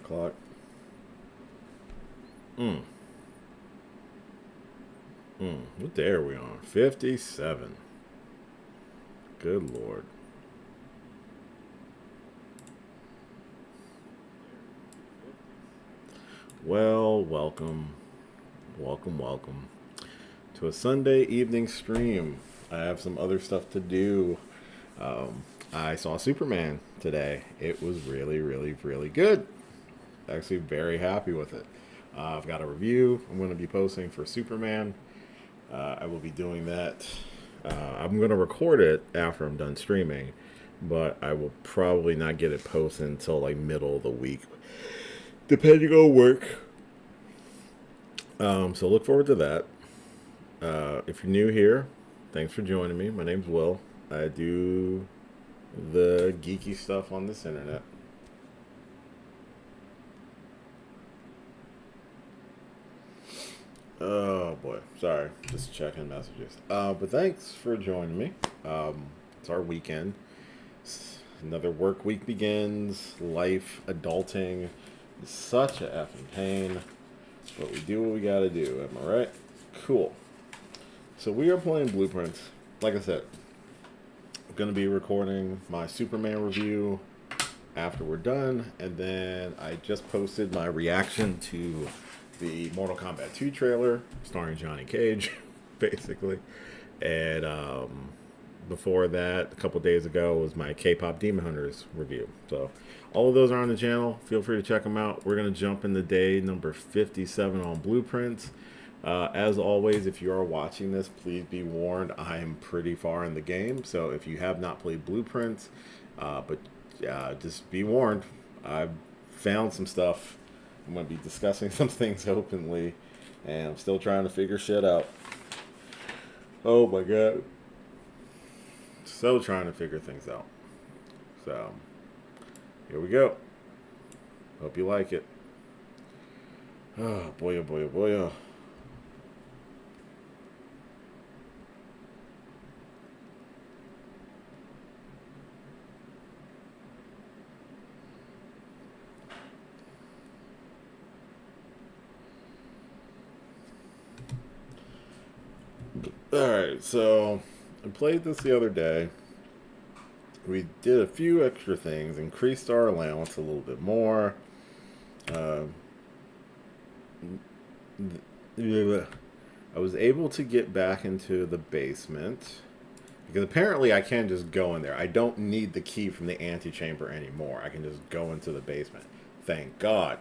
o'clock. What day are we on? 57. Good Lord. Well, welcome. Welcome to a Sunday evening stream. I have some other stuff to do. I saw Superman today. It was really good. Actually, very happy with it. I've got a review I'm going to be posting for Superman. I will be doing that. I'm going to record it after I'm done streaming, but I will probably not get it posted until like middle of the week, depending on work. So look forward to that. If you're new here, thanks for joining me. My name's Will. I do the geeky stuff on this internet. Oh boy, sorry, just checking messages. But thanks for joining me. It's our weekend. Another work week begins. Life, adulting, is such a effing pain. But we do what we gotta do. Am I right? Cool. So we are playing Blueprints. Like I said, I'm gonna be recording my Superman review after we're done, and then I just posted my reaction to the Mortal Kombat 2 trailer starring Johnny Cage, basically. And before that, a couple days ago, was my K-pop Demon Hunters review. So all of those are on the channel. Feel free to check them out. We're going to jump into day number 57 on Blueprints. As always, if you are watching this, please be warned, I am pretty far in the game. So if you have not played Blueprints, just be warned. I've found some stuff. I'm going to be discussing some things openly, and I'm still trying to figure shit out. Oh my god. Still trying to figure things out. So, here we go. Hope you like it. Oh boy, oh boy, oh boy, oh. Alright, so I played this the other day. We did a few extra things, increased our allowance a little bit more. I was able to get back into the basement, because apparently I can just go in there. I don't need the key from the antechamber anymore. I can just go into the basement. Thank God.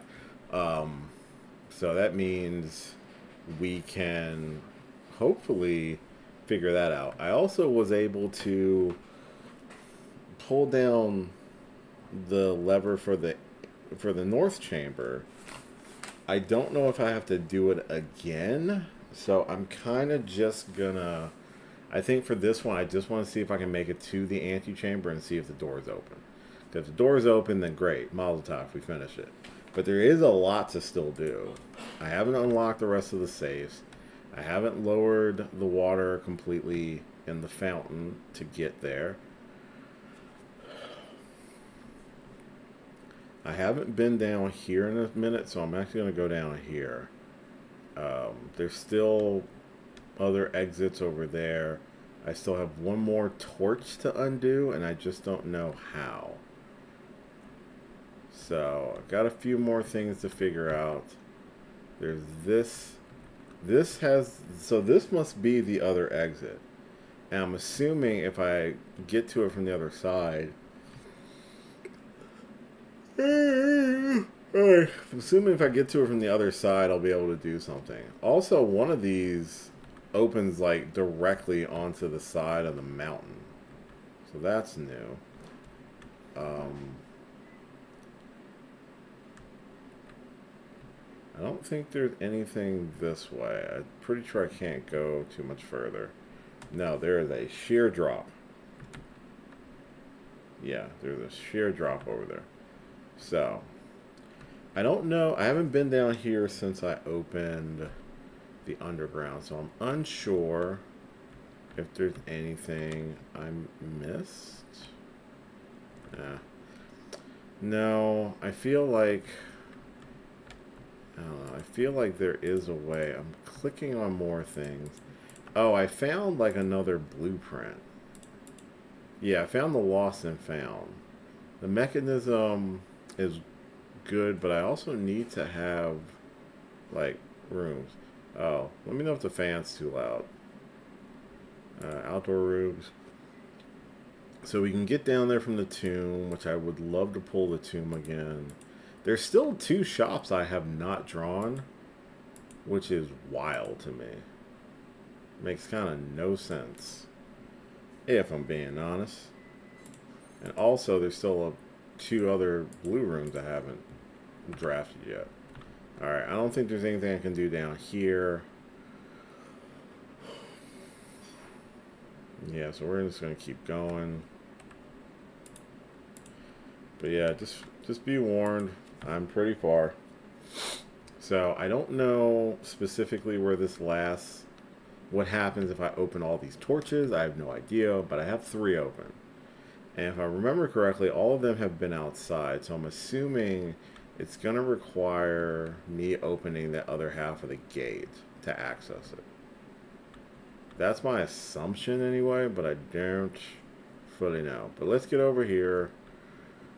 So that means we can hopefully figure that out. I also was able to pull down the lever for the north chamber. I don't know if I have to do it again, so I'm kind of just gonna, I think for this one I just want to see if I can make it to the antechamber and see if the door is open. If the door is open, then great, mazel tov, we finish it. But there is a lot to still do. I haven't unlocked the rest of the safes. I haven't lowered the water completely in the fountain to get there. I haven't been down here in a minute, so I'm actually going to go down here. There's still other exits over there. I still have one more torch to undo, and I just don't know how. So, I've got a few more things to figure out. There's this. So this must be the other exit. And I'm assuming if I get to it from the other side, I'm assuming if I get to it from the other side, I'll be able to do something. Also, one of these opens like directly onto the side of the mountain. So that's new. I don't think there's anything this way. I'm pretty sure I can't go too much further. No, there is a sheer drop. Yeah, there's a sheer drop over there. So, I don't know. I haven't been down here since I opened the underground, so I'm unsure if there's anything I missed. No, I feel like I don't know. I feel like there is a way. I'm clicking on more things. Oh, I found like another blueprint. Yeah, I found the lost and found. The mechanism is good, but I also need to have like rooms. Oh, let me know if the fan's too loud. Outdoor rooms. So we can get down there from the tomb, which I would love to pull the tomb again. There's still 2 shops I have not drawn, which is wild to me. Makes kind of no sense, if I'm being honest. And also, there's still 2 other blue rooms I haven't drafted yet. Alright, I don't think there's anything I can do down here. Yeah, so we're just going to keep going. But yeah, just be warned. I'm pretty far. So I don't know specifically where this lasts. What happens if I open all these torches? I have no idea, but I have 3 open. And if I remember correctly, all of them have been outside. So I'm assuming it's going to require me opening the other half of the gate to access it. That's my assumption anyway, but I don't fully know. But let's get over here.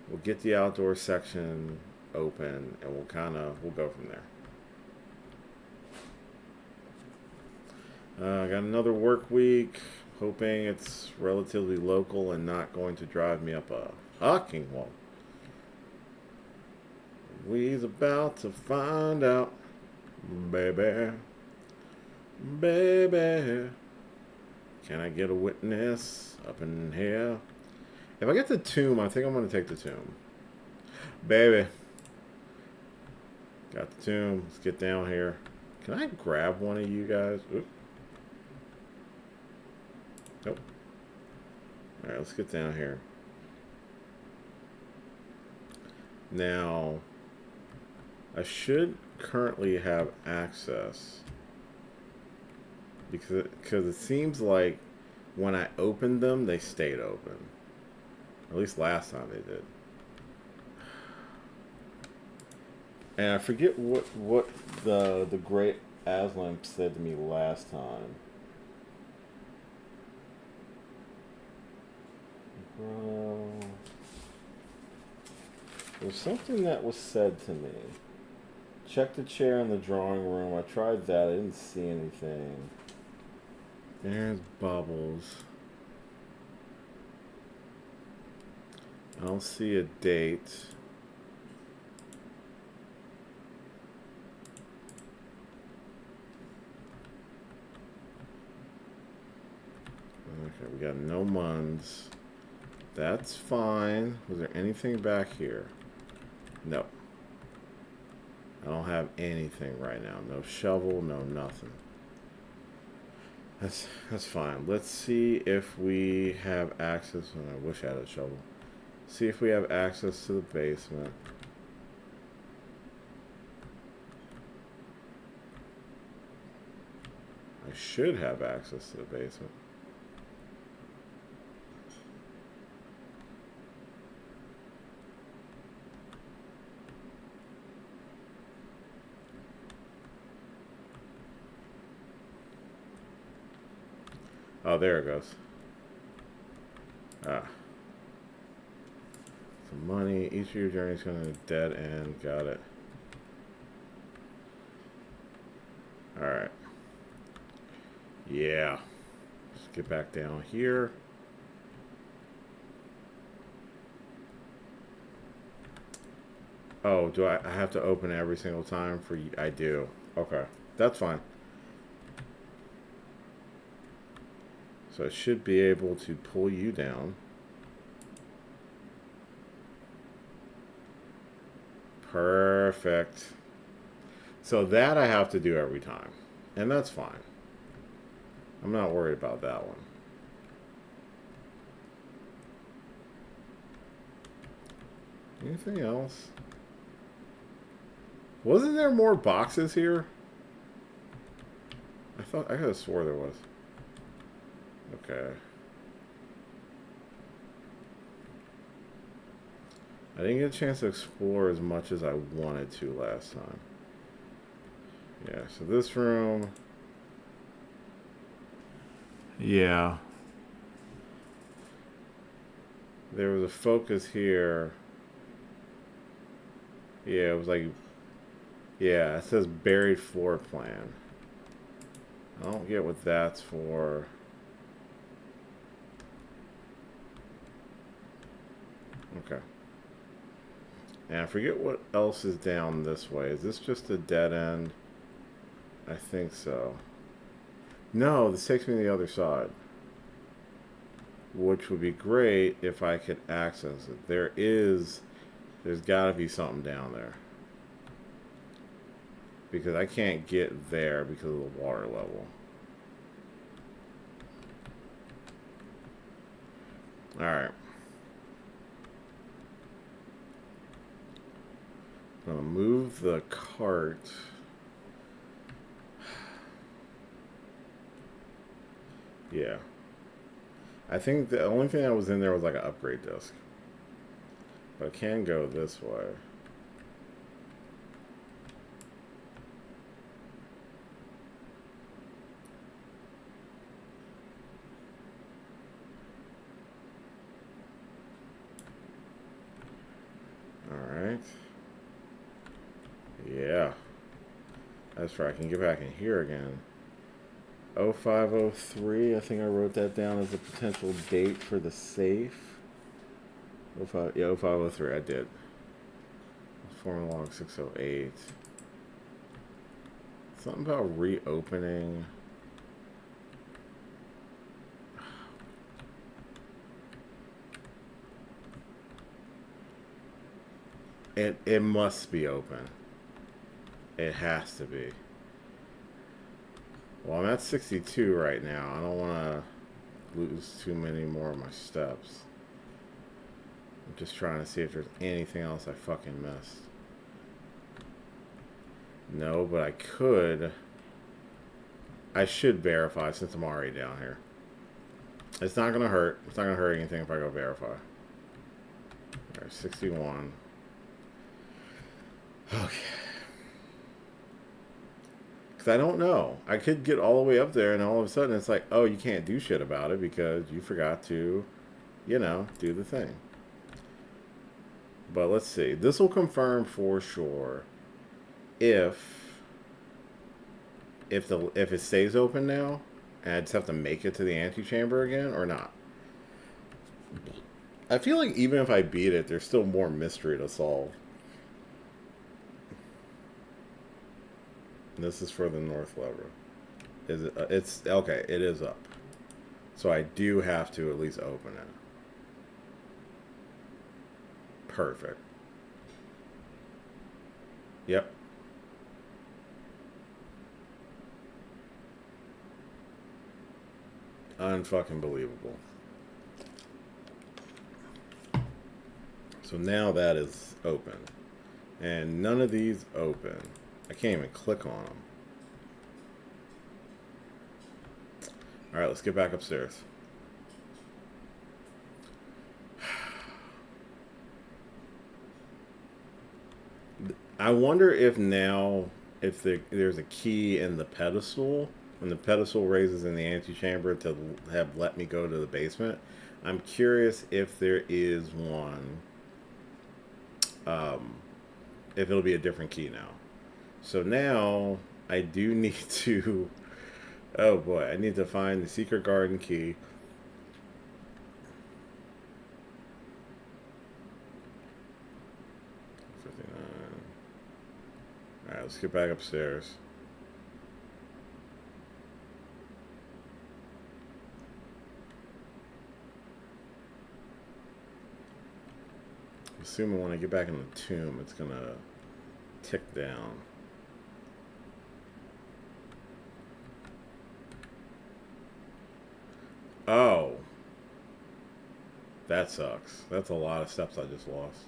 We'll get the outdoor section open, and we'll go from there. I got another work week. Hoping it's relatively local and not going to drive me up a fucking wall. We's about to find out, baby. Baby. Can I get a witness up in here? If I get the tomb, I think I'm going to take the tomb. Baby. Got the tomb. Let's get down here. Can I grab one of you guys? Oop. Nope. Alright, let's get down here. Now, I should currently have access. Because it seems like when I opened them, they stayed open. At least last time they did. And I forget what the great Aslan said to me last time. There's something that was said to me. Check the chair in the drawing room. I tried that. I didn't see anything. There's bubbles. I don't see a date. Okay, we got no muns. That's fine. Was there anything back here? No. I don't have anything right now. No shovel, no nothing. That's fine. Let's see if we have access. Oh, I wish I had a shovel. See if we have access to the basement. I should have access to the basement. Oh, there it goes. Ah. Some money. Each of your journeys going to dead end. Got it. Alright. Yeah. Let's get back down here. Oh, do I have to open every single time for you? I do. Okay. That's fine. So I should be able to pull you down. Perfect. So that I have to do every time. And that's fine. I'm not worried about that one. Anything else? Wasn't there more boxes here? I could have swore there was. Okay. I didn't get a chance to explore as much as I wanted to last time. Yeah, so this room... Yeah. There was a focus here. Yeah, it was like... Yeah, it says buried floor plan. I don't get what that's for. Okay. And I forget what else is down this way. Is this just a dead end? I think so. No, this takes me to the other side. Which would be great if I could access it. There's gotta be something down there. Because I can't get there because of the water level. Alright. I'm gonna move the cart. Yeah. I think the only thing that was in there was like an upgrade disc. But I can go this way. Alright. Yeah. That's right, I can get back in here again. 0503, I think I wrote that down as a potential date for the safe. 0503, I did. Formula log 608. Something about reopening. It must be open. It has to be. Well, I'm at 62 right now. I don't want to lose too many more of my steps. I'm just trying to see if there's anything else I fucking missed. No, but I could. I should verify since I'm already down here. It's not going to hurt. It's not going to hurt anything if I go verify. Alright, 61. Okay. Because I don't know. I could get all the way up there and all of a sudden it's like, oh, you can't do shit about it because you forgot to, you know, do the thing. But let's see. This will confirm for sure if it stays open now and I just have to make it to the antechamber again or not. I feel like even if I beat it, there's still more mystery to solve. This is for the north lever. Is it? It's okay. It is up. So I do have to at least open it. Perfect. Yep. Unfucking believable. So now that is open. And none of these open. I can't even click on them. Alright, let's get back upstairs. I wonder if now, if there's a key in the pedestal, when the pedestal raises in the antechamber to have let me go to the basement. I'm curious if there is one, if it'll be a different key now. So now, I do need to... Oh boy, I need to find the secret garden key. Alright, let's get back upstairs. Assuming when I get back in the tomb, it's gonna tick down. Oh. That sucks. That's a lot of steps I just lost.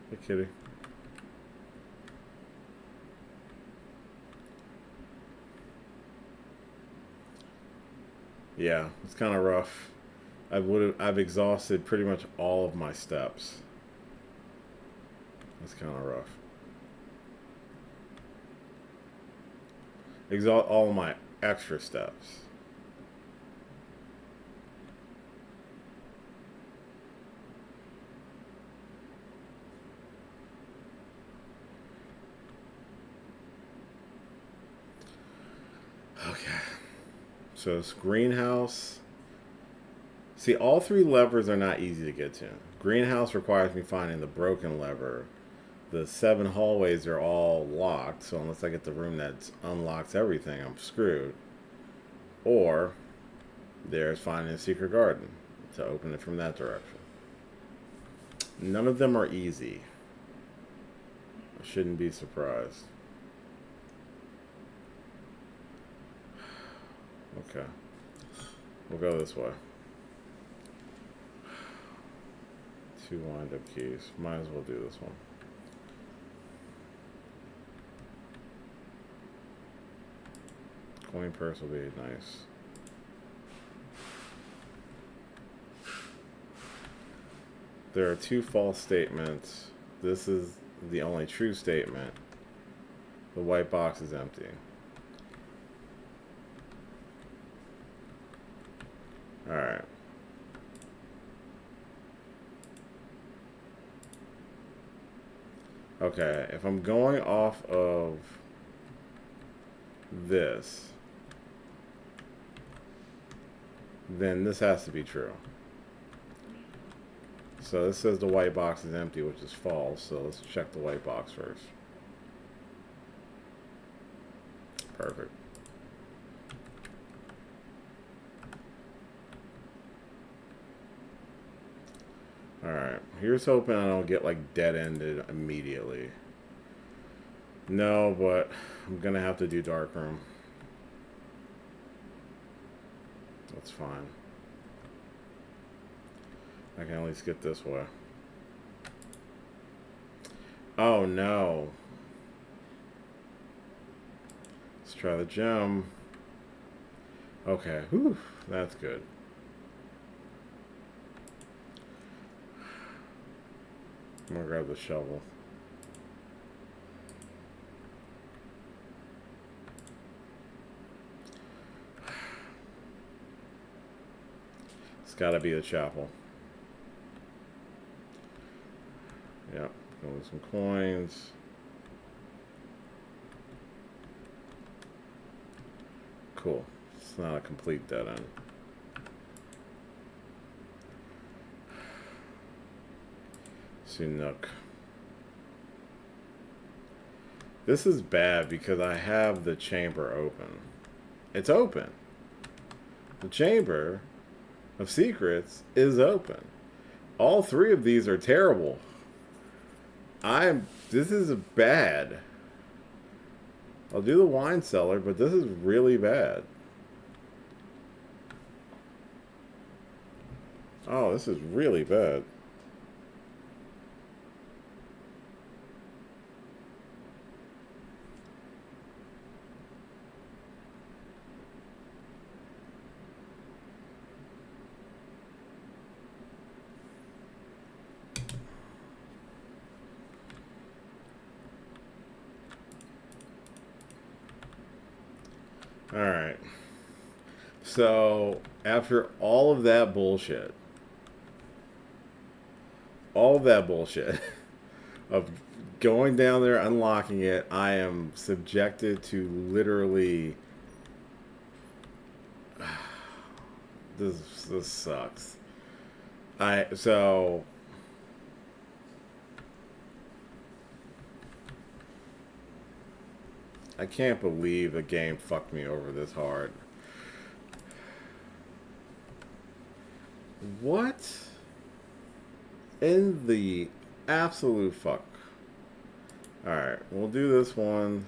Hey, kitty. Yeah, it's kind of rough. I've exhausted pretty much all of my steps. That's kind of rough. exhaust all my extra steps. Okay. So it's greenhouse. See, all three levers are not easy to get to. Greenhouse requires me finding the broken lever. The 7 hallways are all locked, so unless I get the room that unlocks everything, I'm screwed. Or there's finding a secret garden to open it from that direction. None of them are easy. I shouldn't be surprised. Okay. We'll go this way. 2 wind-up keys. Might as well do this one. Coin purse will be nice. There are 2 false statements. This is the only true statement. The white box is empty. Alright. Okay, if I'm going off of this, then this has to be true. So this says the white box is empty, which is false. So let's check the white box first. Perfect. Alright, here's hoping I don't get like dead-ended immediately. No, but I'm gonna have to do dark room. That's fine. I can at least get this way. Oh no. Let's try the gem. Okay, whew, that's good. I'm gonna grab the shovel. It's gotta be the chapel. Yep, going some coins. Cool. It's not a complete dead end. Nook. This is bad because I have the chamber open. It's open. The chamber of secrets is open. All 3 of these are terrible. This is bad. I'll do the wine cellar, but this is really bad. Oh, this is really bad. Alright. So, after all of that bullshit, of going down there, unlocking it, I am subjected to literally... This sucks. So... I can't believe the game fucked me over this hard. What in the absolute fuck? Alright, we'll do this one.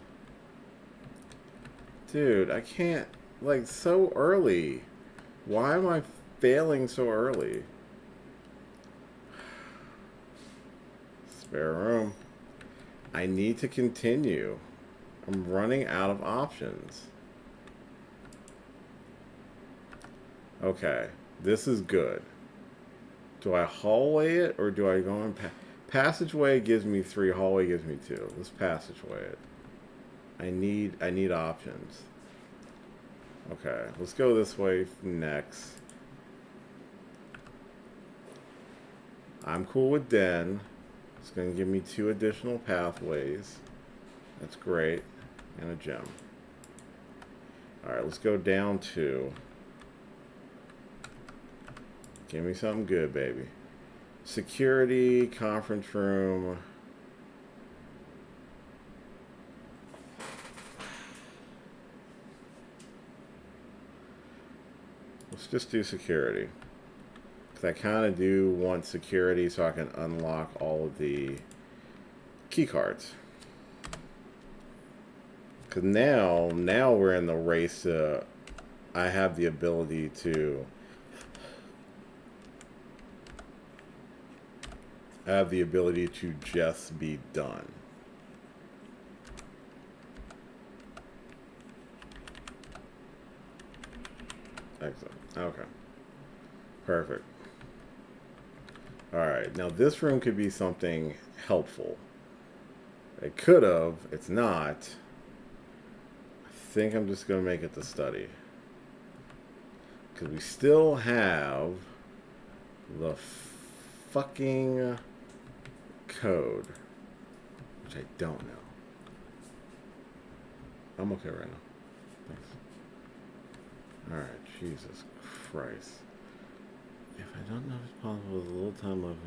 Dude, I can't, like, so early. Why am I failing so early? Spare room. I need to continue. I'm running out of options. Okay, this is good. Do I hallway it or do I go in passageway gives me 3, hallway gives me 2. Let's passageway it. I need options. Okay, let's go this way next. I'm cool with Den. It's going to give me 2 additional pathways. That's great. And a gem. Alright, let's go down 2. Give me something good, baby. Security, conference room. Let's just do security. Because I kind of do want security so I can unlock all of the key cards. Because now we're in the race to... I have the ability to... I have the ability to just be done. Excellent. Okay. Perfect. Alright, now this room could be something helpful. It could have. It's not. I think I'm just going to make it the study. Because we still have the fucking code. Which I don't know. I'm okay right now. Thanks. Alright, Jesus Christ. If I don't know if it's possible with a little time left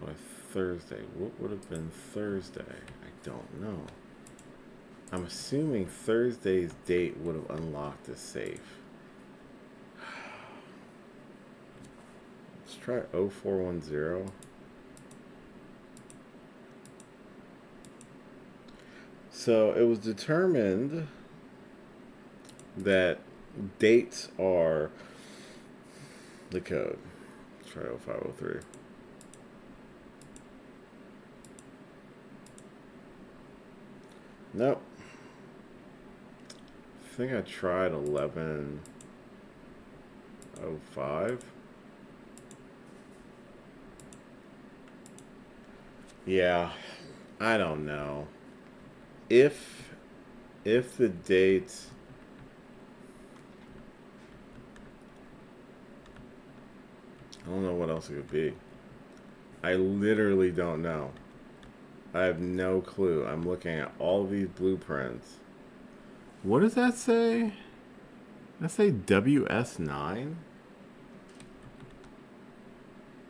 by Thursday, what would have been Thursday? I don't know. I'm assuming Thursday's date would have unlocked the safe. Let's try 0410. So it was determined that dates are the code. Let's try 0503. Nope. I think I tried 1105. Yeah, I don't know. If the date... I don't know what else it could be. I literally don't know. I have no clue. I'm looking at all of these blueprints. What does that say? Does that say WS9?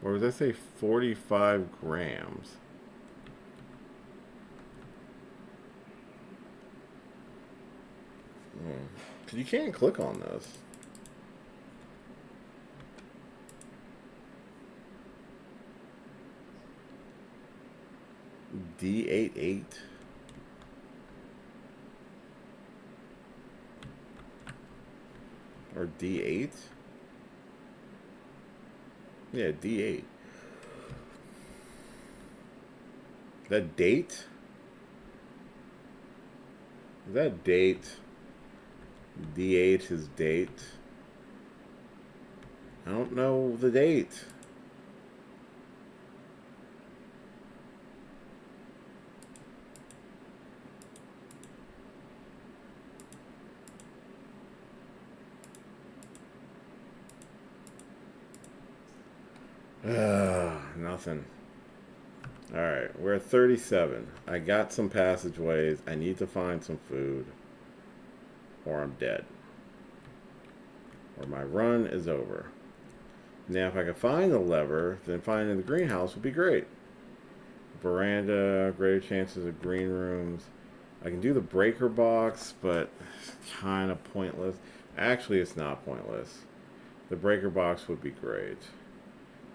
Or does that say 45 grams? Because you can't click on this. D88. Or D8? Yeah, D8. That date? Is that date? D8 is date. I don't know the date. Nothing. Alright, we're at 37. I got some passageways. I need to find some food. Or I'm dead. Or my run is over. Now, if I can find the lever, then finding the greenhouse would be great. Veranda, greater chances of green rooms. I can do the breaker box, but it's kind of pointless. Actually, it's not pointless. The breaker box would be great.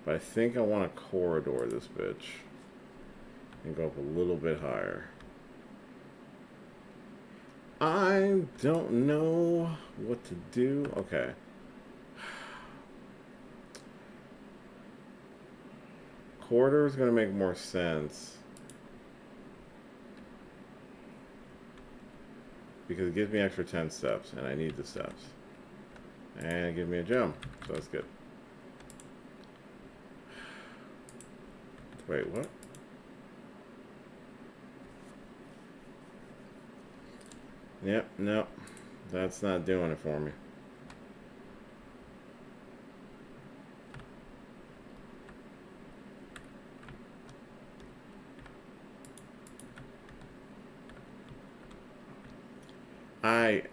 But I think I want to corridor this bitch. And go up a little bit higher. I don't know what to do. Okay. Corridor is going to make more sense. Because it gives me extra 10 steps. And I need the steps. And give me a gem. So that's good. Wait, what? Yep, no. That's not doing it for me.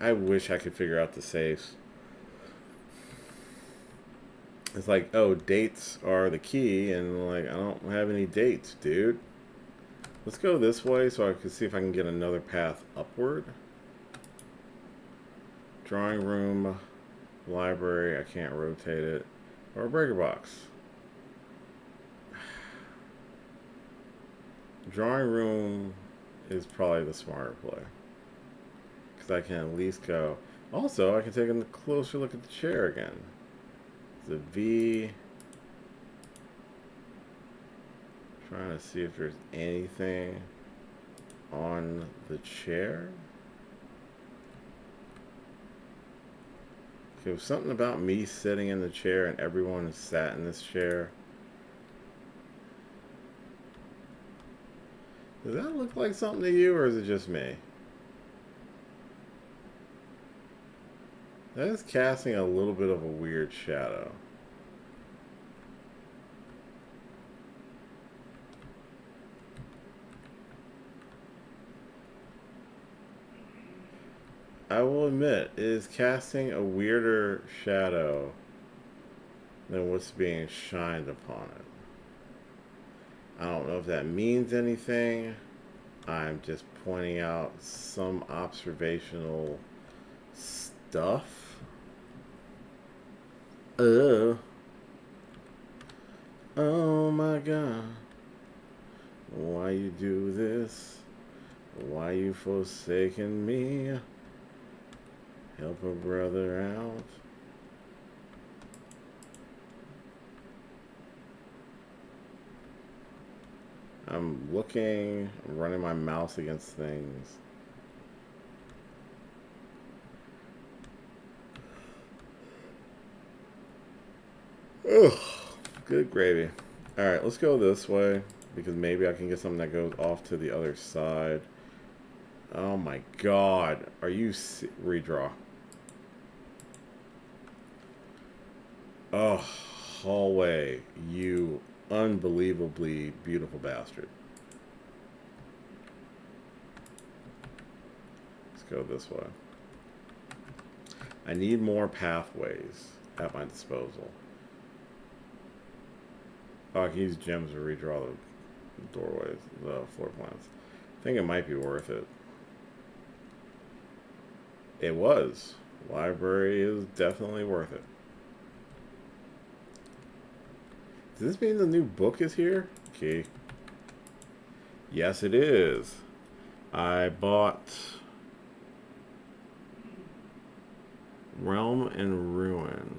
I wish I could figure out the safes. It's like, oh, dates are the key, and like, I don't have any dates, dude. Let's go this way so I can see if I can get another path upward. Drawing room, library, I can't rotate it. Or a breaker box. Drawing room is probably the smarter play. Because I can at least go. Also, I can take a closer look at the chair again. The V. Trying to see if there's anything on the chair. Okay, it was something about me sitting in the chair and everyone sat in this chair. Does that look like something to you, or is it just me? That is casting a little bit of a weird shadow. I will admit, it is casting a weirder shadow than what's being shined upon it. I don't know if that means anything. I'm just pointing out some observational stuff. Oh my God. Why you do this? Why you forsaken me? Help a brother out. I'm looking, I'm running my mouse against things. Ugh, good gravy. Alright, let's go this way, because maybe I can get something that goes off to the other side. Oh my God. Are you... redraw. Oh, hallway. You unbelievably beautiful bastard. Let's go this way. I need more pathways at my disposal. Oh, I can use gems to redraw the doorways, the floor plans. I think it might be worth it. It was. Library is definitely worth it. Does this mean the new book is here? Okay. Yes, it is. I bought Realm and Ruin.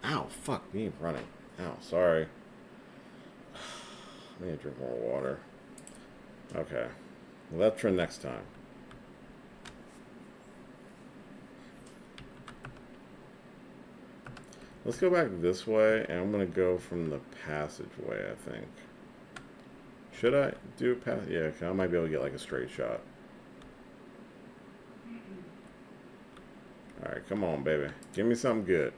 Ow, fuck me running. Ow, sorry. I need to drink more water. Okay. Well, that's for next time. Let's go back this way, and I'm going to go from the passageway, I think. Should I do a pass? Yeah, I might be able to get like a straight shot. Alright, come on, baby. Give me something good.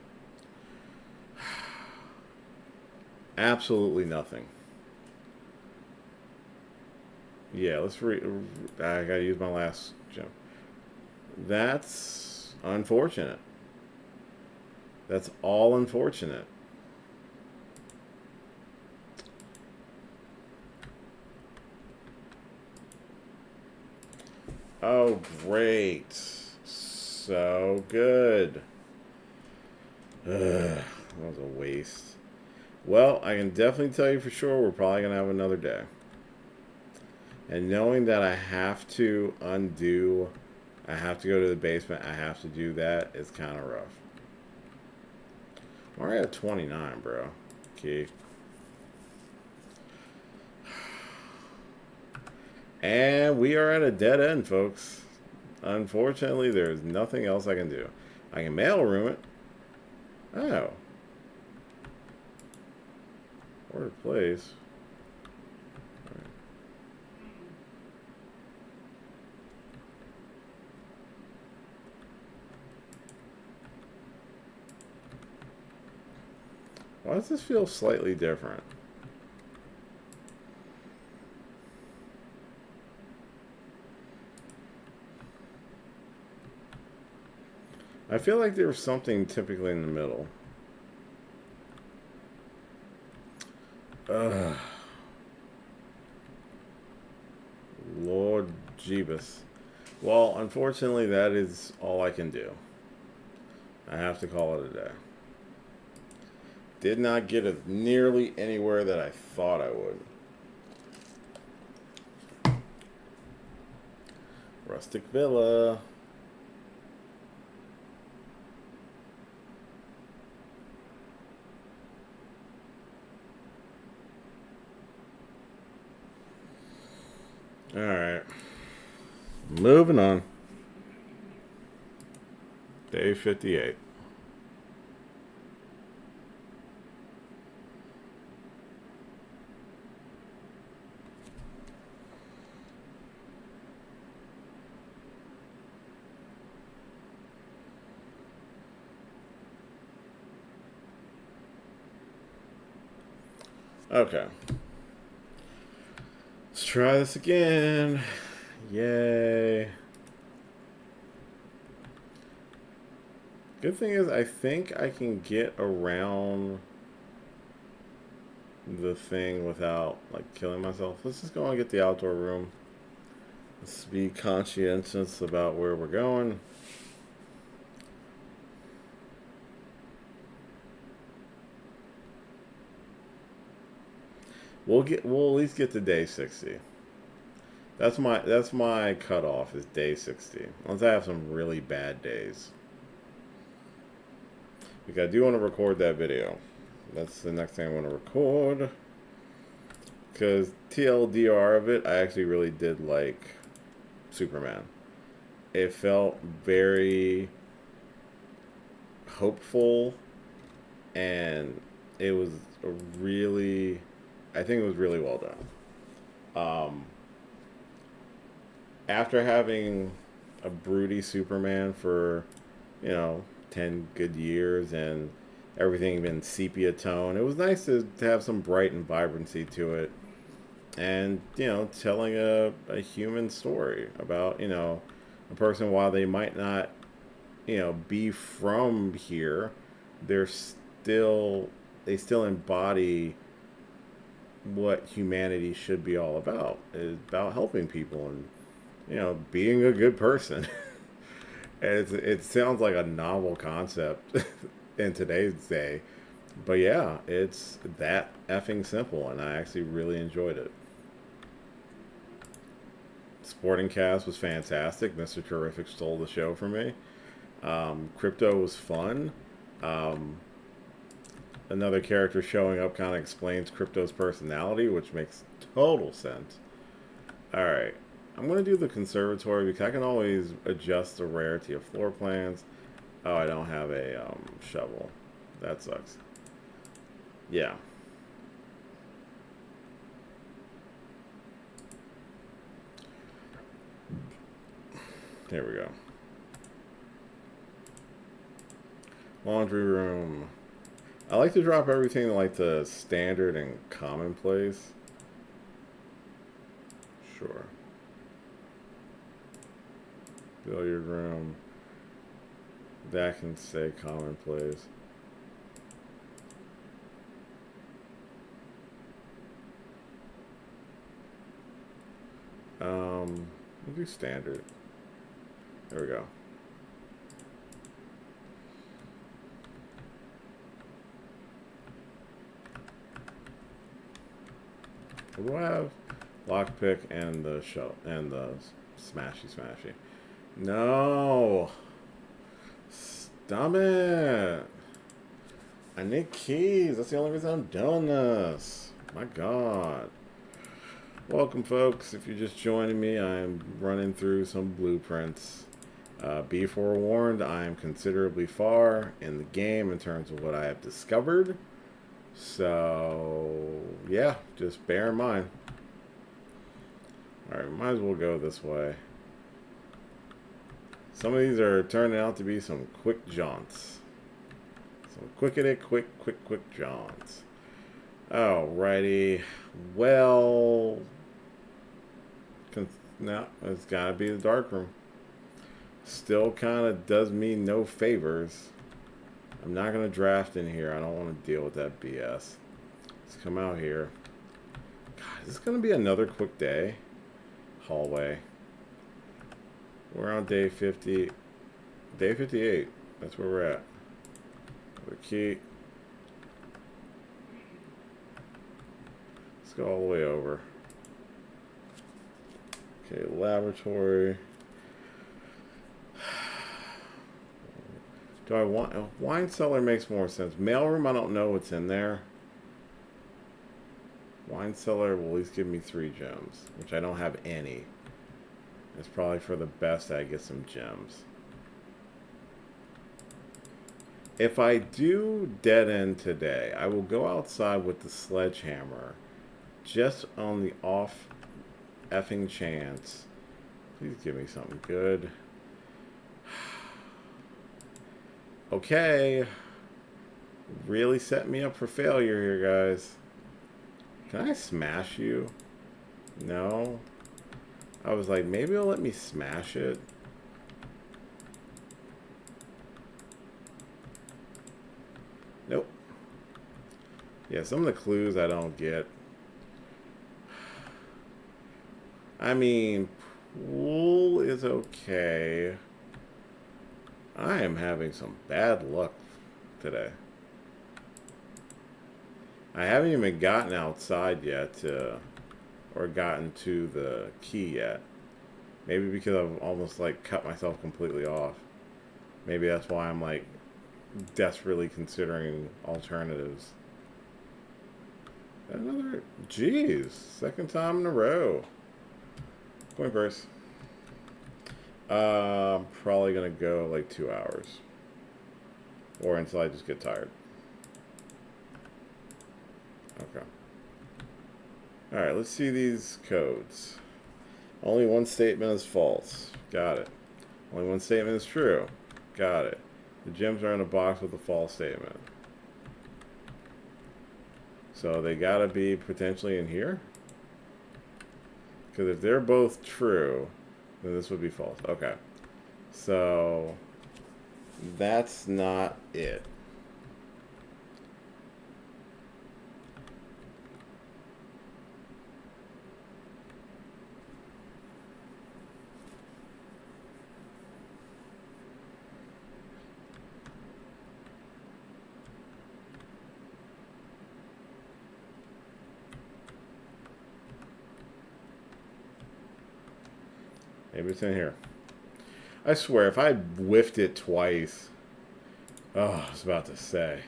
Absolutely nothing. Yeah, let's I gotta use my last gem. That's unfortunate. That's all unfortunate. Oh, great. So good. Ugh, that was a waste. Well, I can definitely tell you for sure we're probably going to have another day. And knowing that I have to undo, I have to go to the basement, I have to do that, is kind of rough. I'm already at 29, bro. Okay. And we are at a dead end, folks. Unfortunately, there's nothing else I can do. I can mail room it. Oh. Order place. Why does this feel slightly different? I feel like there's something typically in the middle. Ugh. Lord Jeebus. Well, unfortunately, that is all I can do. I have to call it a day. Did not get it nearly anywhere that I thought I would. Rustic Villa. Alright. Moving on. Day 58. Okay. Let's try this again. Yay. Good thing is, I think I can get around the thing without, like, killing myself. Let's just go and get the outdoor room. Let's be conscientious about where we're going. We'll at least get to day 60. That's my cutoff is day 60. Unless I have some really bad days. Because I do want to record that video. That's the next thing I want to record. Because TLDR of it, I actually really did like Superman. It felt very hopeful, and it was I think it was really well done. After having a broody Superman for, 10 good years and everything been sepia tone, it was nice to have some bright and vibrancy to it. And, telling a human story about, a person, while they might not, be from here, they still embody what humanity should be all about. It's about helping people and, being a good person. And it sounds like a novel concept in today's day. But yeah, it's that effing simple, and I actually really enjoyed it. Sporting cast was fantastic. Mr. Terrific stole the show for me. Crypto was fun. Um, Another character showing up kind of explains Crypto's personality, which makes total sense. Alright, I'm going to do the conservatory because I can always adjust the rarity of floor plans. Oh, I don't have a shovel. That sucks. Yeah. Here we go. Laundry room. I like to drop everything to like the standard and commonplace. Sure. Billiard room. That can stay commonplace. We'll do standard. There we go. We'll have lockpick and the shell and the smashy. No, stop it! I need keys. That's the only reason I'm doing this. My God. Welcome, folks. If you're just joining me, I'm running through some blueprints. Be forewarned, I am considerably far in the game in terms of what I have discovered. So, yeah, just bear in mind. Alright, might as well go this way. Some of these are turning out to be some quick jaunts. Some quick Johns. Alrighty. Well, no, it's gotta be the dark room. Still kind of does me no favors. I'm not gonna draft in here. I don't want to deal with that BS. Let's come out here. God, is this gonna be another quick day? Hallway. We're on day 50. Day 58. That's where we're at. The key. Let's go all the way over. Okay, laboratory. Do I want a wine cellar? Makes more sense. Mailroom, I don't know what's in there. Wine cellar will at least give me 3 gems, which I don't have any. It's probably for the best I get some gems. If I do dead end today, I will go outside with the sledgehammer, just on the off effing chance. Please give me something good. Okay. Really set me up for failure here, guys. Can I smash you? No. I was like, maybe it'll let me smash it. Nope. Yeah, some of the clues I don't get. I mean, pool is okay. I am having some bad luck today. I haven't even gotten outside yet, or gotten to the key yet. Maybe because I've almost like cut myself completely off. Maybe that's why I'm like desperately considering alternatives. Another, jeez, second time in a row. Coin purse. I'm probably gonna go like 2 hours, or until I just get tired. Okay. All right, let's see these codes. Only one statement is false. Got it. Only one statement is true. Got it. The gems are in a box with a false statement. So they gotta be potentially in here? Because if they're both true, then this would be false. Okay. So that's not it. Maybe it's in here. I swear, if I whiffed it twice... Oh, I was about to say.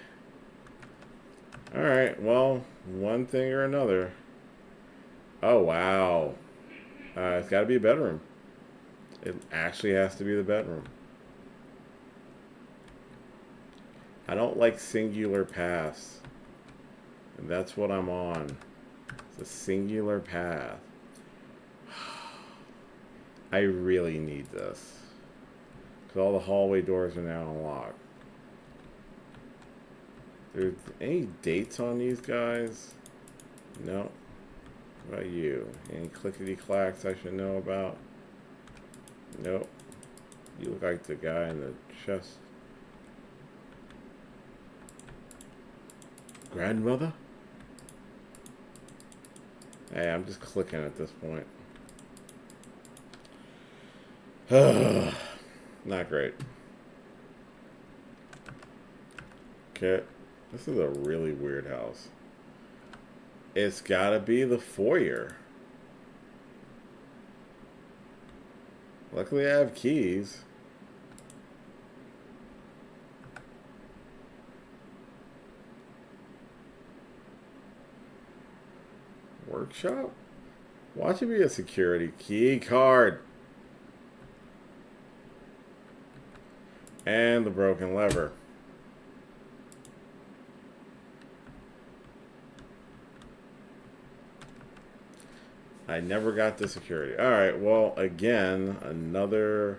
Alright, well, one thing or another. Oh, wow. It's got to be a bedroom. It actually has to be the bedroom. I don't like singular paths. And that's what I'm on. It's a singular path. I really need this. Because all the hallway doors are now unlocked. There's any dates on these guys? No. What about you? Any clickety-clacks I should know about? Nope. You look like the guy in the chest. Grandmother? Hey, I'm just clicking at this point. Not great. Okay. This is a really weird house. It's gotta be the foyer. Luckily I have keys. Workshop? Watch it be a security key card. And the broken lever. I never got the security. Alright, well, again, another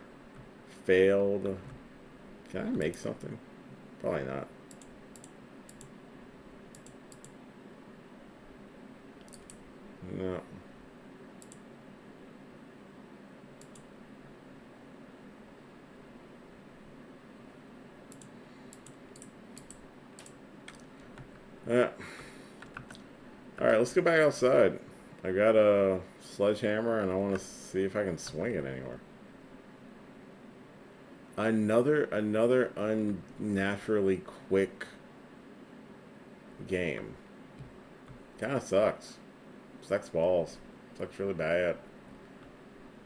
failed... Can I make something? Probably not. No. Yeah. Alright, let's go back outside. I got a sledgehammer and I want to see if I can swing it anywhere. Another unnaturally quick game. Kinda sucks. Sucks balls. Sucks really bad.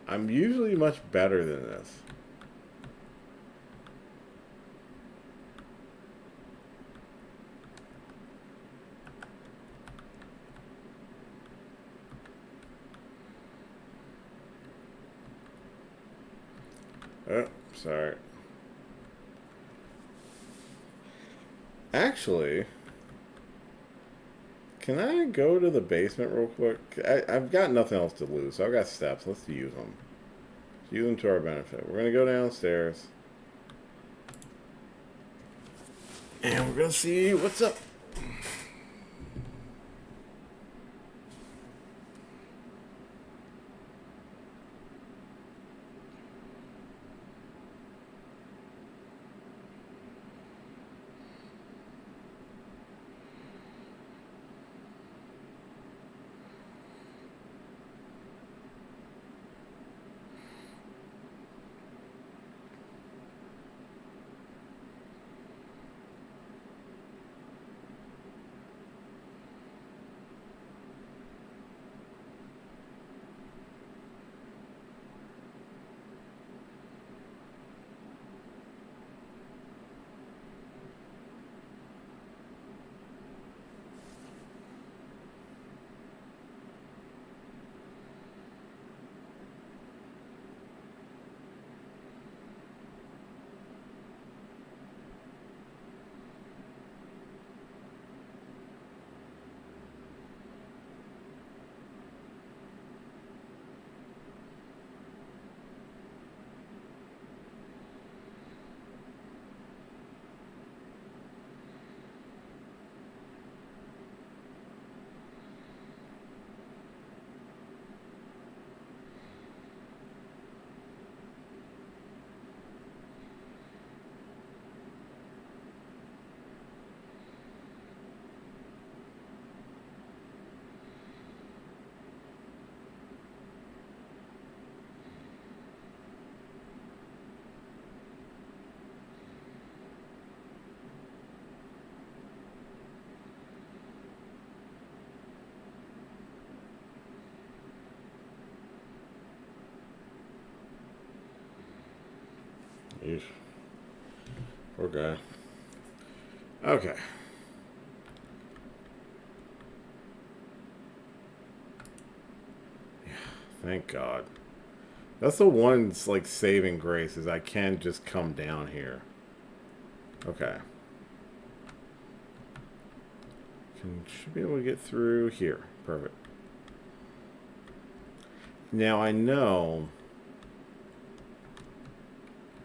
I'm usually much better than this. Oh, sorry. Actually, can I go to the basement real quick? I've got nothing else to lose, so I've got steps. Let's use them. Let's use them to our benefit. We're going to go downstairs. And we're going to see what's up. Yeesh. Poor guy. Okay. Yeah, thank God. That's the one, like, saving grace is I can just come down here. Okay. Should be able to get through here. Perfect. Now I know...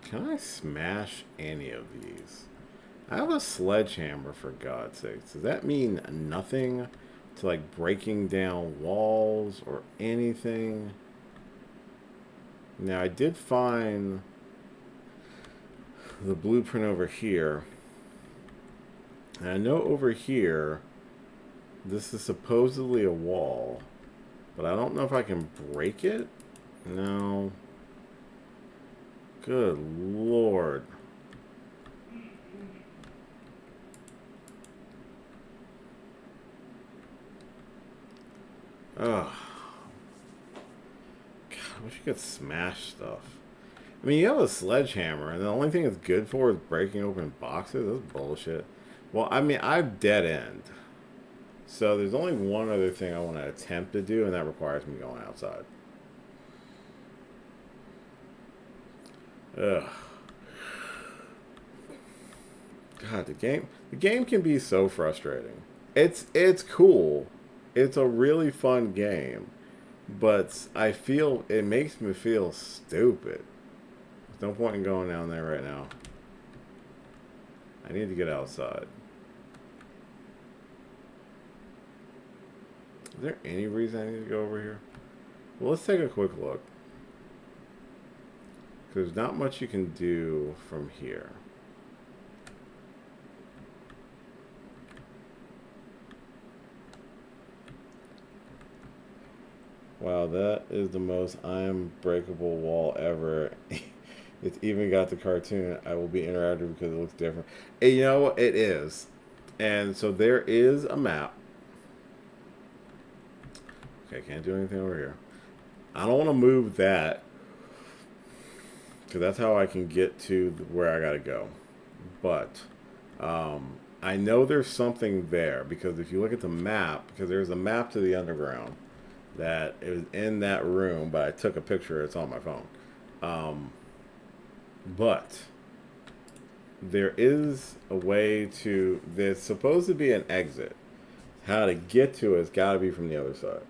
Can I smash any of these? I have a sledgehammer, for God's sakes. Does that mean nothing to, like, breaking down walls or anything? Now, I did find the blueprint over here. And I know over here, this is supposedly a wall. But I don't know if I can break it. No. Good Lord. Ugh. God, I wish you could smash stuff. I mean, you have a sledgehammer, and the only thing it's good for is breaking open boxes? That's bullshit. Well, I mean, I've dead end. So there's only one other thing I want to attempt to do, and that requires me going outside. Ugh. God, the game can be so frustrating. It's cool. It's a really fun game, but I feel it makes me feel stupid. There's no point in going down there right now. I need to get outside. Is there any reason I need to go over here? Well, let's take a quick look. Because there's not much you can do from here. Wow, that is the most unbreakable wall ever. It's even got the cartoon. I will be interactive because it looks different. And you know what? It is. And so there is a map. Okay, can't do anything over here. I don't want to move that because that's how I can get to where I gotta go. But I know there's something there because if you look at the map, because there's a map to the underground that is in that room, but I took a picture. It's on my phone. But there is a way to. There's supposed to be an exit. How to get to it's got to be from the other side.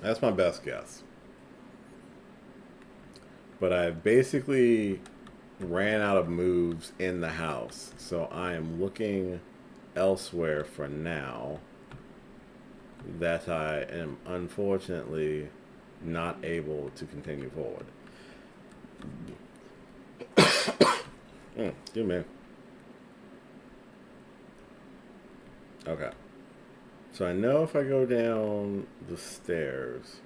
That's my best guess. But I basically ran out of moves in the house. So I am looking elsewhere for now. That I am unfortunately not able to continue forward. Excuse me. Okay. So I know if I go down the stairs.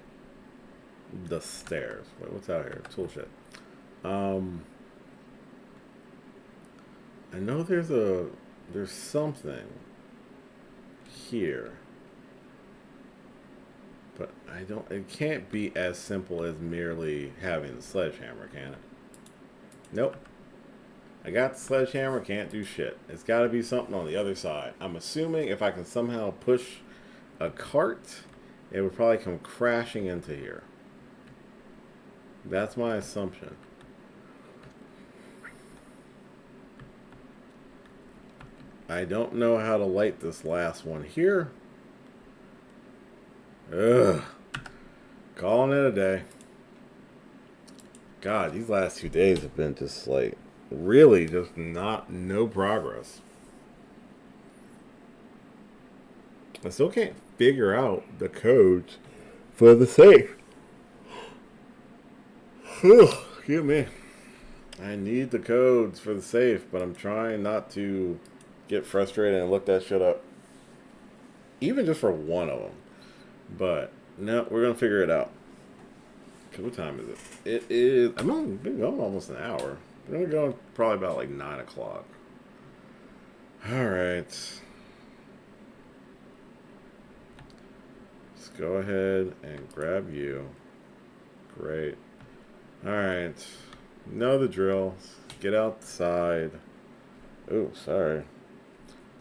Wait, what's out here? Tool shed. I know there's something here. But it can't be as simple as merely having the sledgehammer, can it? Nope. I got the sledgehammer, can't do shit. It's got to be something on the other side. I'm assuming if I can somehow push a cart, it would probably come crashing into here. That's my assumption. I don't know how to light this last one here. Ugh. Calling it a day. God, these last 2 days have been just like really just no progress. I still can't figure out the codes for the safe. Excuse me. I need the codes for the safe, but I'm trying not to get frustrated and look that shit up. Even just for one of them. But no, we're gonna figure it out. What time is it? It is. I've been going almost an hour. We're gonna go probably about like 9 o'clock. All right. Let's go ahead and grab you. Great. All right. Know the drill. Get outside. Oh, sorry.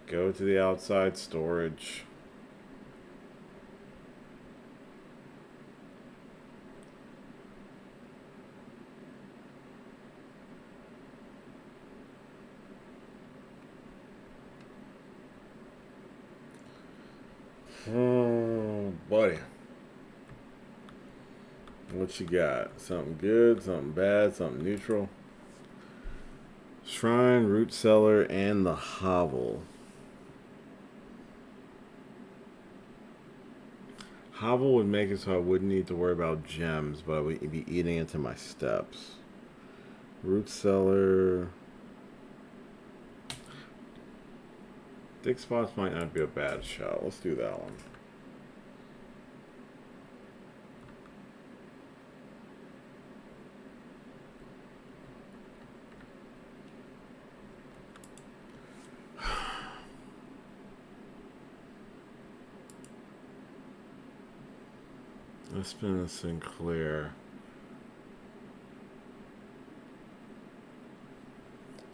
Go to the outside storage. Oh, buddy. What you got? Something good, something bad, something neutral? Shrine, root cellar, and the hovel. Hovel would make it so I wouldn't need to worry about gems, but I would be eating into my steps. Root cellar. Dig spots might not be a bad shot. Let's do that one. Let's spin a Sinclair.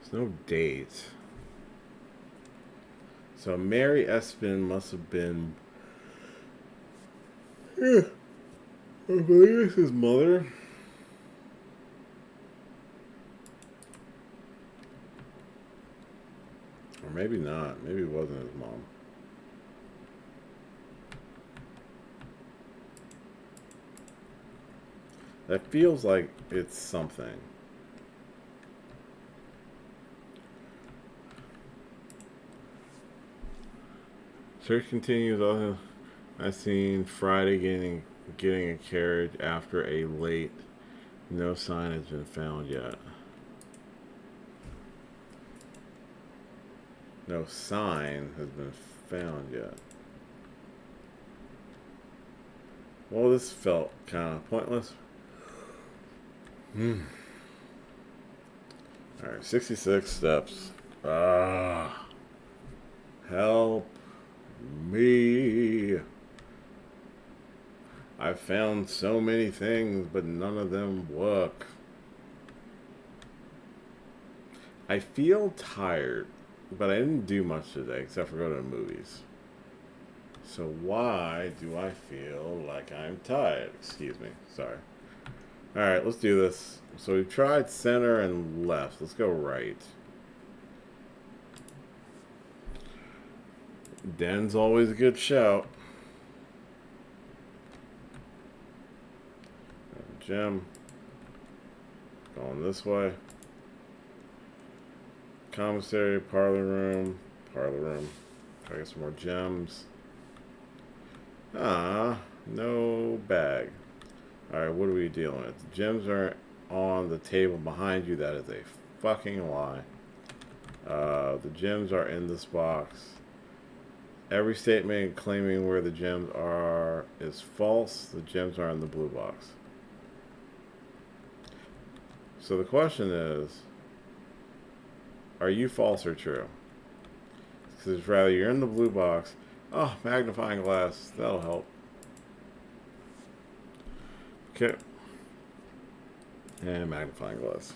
There's no date. So Mary Espin must have been, I believe it's his mother. Or maybe not. Maybe it wasn't his mom. That feels like it's something. Search continues. I seen Friday getting a carriage after a late. No sign has been found yet. No sign has been found yet. Well, this felt kind of pointless. Alright, 66 steps. Help me. I found so many things, but none of them work. I feel tired, but I didn't do much today except for go to the movies. So why do I feel like I'm tired? Excuse me. Sorry. Alright, let's do this. So we've tried center and left. Let's go right. Den's always a good shout. Gym. Going this way. Commissary, parlor room. Parlor room. Try to get some more gems. No bag. Alright, what are we dealing with? The gems are on the table behind you. That is a fucking lie. The gems are in this box. Every statement claiming where the gems are is false. The gems are in the blue box. So the question is, are you false or true? Because it's rather you're in the blue box. Oh, magnifying glass. That'll help. Okay. And magnifying glass.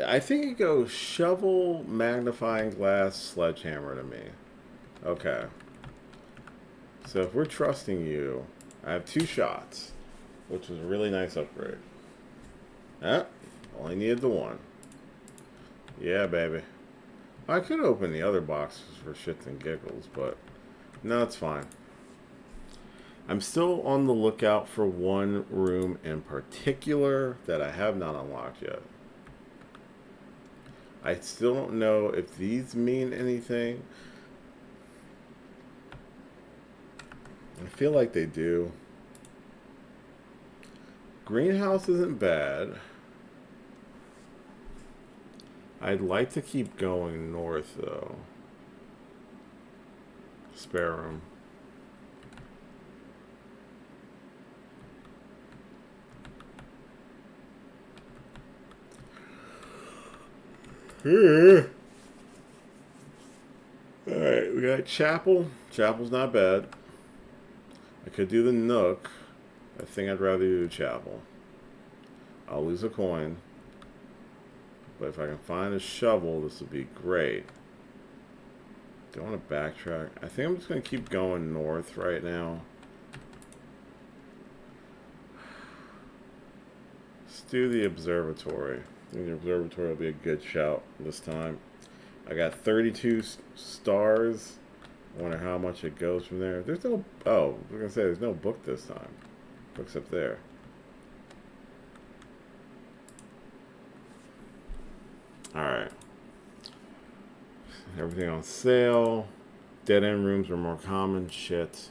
I think it goes shovel, magnifying glass, sledgehammer to me. Okay. So if we're trusting you, I have 2 shots, which was a really nice upgrade. Only needed the 1. Yeah, baby. I could open the other boxes for shits and giggles, but no, it's fine. I'm still on the lookout for one room in particular that I have not unlocked yet. I still don't know if these mean anything. I feel like they do. Greenhouse isn't bad. I'd like to keep going north, though. Spare room. Alright, we got Chapel. Chapel's not bad. I could do the Nook. I think I'd rather do the Chapel. I'll lose a coin. But if I can find a shovel, this would be great. Do I want to backtrack? I think I'm just going to keep going north right now. Let's do the observatory. I think the observatory will be a good shout this time. I got 32 stars. I wonder how much it goes from there. There's no... Oh, I was going to say, there's no book this time. Book's up there. Alright. Everything on sale. Dead end rooms are more common. Shit.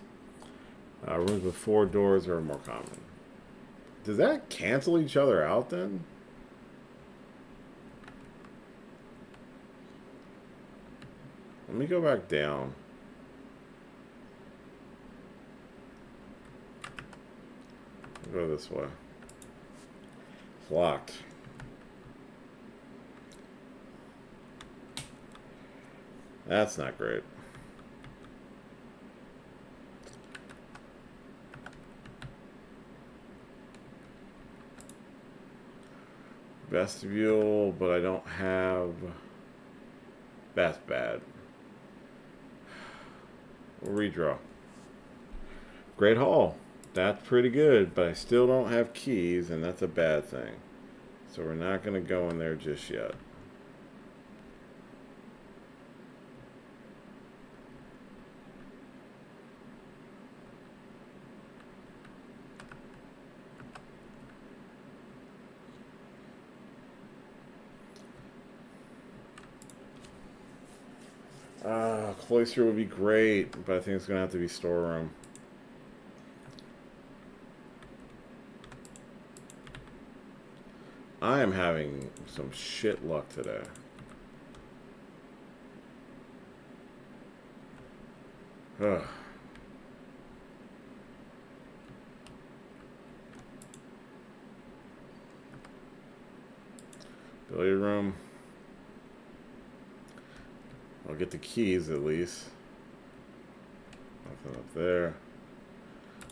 Rooms with 4 doors are more common. Does that cancel each other out then? Let me go back down. I'll go this way. It's locked. That's not great. Vestibule, but I don't have... That's bad. We'll redraw. Great Hall. That's pretty good, but I still don't have keys, and that's a bad thing. So we're not going to go in there just yet. cloister would be great, but I think it's gonna have to be storeroom. I am having some shit luck today. Ugh. Billiard room. I'll get the keys at least. Nothing up there.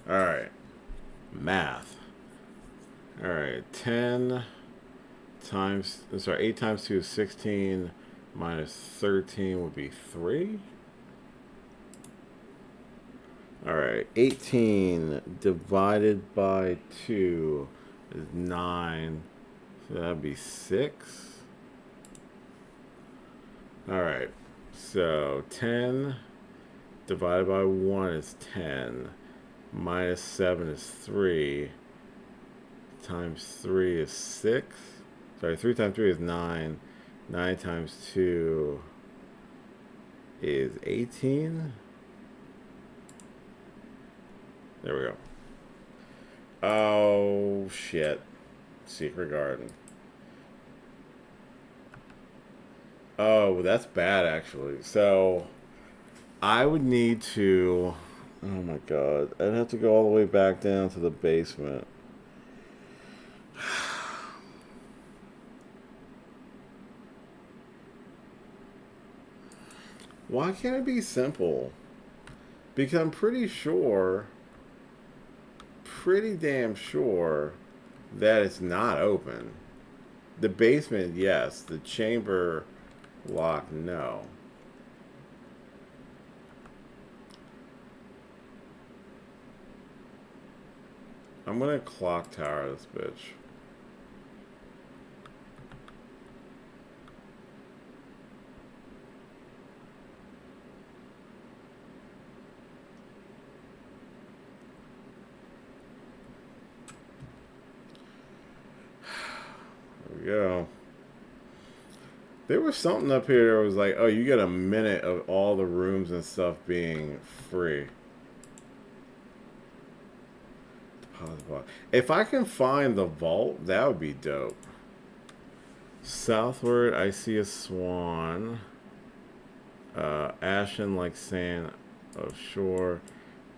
Alright. Math. Alright. 10 times... Sorry, 8 times 2 is 16. Minus 13 would be 3. Alright. 18 divided by 2 is 9. So that'd be 6. Alright. So 10 divided by 1 is 10. Minus 7 is 3. Times 3 is 6. Sorry, 3 times 3 is 9. 9 times 2 is 18. There we go. Oh, shit. Secret garden. Oh, that's bad, actually. So, I would need to... Oh, my God. I'd have to go all the way back down to the basement. Why can't it be simple? Because I'm pretty damn sure that it's not open. The basement, yes. The chamber lock, no. I'm gonna clock tower this bitch. Go. There was something up here that was like, oh, you get a minute of all the rooms and stuff being free. If I can find the vault, that would be dope. Southward, I see a swan. Ashen like sand of shore,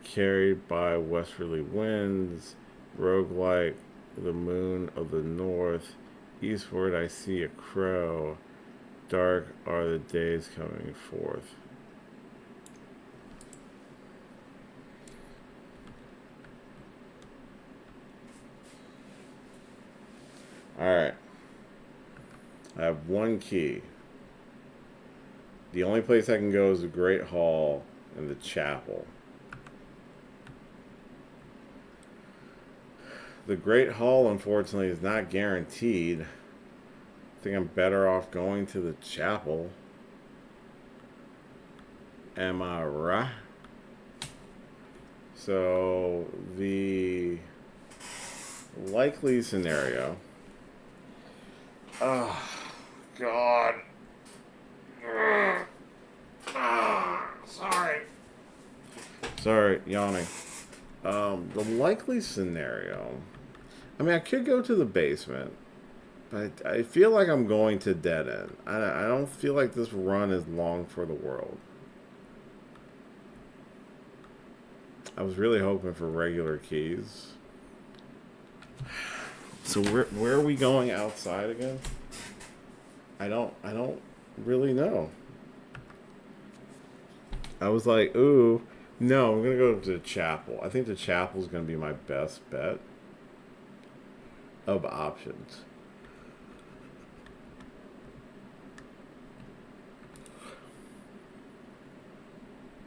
carried by westerly winds. Roguelike, the moon of the north. Eastward, I see a crow. Dark are the days coming forth. Alright. I have one key. The only place I can go is the Great Hall and the chapel. The Great Hall, unfortunately, is not guaranteed. I think I'm better off going to the chapel. Am I right? So, the likely scenario... Oh, God. Sorry, yawning. The likely scenario... I mean, I could go to the basement, but I feel like I'm going to dead end. I don't feel like this run is long for the world. I was really hoping for regular keys. So where are we going outside again? I don't really know. I was like, ooh, no, I'm gonna go to the chapel. I think the chapel is gonna be my best bet of options.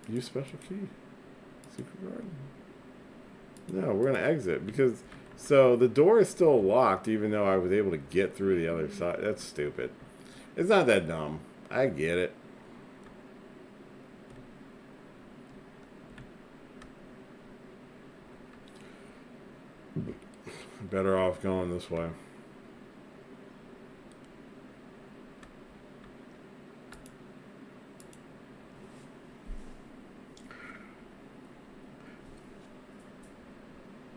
Use special key. Secret garden. No, we're gonna exit because so the door is still locked even though I was able to get through the other side. That's stupid. It's not that dumb. I get it. Better off going this way.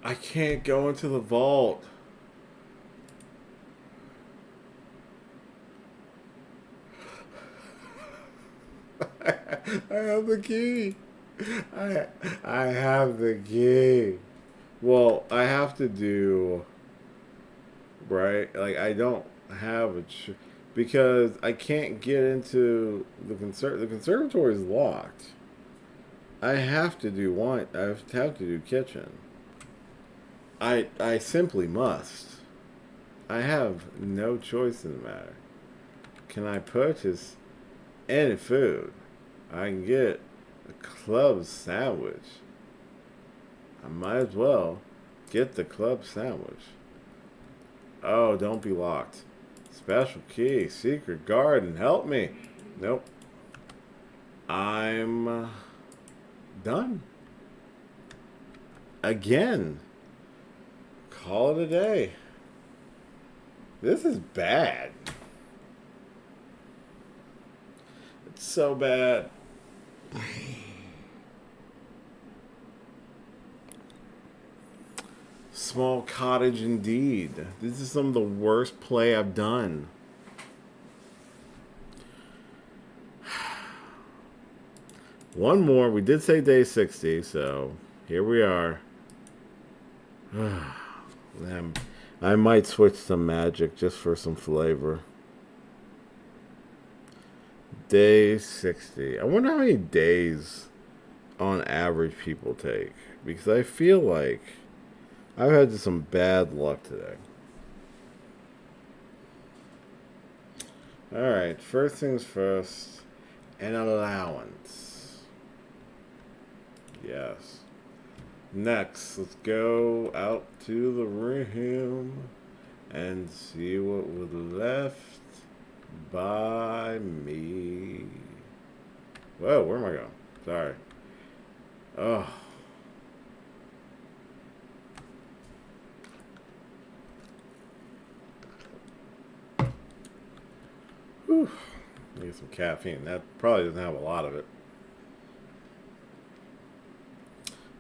I can't go into the vault. I have the key. I I have the key. Well, I have to do right. Like I don't have because I can't get into the conservatory is locked. I have to do wine. I have to do kitchen. I simply must. I have no choice in the matter. Can I purchase any food? I can get a club sandwich. I might as well get the club sandwich. Oh, don't be locked. Special key, secret garden, help me. Nope. I'm done. Again. Call it a day. This is bad. It's so bad. Small cottage indeed. This is some of the worst play I've done. One more. We did say day 60, so here we are. I might switch some magic just for some flavor. Day 60. I wonder how many days on average people take. Because I feel like I've had some bad luck today. Alright, first things first. An allowance. Yes. Next, let's go out to the room and see what was left by me. Whoa, where am I going? Sorry. Oh. Whew. Need some caffeine. That probably doesn't have a lot of it.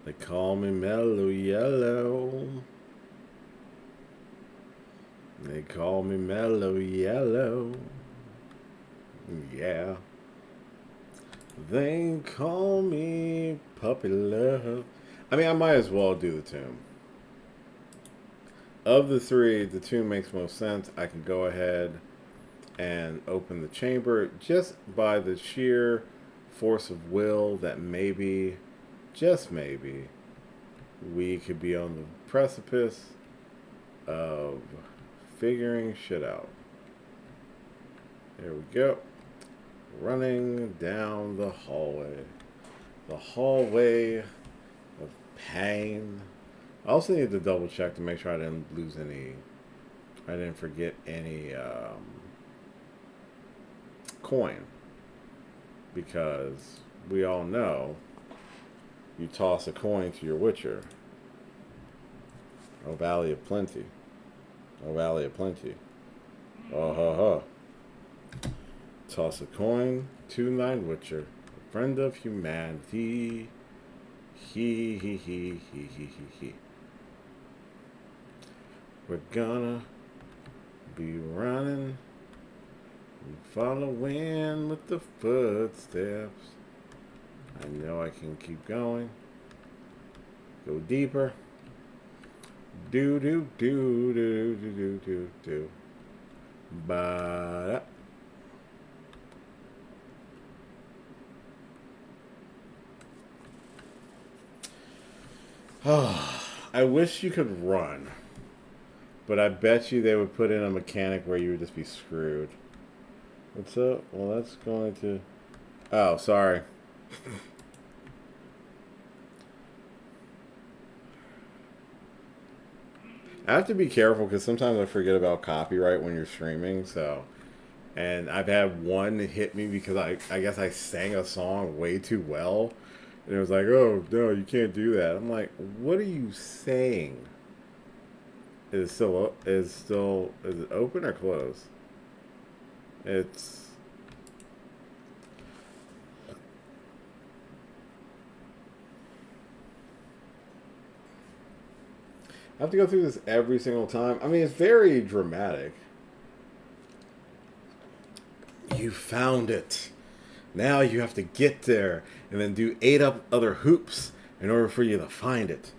They call me Mellow Yellow. They call me Mellow Yellow. Yeah. They call me Puppy Love. I mean, I might as well do the tomb. Of the three, the tomb makes most sense. I can go ahead and open the chamber just by the sheer force of will that maybe, just maybe, we could be on the precipice of figuring shit out. There we go. Running down the hallway. The hallway of pain. I also need to double check to make sure I didn't lose any, I didn't forget any coin. Because we all know you toss a coin to your witcher. Oh, Valley of Plenty. Oh, Valley of Plenty. Oh, ha, ha. Toss a coin to thine witcher, friend of humanity. He. We're gonna be running and following with the footsteps. I know I can keep going. Go deeper. Do. Ba. Oh, I wish you could run, but I bet you they would put in a mechanic where you would just be screwed. What's up? Well, that's going to... Oh, sorry. I have to be careful because sometimes I forget about copyright when you're streaming, so... And I've had one hit me because I guess I sang a song way too well. And it was like, oh, no, you can't do that. I'm like, what are you saying? Is it open or closed? It's... I have to go through this every single time. I mean, it's very dramatic. You found it. Now you have to get there and then do 8 other hoops in order for you to find it.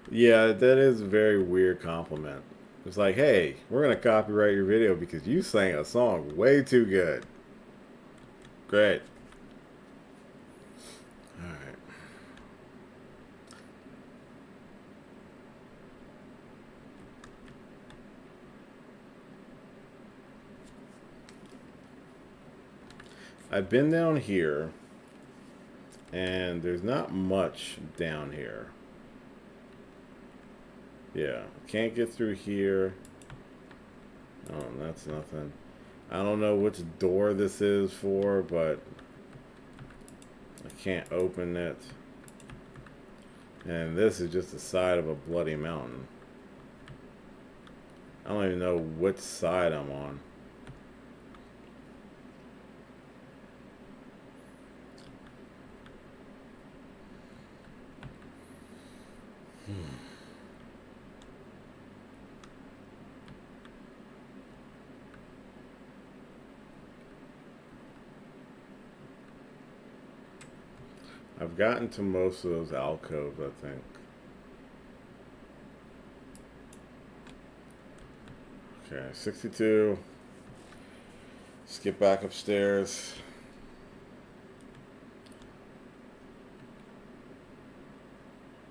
Yeah, that is a very weird compliment. It's like, hey, we're going to copyright your video because you sang a song way too good. Great. Alright. I've been down here, and there's not much down here. Yeah, can't get through here. Oh, that's nothing. I don't know which door this is for, but I can't open it. And this is just the side of a bloody mountain. I don't even know which side I'm on. I've gotten to most of those alcoves, I think. Okay, 62. Skip back upstairs.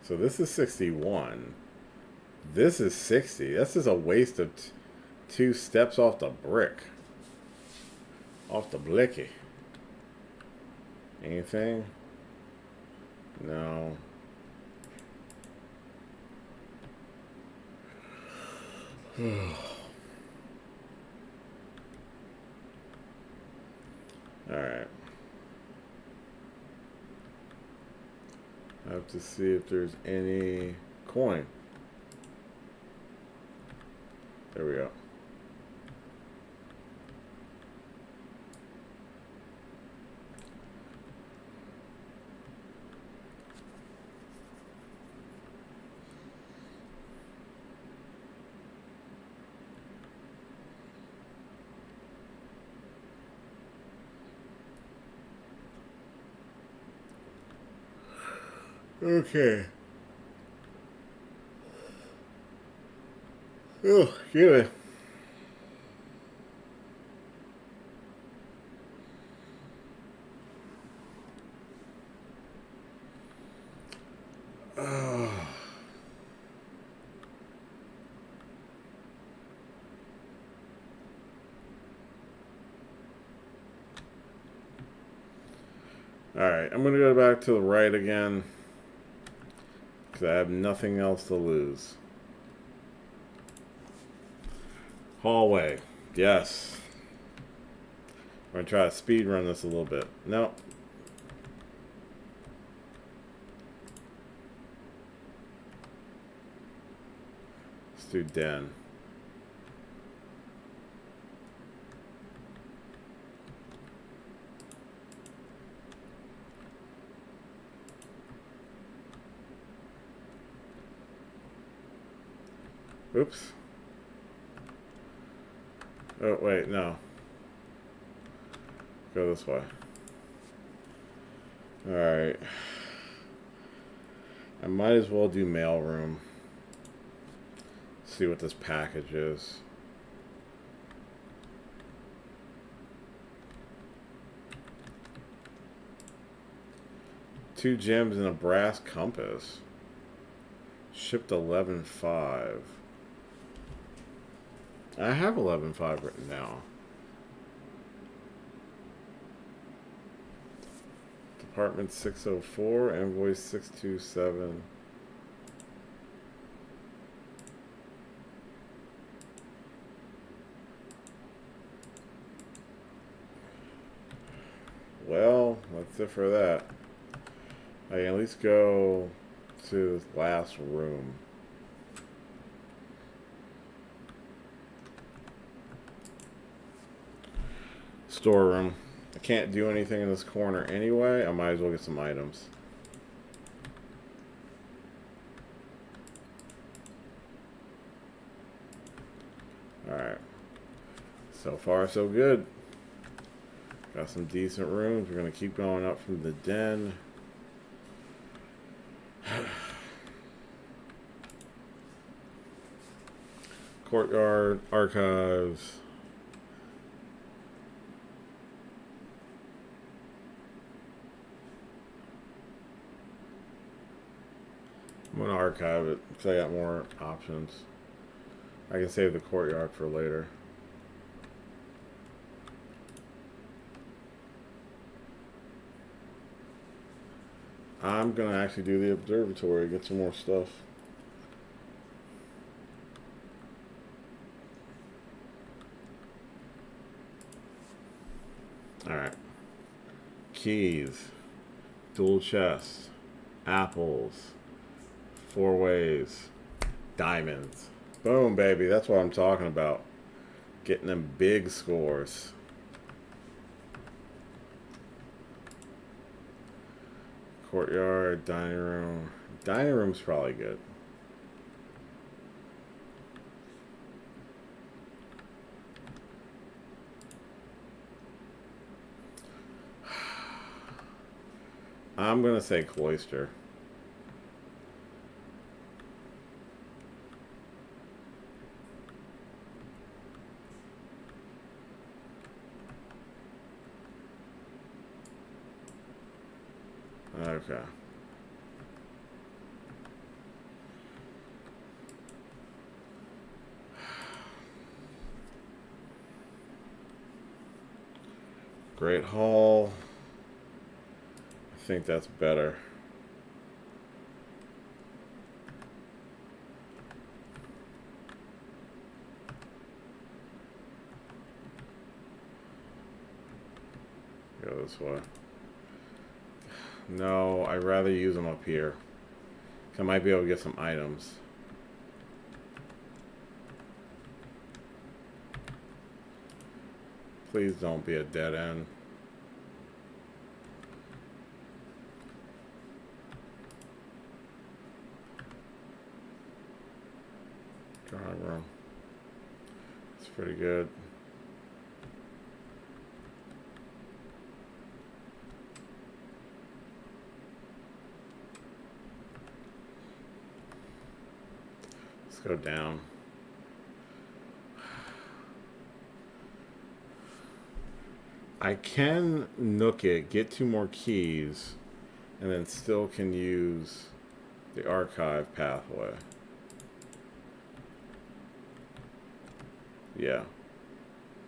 So this is 61. This is 60. This is a waste of 2 steps off the brick. Off the blicky. Anything? No. Alright. I have to see if there's any coin. There we go. Okay. Oh, yeah. Alright, I'm going to go back to the right again. Because I have nothing else to lose. Hallway. Yes. I'm going to try to speed run this a little bit. Nope. Let's do den. Oops. Oh, wait, no. Go this way. Alright. I might as well do mailroom. See what this package is. Two gems and a brass compass. Shipped 11.5. I have 11.5 written down. Department 604, invoice 627. Well, that's it for that. I can at least go to this last room. Storeroom. I can't do anything in this corner anyway. I might as well get some items. Alright. So far, so good. Got some decent rooms. We're going to keep going up from the den. Courtyard, archives. I'm going to archive it because I got more options. I can save the courtyard for later. I'm going to actually do the observatory, get some more stuff. Alright. Keys. Dual chests. Apples. 4 ways. Diamonds. Boom, baby. That's what I'm talking about. Getting them big scores. Courtyard, dining room. Dining room's probably good. I'm going to say cloister. Okay. Great Hall. I think that's better. Go this way. No, I'd rather use them up here. I might be able to get some items. Please don't be a dead end. Drawing room. It's pretty good. Let's go down. I can nook it, get 2 more keys, and then still can use the archive pathway. Yeah,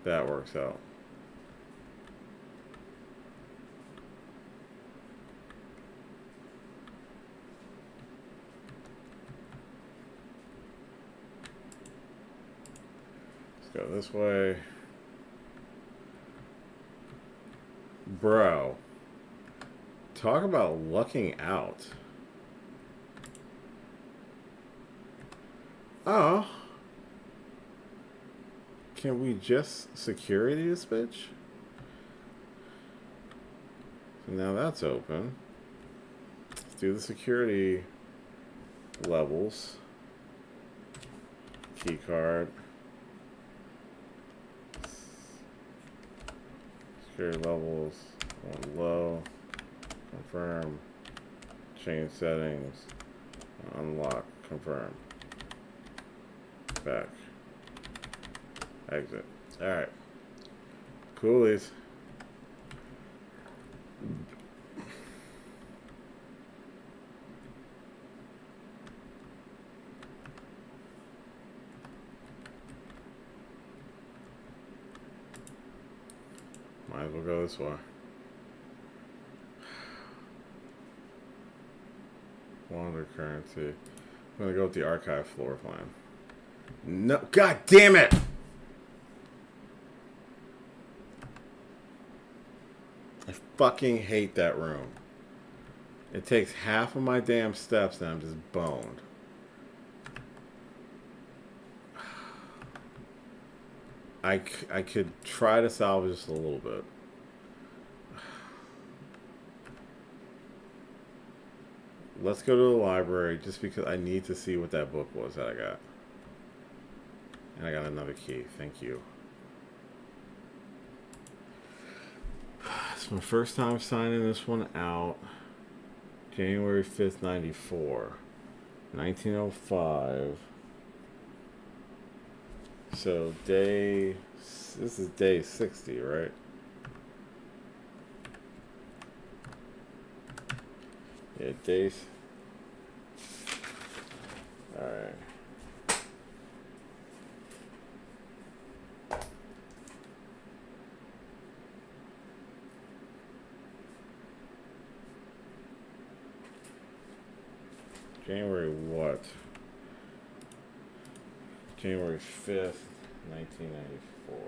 that works out. Let's go this way. Bro, talk about lucking out. Oh. Can we just security this bitch? So now that's open. Let's do the security levels. Key card. Security levels. 1 low. Confirm. Change settings. Unlock. Confirm. Back. Exit. Alright. Coolies. Might as well go this way. Wander currency. I'm gonna go with the archive floor plan. No, god damn it! I fucking hate that room. It takes half of my damn steps and I'm just boned. I could try to salvage just a little bit. Let's go to the library just because I need to see what that book was that I got. And I got another key. Thank you. It's my first time signing this one out. January 5th, 94. 1905. So this is day 60, right? Yeah, days. Alright. January what? January 5th, 1994.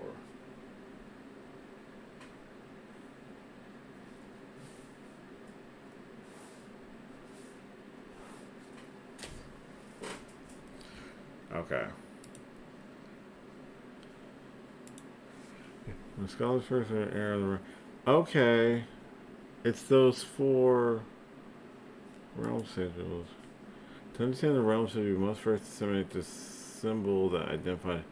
Okay. The scholars first are okay. It's those 4 realm sigils. To understand the realm sigil, you must first disseminate the symbol that identifies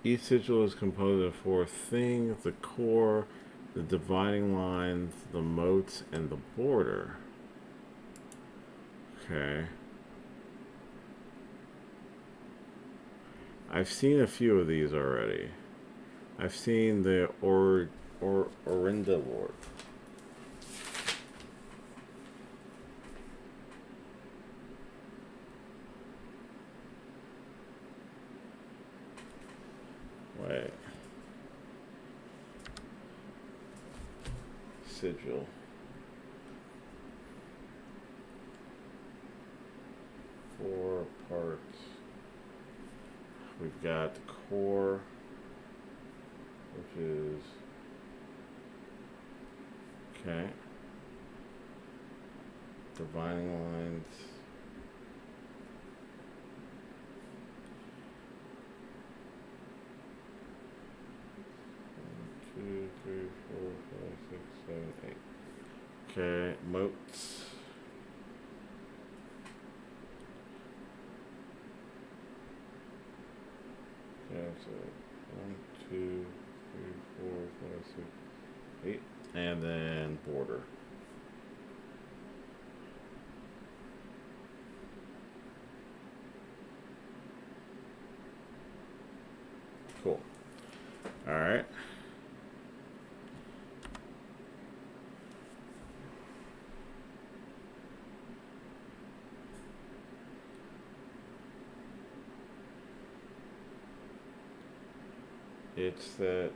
each sigil is composed of 4 things: the core, the dividing lines, the motes, and the border. Okay. I've seen a few of these already. I've seen the Orinda Lord. Wait. Sigil. Four parts. We've got the core, which is okay. Dividing lines. One, 2, 3, 4, 5, 6, 7, 8. Okay, motes. Okay, so 1, 2, 3, 4, 5, 6, 8. And then border. Cool. All right. It's that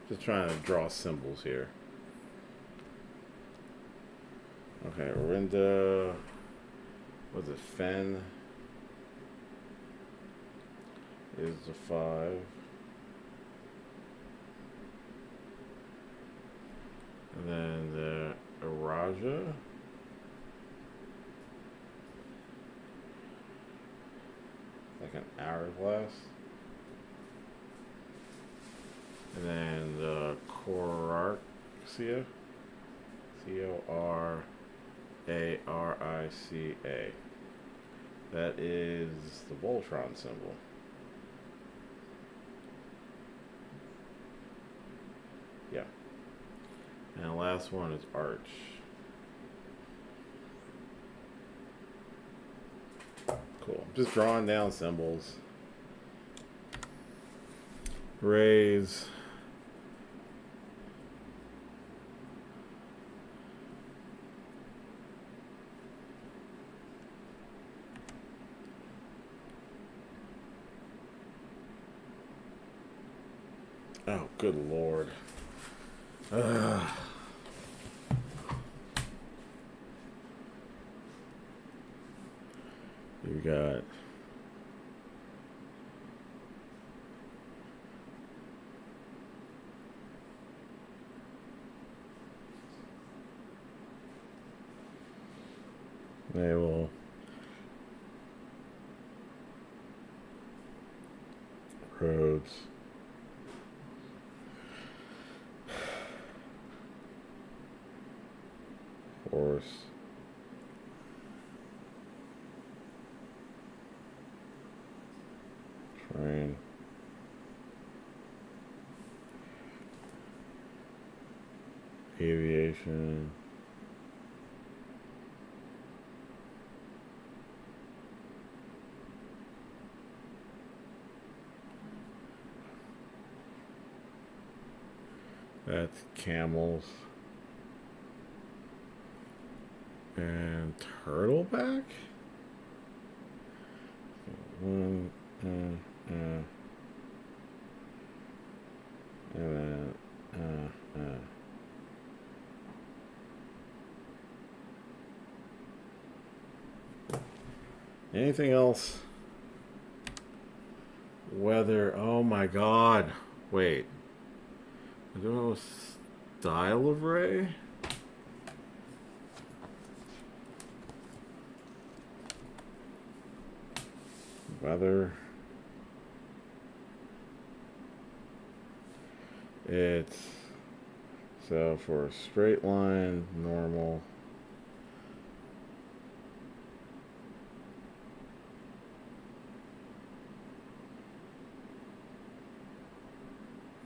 just trying to draw symbols here. Okay, Orinda. Was it Fen? Is the 5. And then the Araja. Like an hourglass. And then the Corarcia. Corarica. That is the Voltron symbol. Yeah. And the last one is Arch. Cool. Just drawing down symbols. Raise. Oh, good Lord. You got naval roads. Horse. Aviation. That's camels. And turtleback? One, and then, Anything else? Weather. Oh my god. Wait. I don't know. Style of ray? Weather. It's so for a straight line, normal.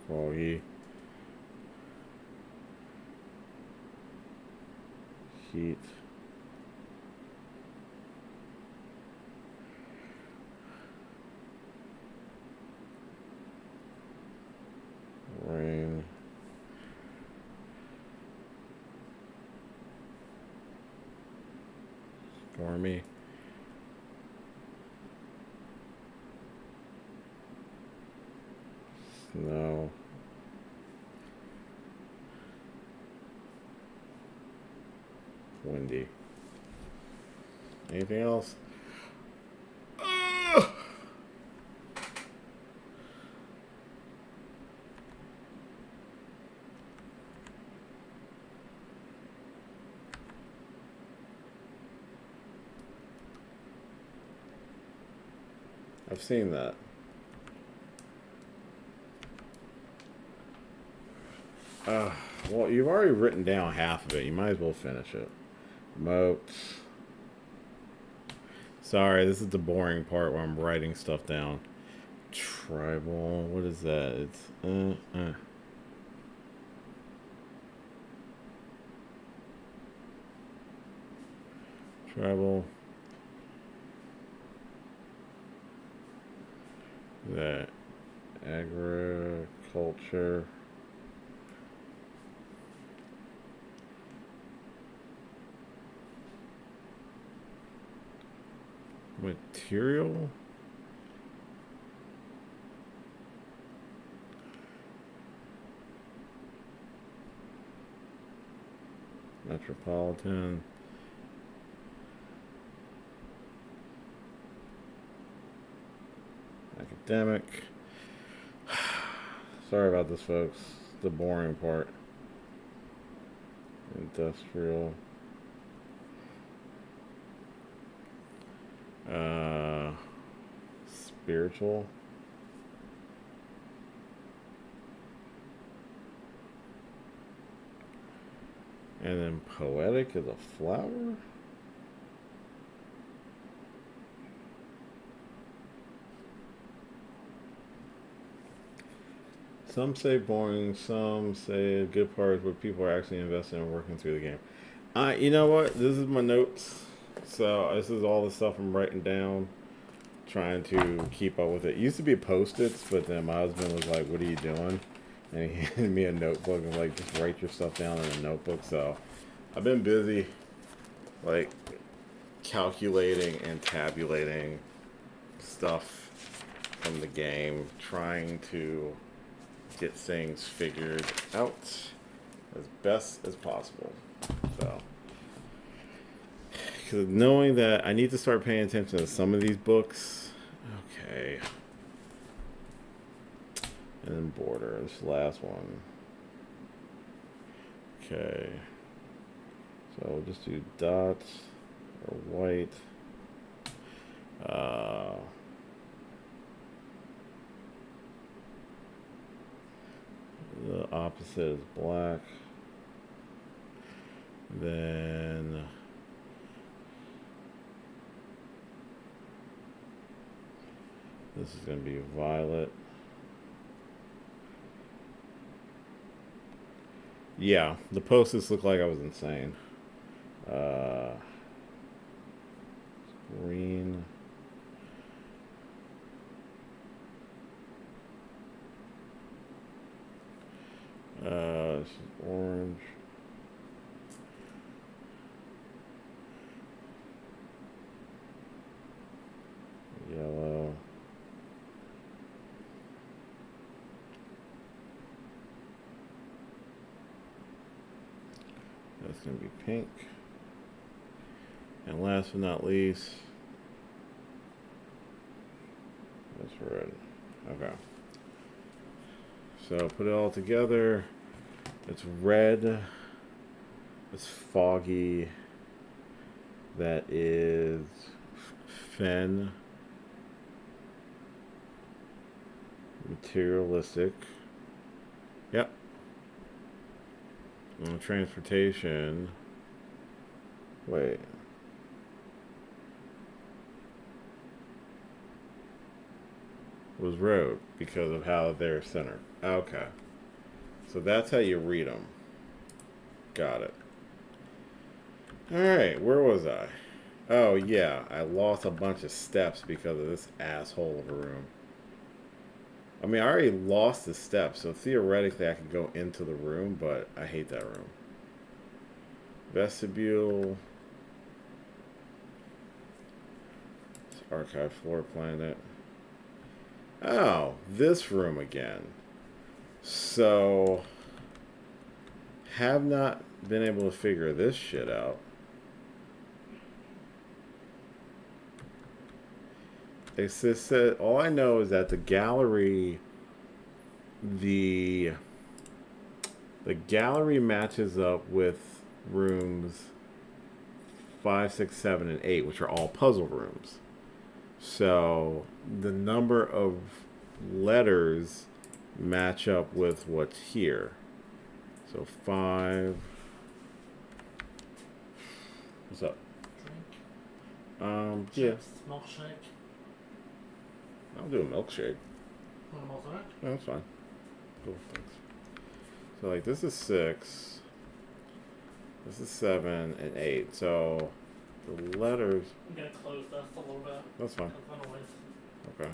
Foggy. Heat. Rain. Stormy. Snow. Windy. Anything else? I've seen that. Well, you've already written down half of it. You might as well finish it. Moats. Sorry, this is the boring part where I'm writing stuff down. Tribal. What is that? It's Tribal. That agriculture. Material. Metropolitan. Academic. Sorry about this, folks. The boring part. Industrial. Spiritual. And then poetic is a flower. Some say boring, some say good parts where people are actually investing and working through the game. You know what? This is my notes. So this is all the stuff I'm writing down, trying to keep up with it. It used to be Post-its, but then my husband was like, "What are you doing?" And he handed me a notebook and like, just write your stuff down in a notebook. So I've been busy, like, calculating and tabulating stuff from the game, trying to get things figured out as best as possible. So, because knowing that I need to start paying attention to some of these books. Okay. And then border, this last one. Okay. So we'll just do dots or white. The opposite is black. Then this is going to be violet. Yeah, the post-its looked like I was insane. Uh, green. This is orange. Yellow. That's going to be pink. And last but not least, that's red. Okay. So put it all together. It's red. It's foggy. That is Fen. Materialistic. Yep. And transportation. Wait. Was road because of how they're centered. Okay. So that's how you read them. Got it. Alright, where was I? Oh, yeah. I lost a bunch of steps because of this asshole of a room. I mean, I already lost the steps, so theoretically I could go into the room, but I hate that room. Vestibule. Archive floor planet. Oh, this room again. So, have not been able to figure this shit out. It's just that all I know is that the gallery, the gallery matches up with rooms 5, 6, 7, and 8, which are all puzzle rooms. So the number of letters match up with what's here. So 5. What's up? Drink. Yeah. Chips, milkshake. I'll do a milkshake. Want a milkshake? Yeah, that's fine. Cool, thanks. So like this is 6. This is 7 and 8. So the letters. I'm gonna close this a little bit. That's fine. Otherwise. Okay.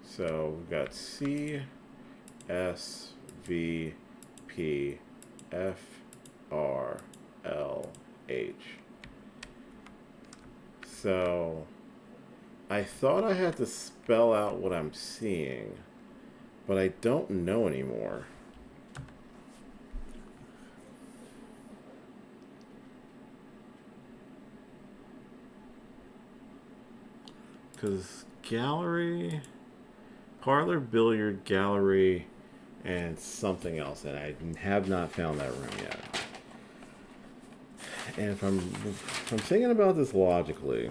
So we've got C, S, V, P, F, R, L, H. So I thought I had to spell out what I'm seeing, but I don't know anymore. Because gallery, parlor, billiard, gallery, and something else, and I have not found that room yet. And if I'm thinking about this logically,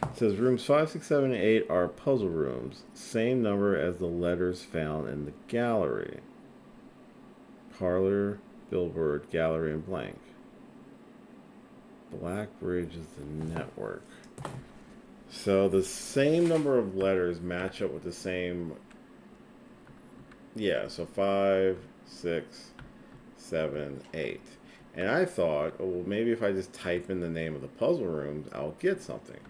it says rooms 5, 6, 7, and 8 are puzzle rooms, same number as the letters found in the gallery. Parlor, billboard, gallery, and blank. Black Bridge is the network. So the same number of letters match up with the same. Yeah, so 5, 6, 7, 8. And I thought, oh, well, maybe if I just type in the name of the puzzle rooms, I'll get something.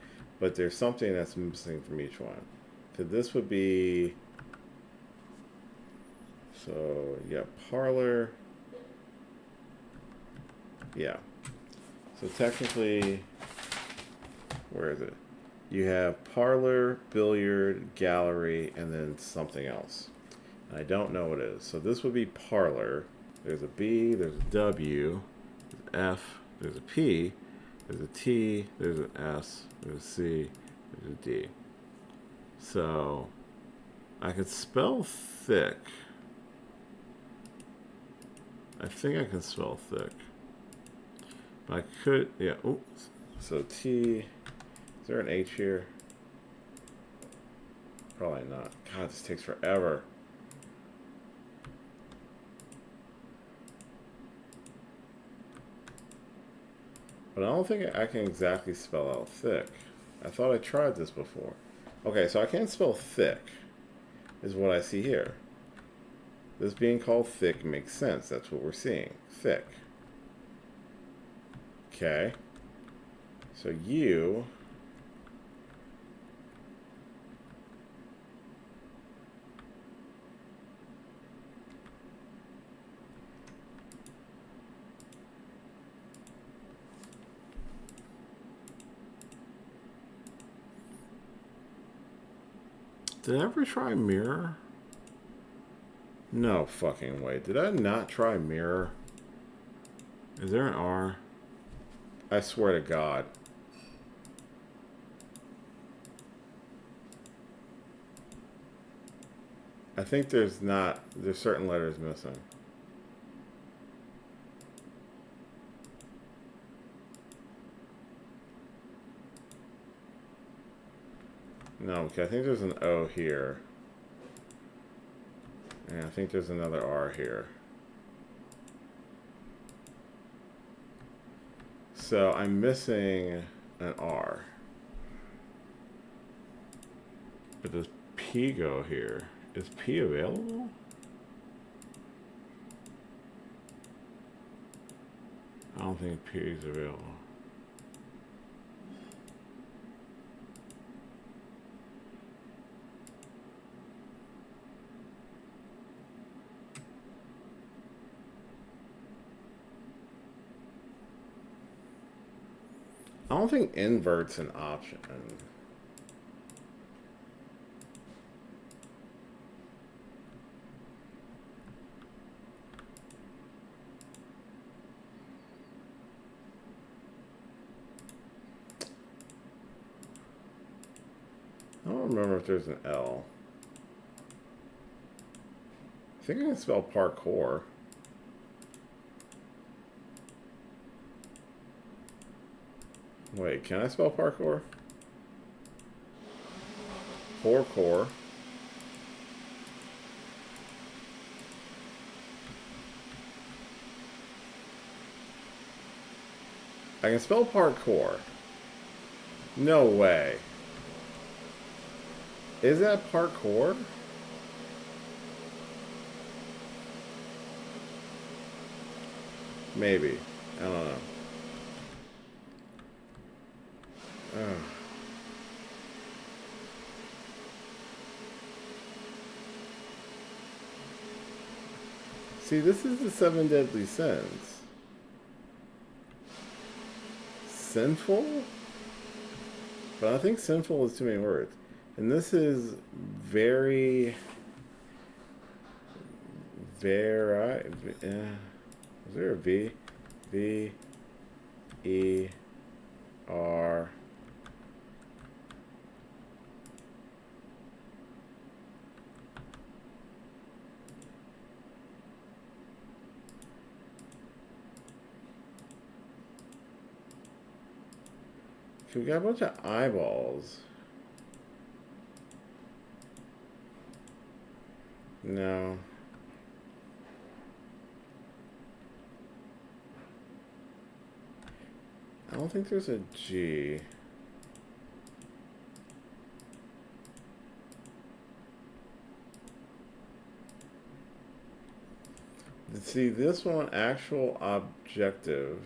But there's something that's missing from each one. So this would be. So, yeah, parlor. Yeah. So technically, where is it? You have parlor, billiard, gallery, and then something else. And I don't know what it is. So this would be parlor. There's a B, there's a W, there's an F, there's a P, there's a T, there's an S, there's a C, there's a D. So I could spell thick. I think I can spell thick. But I could, yeah, oops. So T. Is there an H here? Probably not. God, this takes forever. But I don't think I can exactly spell out thick. I thought I tried this before. Okay, so I can't spell thick, is what I see here. This being called thick makes sense. That's what we're seeing. Thick. Okay. So you... Did I ever try mirror? No fucking way. Did I not try mirror? Is there an R? I swear to God. I think there's certain letters missing. No, okay, I think there's an O here. And I think there's another R here. So I'm missing an R. But does P go here? Is P available? I don't think P is available. I don't think invert's an option. I don't remember if there's an L. I think I can spell parkour. Wait, can I spell parkour? Parkour. I can spell parkour. No way. Is that parkour? Maybe. I don't know. Ugh. See, this is the 7 deadly sins. Sinful? But I think sinful is too many words. And this is very... Is there a V? V... E... R... We got a bunch of eyeballs. No. I don't think there's a G. See, this one, actual objective.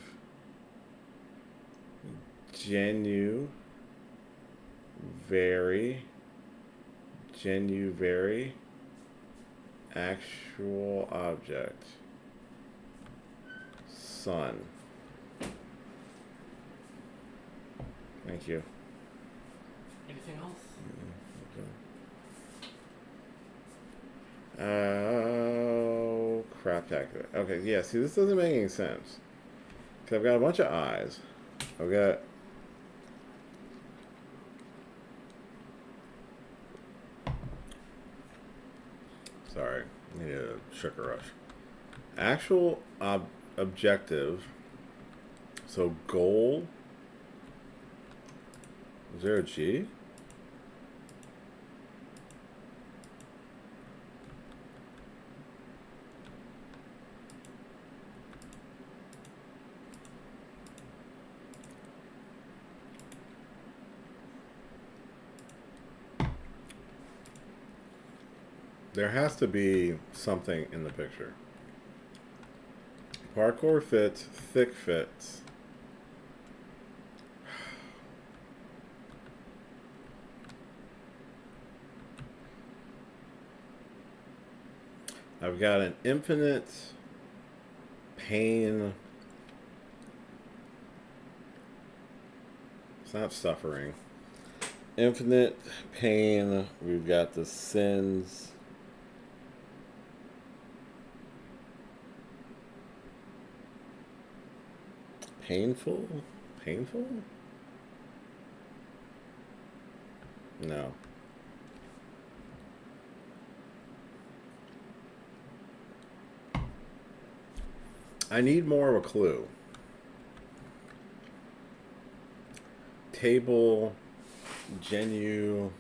Very, actual object, sun. Thank you. Anything else? Okay. Oh, crap tactic. Okay, yeah, see, this doesn't make any sense. Because I've got a bunch of eyes. I've got... Sorry, I need a sugar rush. Actual objective. So goal. Is there a G? There has to be something in the picture. Parkour fits, thick fits. I've got an infinite pain. It's not suffering. Infinite pain. We've got the sins. Painful? Painful? No. I need more of a clue. Table, genuver.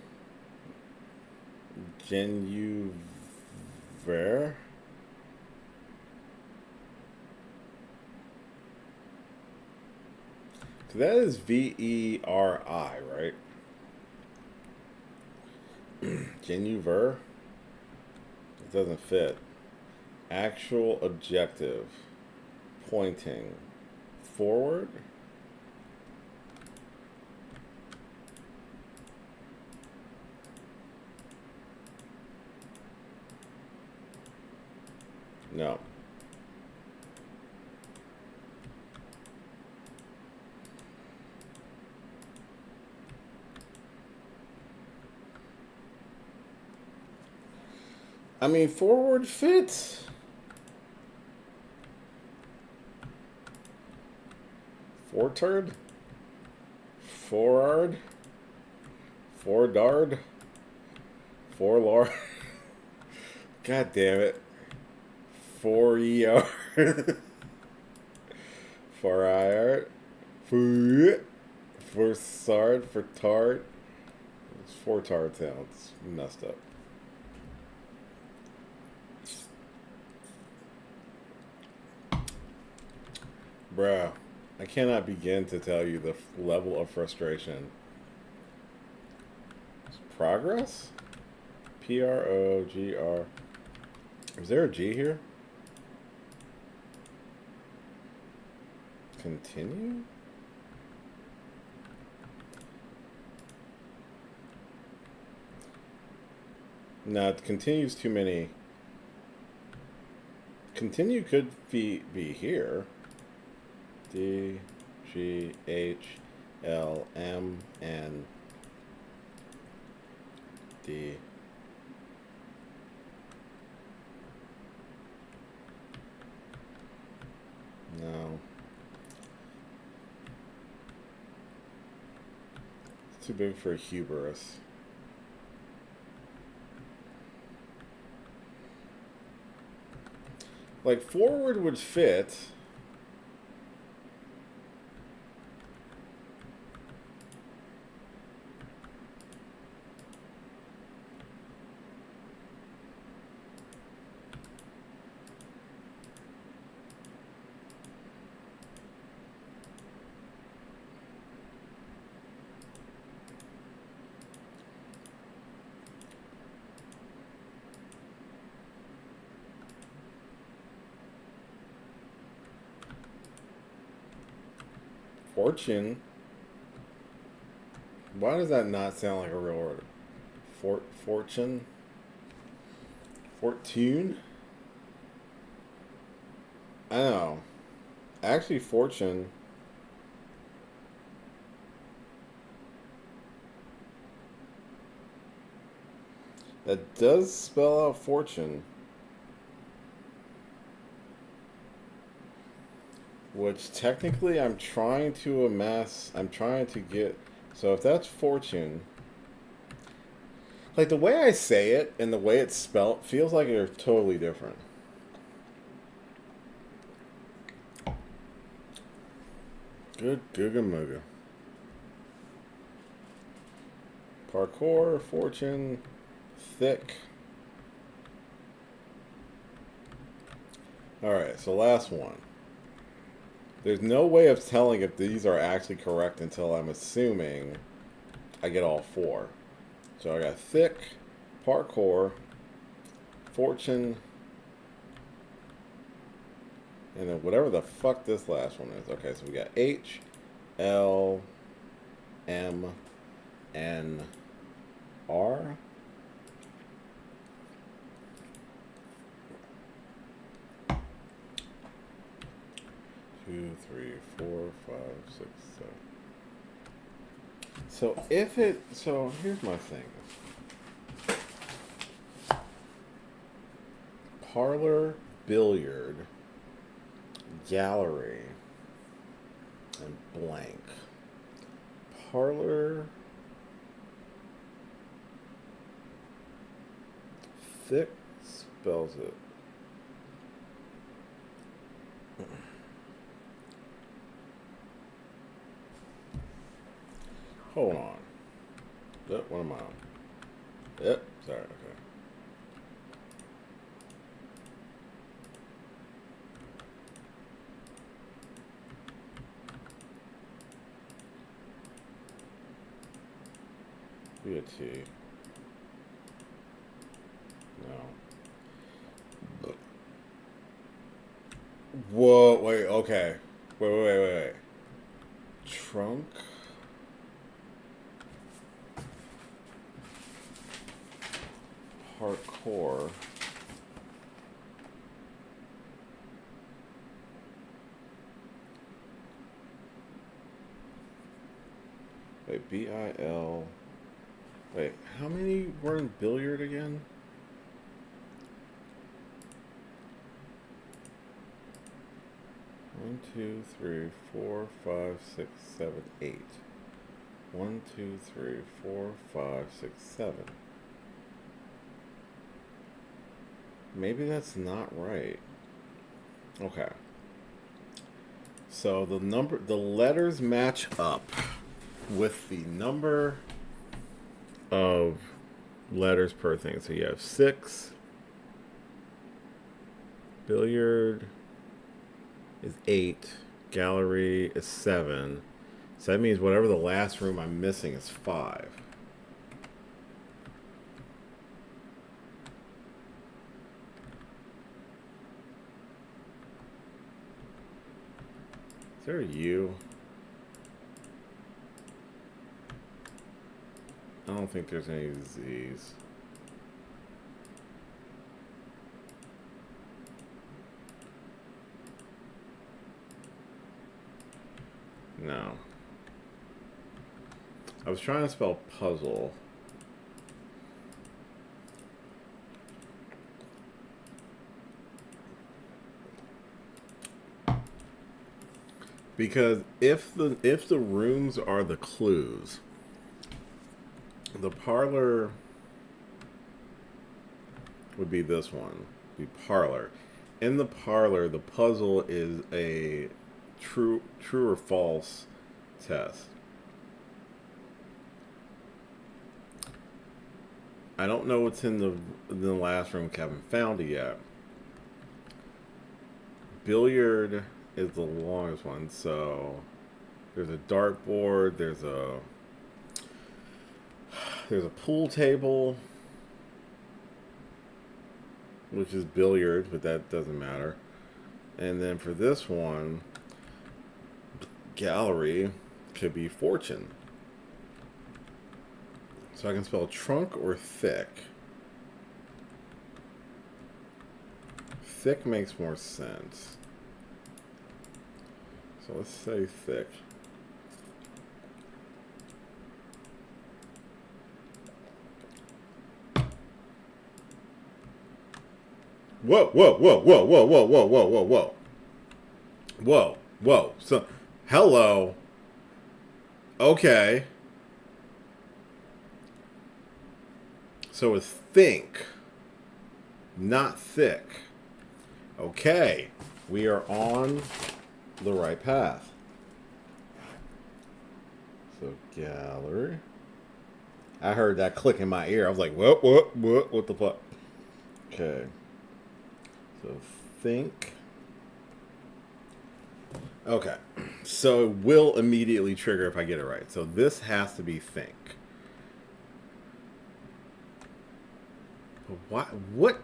That is Veri, right? Genuver? It doesn't fit. Actual objective. Pointing. Forward? No. I mean, forward fits. Fortard? Forard? Fordard? Forlord? God damn it. Foryard? Foriard? Forsard? Fortard? It's Fortard town. It's messed up. Bruh, I cannot begin to tell you the level of frustration. Progress? Progr. Is there a G here? Continue? No, it continues too many. Continue could be here. D, G, H, L, M, N, D. No. It's too big for a hubris. Like, forward would fit. Fortune. Why does that not sound like a real word? Fortune? Fortune? I don't know. Actually, fortune. That does spell out fortune. Which technically I'm trying to amass. I'm trying to get. So if that's fortune. Like the way I say it and the way it's spelt feels like they're totally different. Good Googa Mooga. Parkour, fortune, thick. Alright, so last one. There's no way of telling if these are actually correct until I'm assuming I get all four. So I got thick, parkour, Fortune. And then whatever the fuck this last one is. Okay, so we got H, L, M, N, R. Two, three, four, five, six, seven. So if it, so here's my thing. Parlor, billiard, gallery, and blank. Parlor, thick spells it. Hold on. Yep, what am I on? Yep, sorry, okay. Be a T. No. Whoa, wait, okay. Wait. Trunk? Hardcore. Wait, B-I-L. Wait, how many were in billiard again? One, two, three, four, five, six, seven, 8. 1, 2, 3, 4, 5, 6, 7. Maybe that's not right. Okay. So the letters match up with the number of letters per thing. So you have 6. Billiard is 8. Gallery is 7. So that means whatever the last room I'm missing is 5. Is there a U? I don't think there's any Z's. No. I was trying to spell puzzle. Because if the rooms are the clues, the parlor would be this one. The parlor. In the parlor, the puzzle is a true or false test. I don't know what's in the last room. I haven't found it yet. Billiard is the longest one, so there's a dartboard, there's a pool table, which is billiard, but that doesn't matter. And then for this one, gallery could be fortune. So I can spell trunk or thick. Thick makes more sense. So let's say thick. Whoa. So, hello. Okay. So it's think, not thick. Okay. We are on the right path. So gallery. I heard that click in my ear. I was like, what the fuck? Okay. So think. Okay. So it will immediately trigger if I get it right. So this has to be think. But what?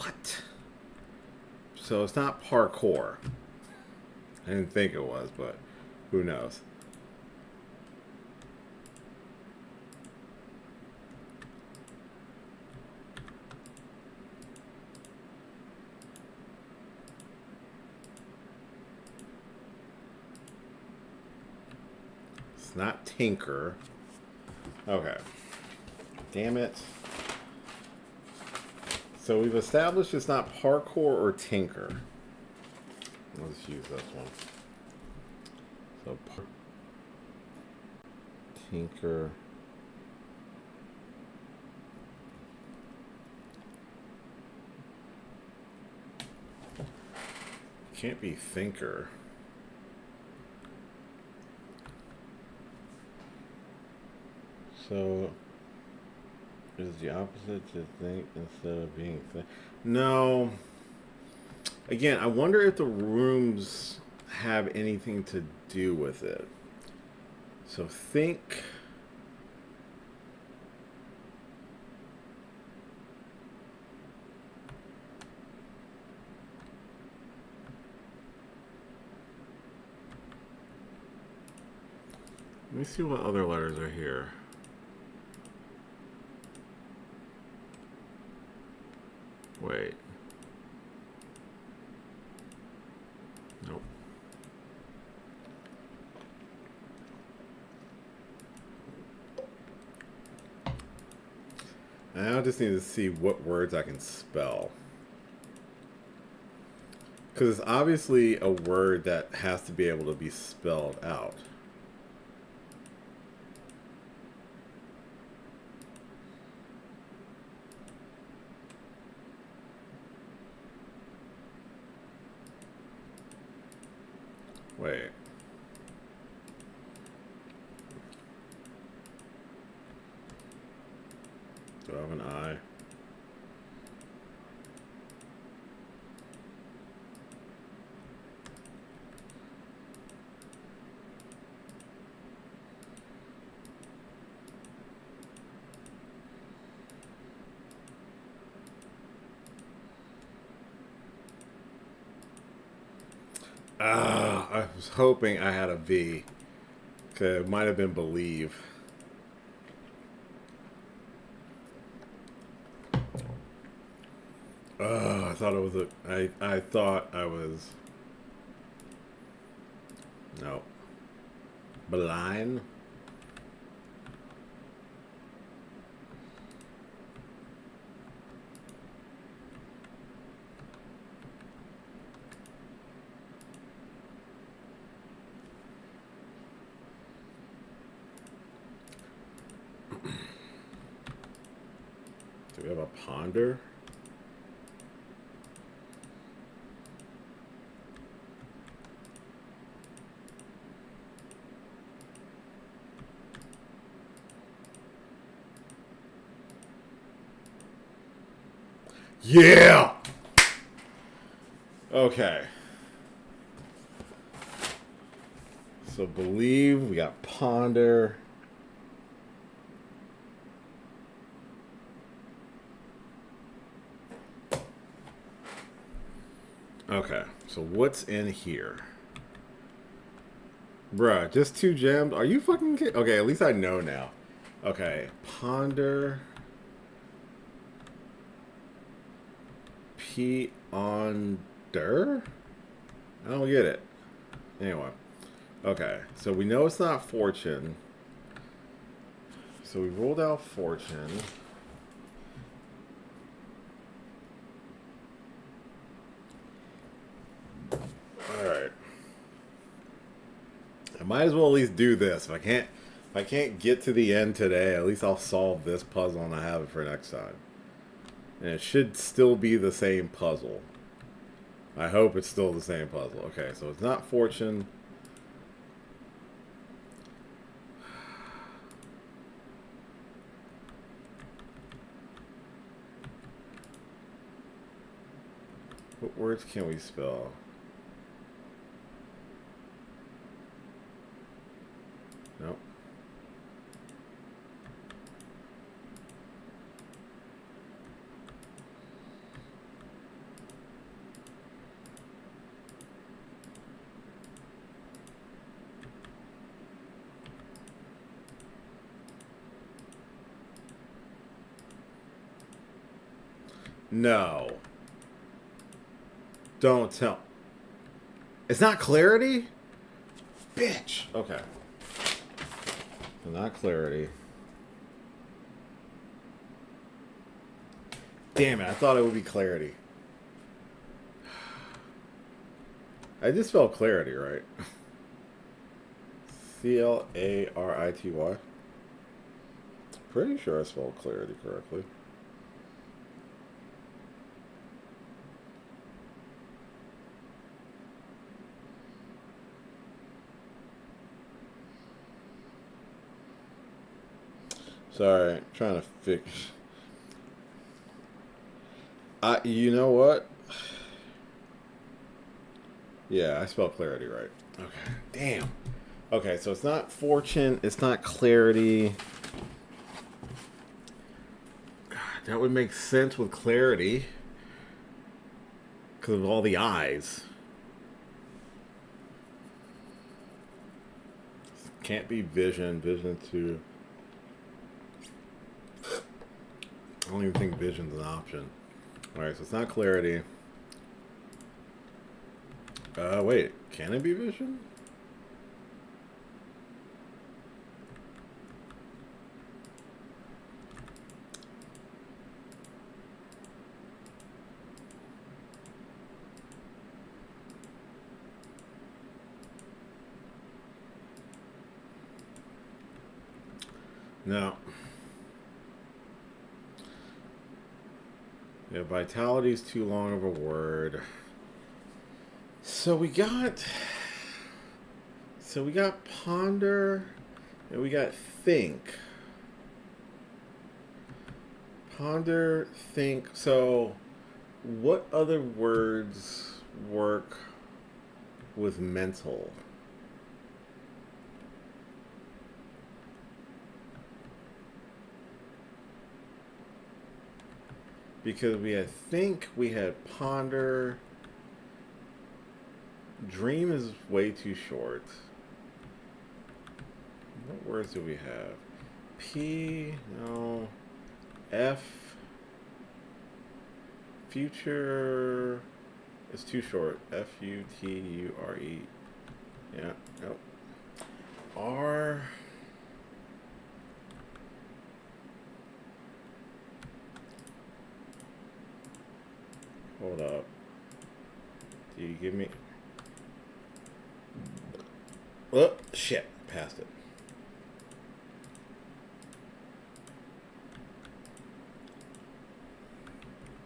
What? So it's not parkour. I didn't think it was, but who knows? It's not tinker. Okay. Damn it. So we've established it's not parkour or tinker. Let's use this one. So tinker. Can't be thinker. So is the opposite to think instead of being think? No. Again, I wonder if the rooms have anything to do with it. So think. Let me see what other letters are here. Wait. Nope. Now I just need to see what words I can spell. Because it's obviously a word that has to be able to be spelled out. Wait. Do I have an I? I was hoping I had a V. It might have been believe. I thought it was a. I thought I was. No. Blind. Do we have a ponder? Yeah! Okay. So believe, we got ponder. Okay, so what's in here? Bruh, just 2 gems? Are you fucking kidding? Okay, at least I know now. Okay, ponder. Ponder? I don't get it. Anyway. Okay, so we know it's not fortune. So we rolled out fortune. Alright. I might as well at least do this. If I can't get to the end today, at least I'll solve this puzzle and I have it for next time. And it should still be the same puzzle. I hope it's still the same puzzle. Okay, so it's not fortune. What words can we spell? Nope. No. Don't tell. It's not clarity? Bitch. Okay. So not clarity. Damn it, I thought it would be clarity. I just spelled clarity, right? C-L-A-R-I-T-Y. Pretty sure I spelled clarity correctly. Sorry, trying to fix. You know what? Yeah, I spelled clarity right. Okay. Damn. Okay, so it's not fortune. It's not clarity. God, that would make sense with clarity. Because of all the eyes. Can't be vision. Vision too. I don't even think vision's an option. Alright, so it's not clarity. Wait. Can it be vision? No. Yeah, vitality's too long of a word. So we got ponder and we got think. Ponder, think. So what other words work with mental? Because we had think, we had ponder. Dream is way too short. What words do we have? P, no. F. Future is too short. F-U-T-U-R-E. Yeah, nope. R. Hold up. Do you give me... Oh, shit. Passed it.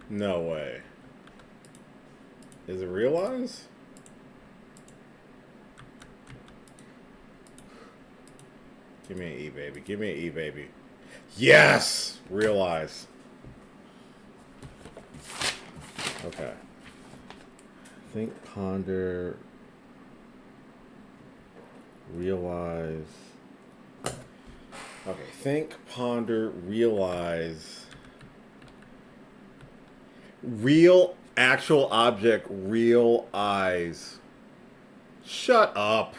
No way. Is it realize? Give me an E, baby. Give me an E, baby. Yes! Realize. Okay. Think, ponder, realize. Okay, think, ponder, realize. Real, actual object, real eyes. Shut up.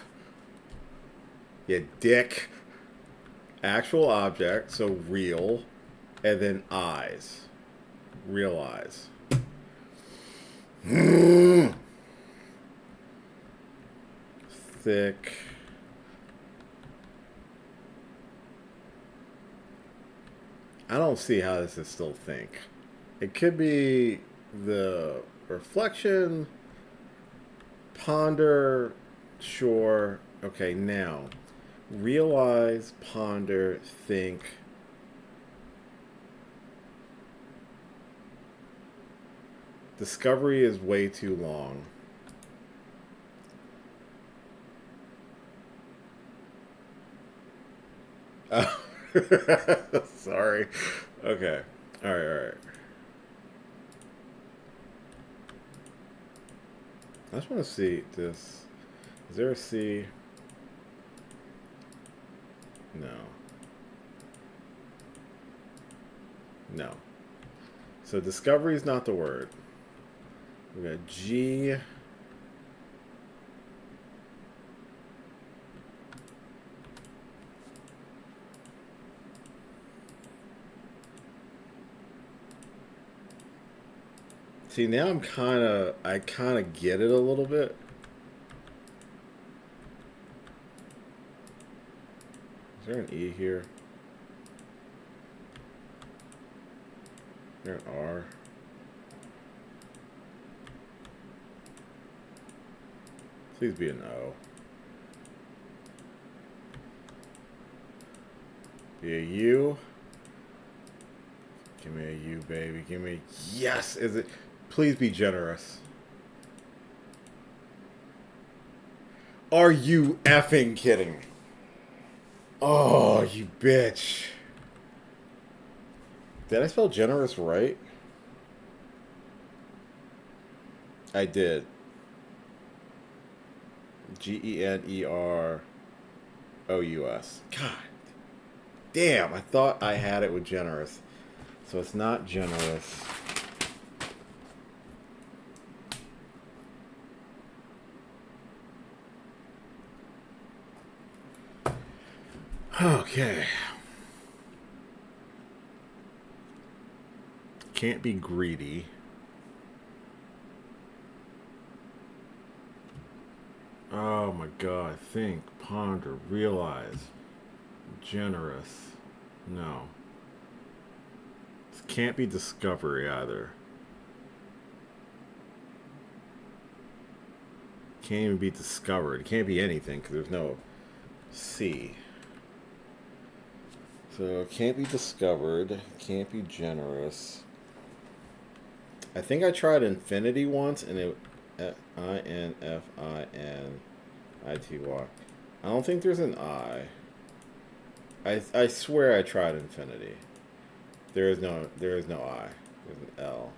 You dick. Actual object, so real, and then eyes. Realize. Thick. I don't see how this is still think. It could be the reflection, ponder, sure. Okay, now, realize, ponder, think. Discovery is way too long. Oh. Sorry. Okay. Alright, alright. I just want to see this. Is there a C? No. No. So discovery is not the word. We got G. See, now I kind of get it a little bit. Is there an E here? Is there an R? Please be an O. Be a U. Give me a U, baby. Give me... Yes! Is it... Please be generous. Are you effing kidding me? Oh, you bitch. Did I spell generous right? I did. Generous. God damn, I thought I had it with generous. So it's not generous. Okay. Can't be greedy. Oh my god. Think, ponder, realize. Generous. No. This can't be discovery either. Can't even be discovered. It can't be anything because there's no C. So it can't be discovered. Can't be generous. I think I tried infinity once and it INFINITY. I don't think there's an I. I swear I tried infinity. There is no I. There's an L.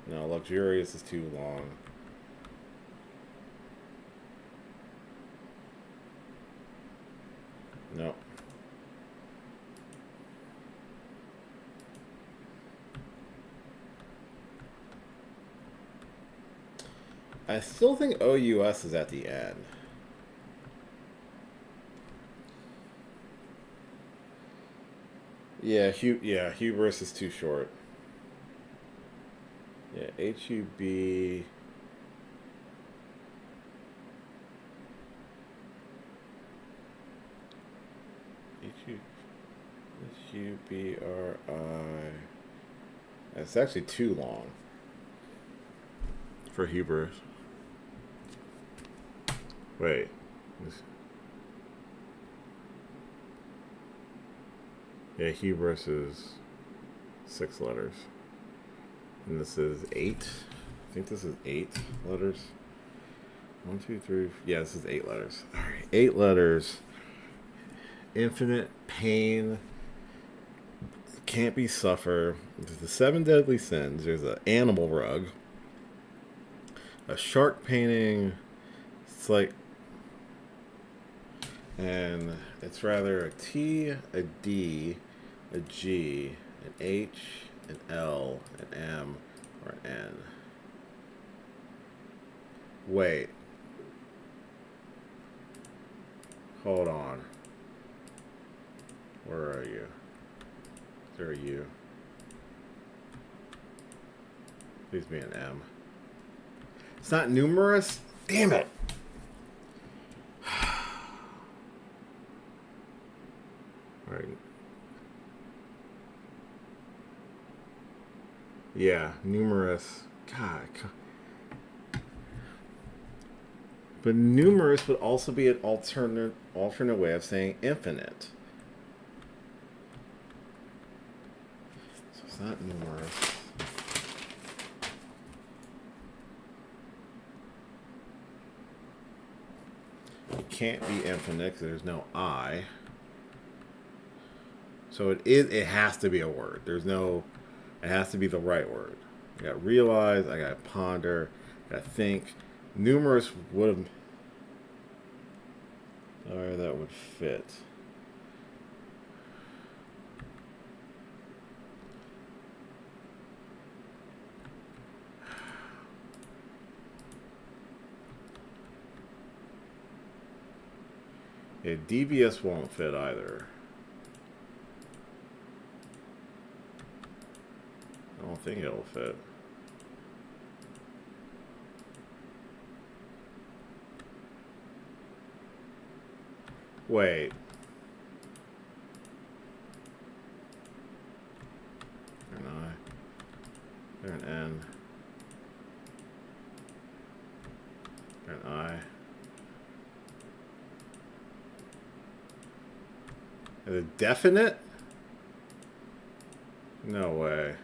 No, luxurious is too long. No. I still think OUS is at the end. Yeah, hubris is too short. Yeah, HUB. HUBRI. It's actually too long for hubris. Wait. Yeah, hubris is 6 letters. And this is 8. I think this is 8 letters. 1, 2, 3. Yeah, this is 8 letters. Alright, 8 letters. Infinite pain. Can't be suffer. There's the 7 deadly sins. There's an animal rug. A shark painting. It's like... And it's rather a T, a D, a G, an H, an L, an M, or an N. Wait. Hold on. Where are you? Is there a U? Please be an M. It's not numerous? Damn it! Alright. Yeah, numerous. God. But numerous would also be an alternate way of saying infinite. So it's not numerous. It can't be infinite because there's no I. So it has to be a word. It has to be the right word. I got realize, I got ponder, I got think. Numerous would have... Or that would fit. Yeah, devious won't fit either. think it'll fit. Wait. There an I. There an N. There an I. Is it definite? No way.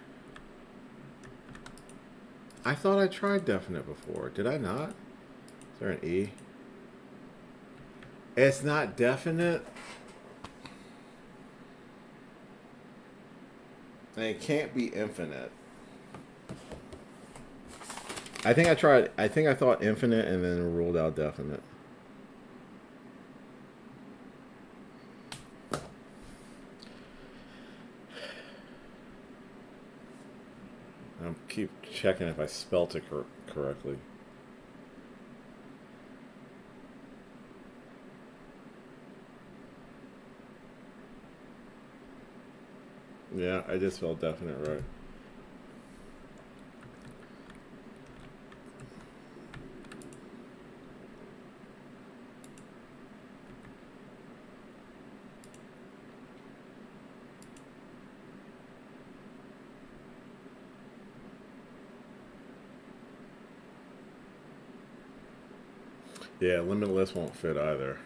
I thought I tried definite before. Did I not? Is there an E? It's not definite. And it can't be infinite. I think I tried. I think I thought infinite and then ruled out definite. I'll keep checking if I spelt it correctly. Yeah, I just spelled definite right. Yeah, limitless won't fit either.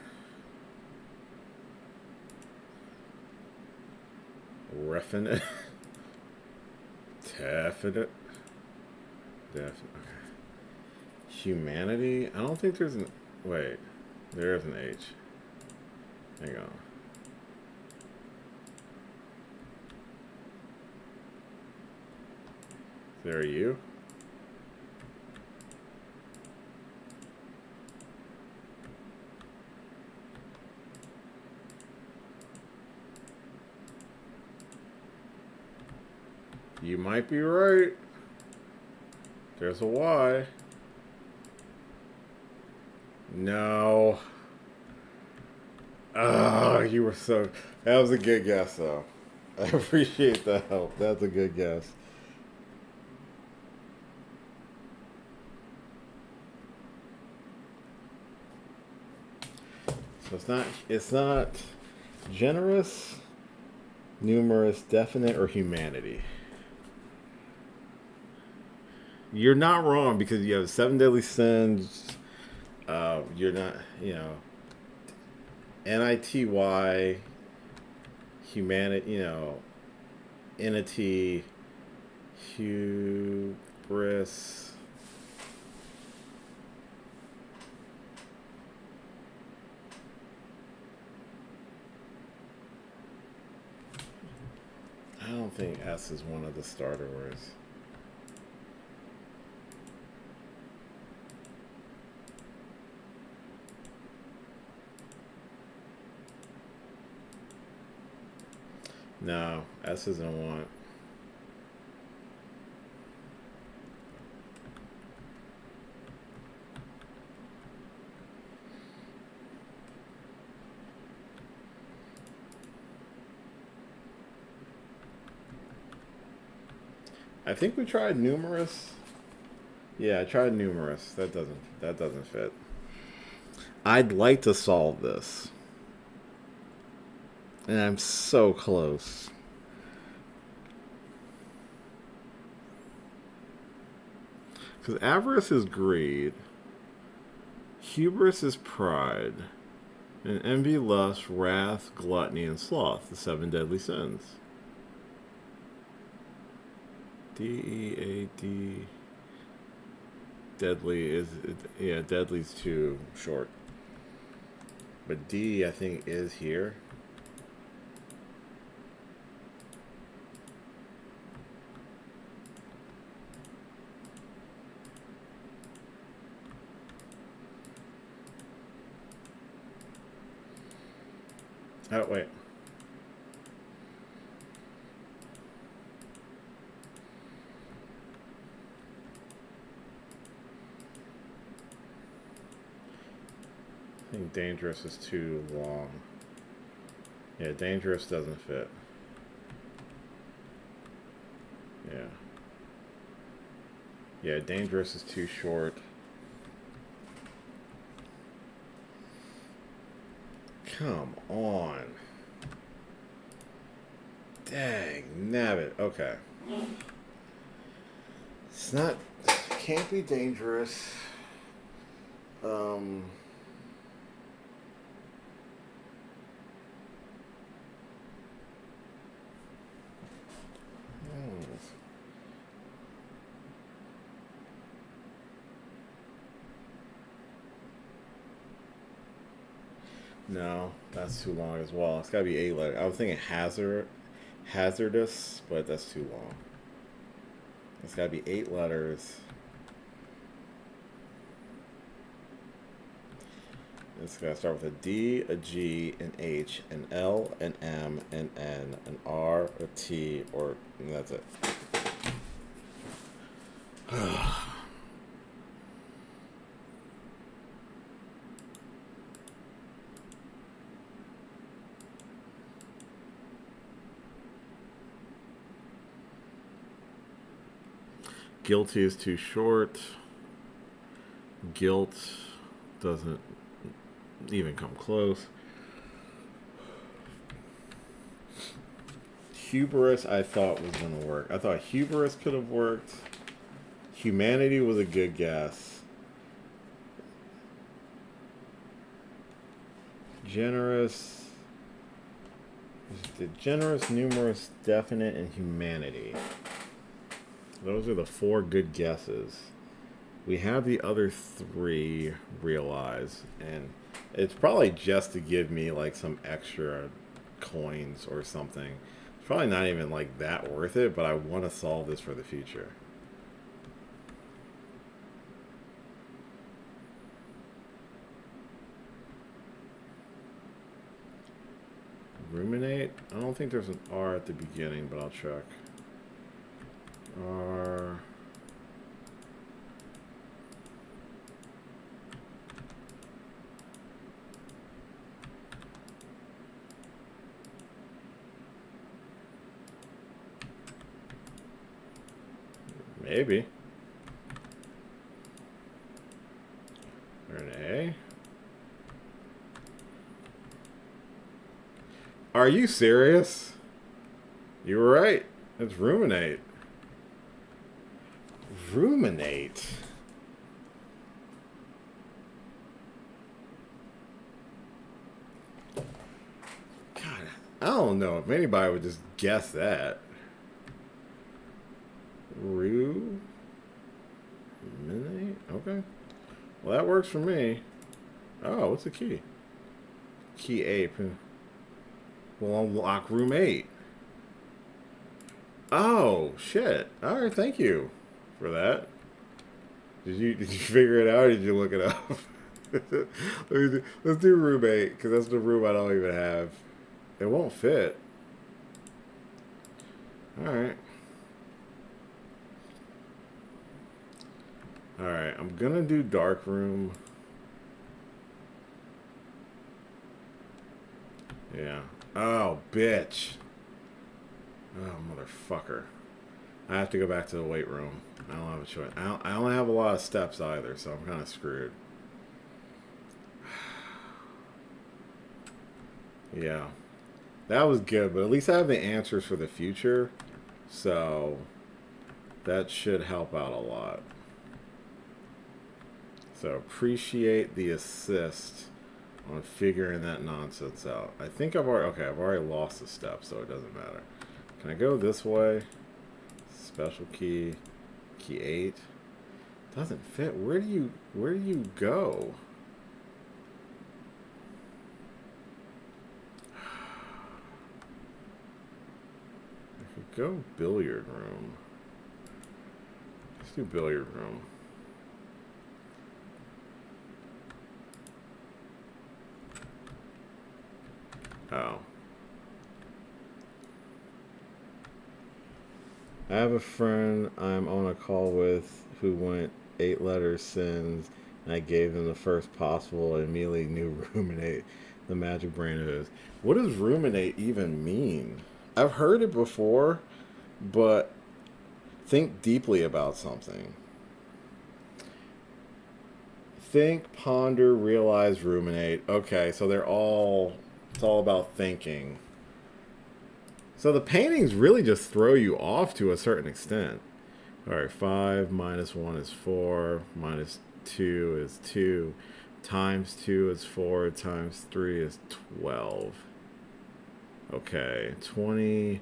Refinite. Definite. Definite. Okay. Humanity? I don't think there's an... Wait. There is an H. Hang on. Is there a U? You might be right. There's a Y. No. Oh, you were so... That was a good guess, though. I appreciate the help. That's a good guess. So it's not generous, numerous, definite, or humanity. You're not wrong because you have 7 deadly sins. You're not, NITY, humanity, entity, hubris. I don't think S is one of the starter words. No, S isn't one. I think we tried numerous. Yeah, I tried numerous. That doesn't fit. I'd like to solve this. And I'm so close. Because avarice is greed. Hubris is pride. And envy, lust, wrath, gluttony, and sloth. The 7 deadly sins. D-E-A-D. Deadly is... Yeah, deadly's too short. But D, I think, is here. Oh, wait. I think dangerous is too long. Yeah, dangerous doesn't fit. Yeah. Yeah, dangerous is too short. Come on. Dang, nabbit. Okay. It's not. Can't be dangerous. Hmm. No, that's too long as well. It's gotta be 8 letters. I was thinking hazardous, but that's too long. It's gotta be 8 letters. It's gotta start with a D, a G, an H, an L, an M, an N, an R, a T, and that's it. Guilty is too short. Guilt doesn't even come close. Hubris I thought was going to work. I thought hubris could have worked. Humanity was a good guess. Generous, numerous, definite, and humanity. Those are the 4 good guesses. We have the other 3 realized, and it's probably just to give me like some extra coins or something. It's probably not even like that worth it, but I want to solve this for the future. Ruminate? I don't think there's an R at the beginning, but I'll check. R. Maybe. Or an A? Are you serious? You were right. It's ruminate. Ruminate? God, I don't know if anybody would just guess that. Ruminate? Okay. Well, that works for me. Oh, what's the key? Key 8. Will unlock room 8. Oh, shit. Alright, thank you for that. Did you figure it out or did you look it up? Let's do room 8, because that's the room I don't even have. It won't fit. Alright. Alright, I'm gonna do dark room. Yeah. Oh, bitch. Oh, motherfucker. I have to go back to the weight room. I don't have a choice. I don't have a lot of steps either, so I'm kind of screwed. Yeah. That was good, but at least I have the answers for the future. So, that should help out a lot. So, appreciate the assist on figuring that nonsense out. I think I've already lost a step, so it doesn't matter. Can I go this way? Special key, key 8. Doesn't fit. Where do you go? I could go billiard room. Let's do billiard room. Oh. I have a friend I'm on a call with who went 8 letters sins, and I gave them the first possible and immediately knew ruminate, the magic brain of his. What does ruminate even mean? I've heard it before, but think deeply about something. Think, ponder, realize, ruminate. Okay, so it's all about thinking. So the paintings really just throw you off to a certain extent. Alright, 5 minus 1 is 4, minus 2 is 2, times 2 is 4, times 3 is 12. Okay, 20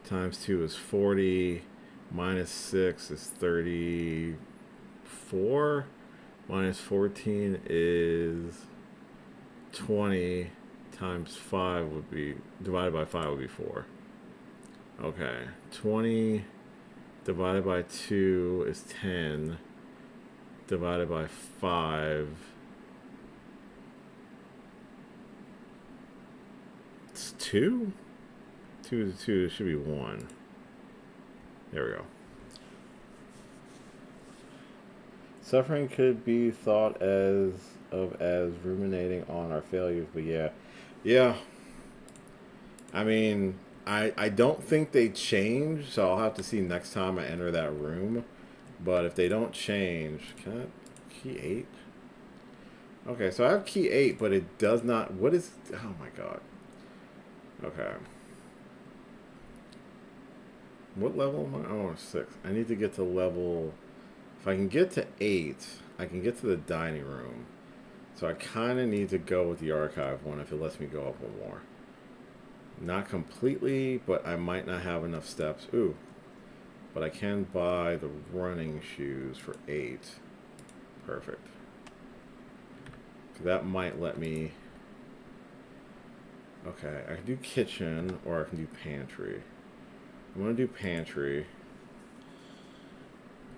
times 2 is 40, minus 6 is 34, minus 14 is 20, times 5 would be, divided by 5 would be 4. Okay, 20 divided by 2 is 10, divided by 5, it's 2? 2 to 2, it should be 1. There we go. Suffering could be thought as ruminating on our failures, but yeah. I mean, I don't think they change, so I'll have to see next time I enter that room. But if they don't change, can I key 8? Okay, so I have key 8, but it does not. What is? Oh my god. Okay. What level am I? Oh, 6. I need to get to level. If I can get to 8, I can get to the dining room. So I kind of need to go with the archive one if it lets me go up one more. Not completely, but I might not have enough steps. Ooh. But I can buy the running shoes for 8. Perfect. That might let me... Okay, I can do kitchen or I can do pantry. I'm going to do pantry.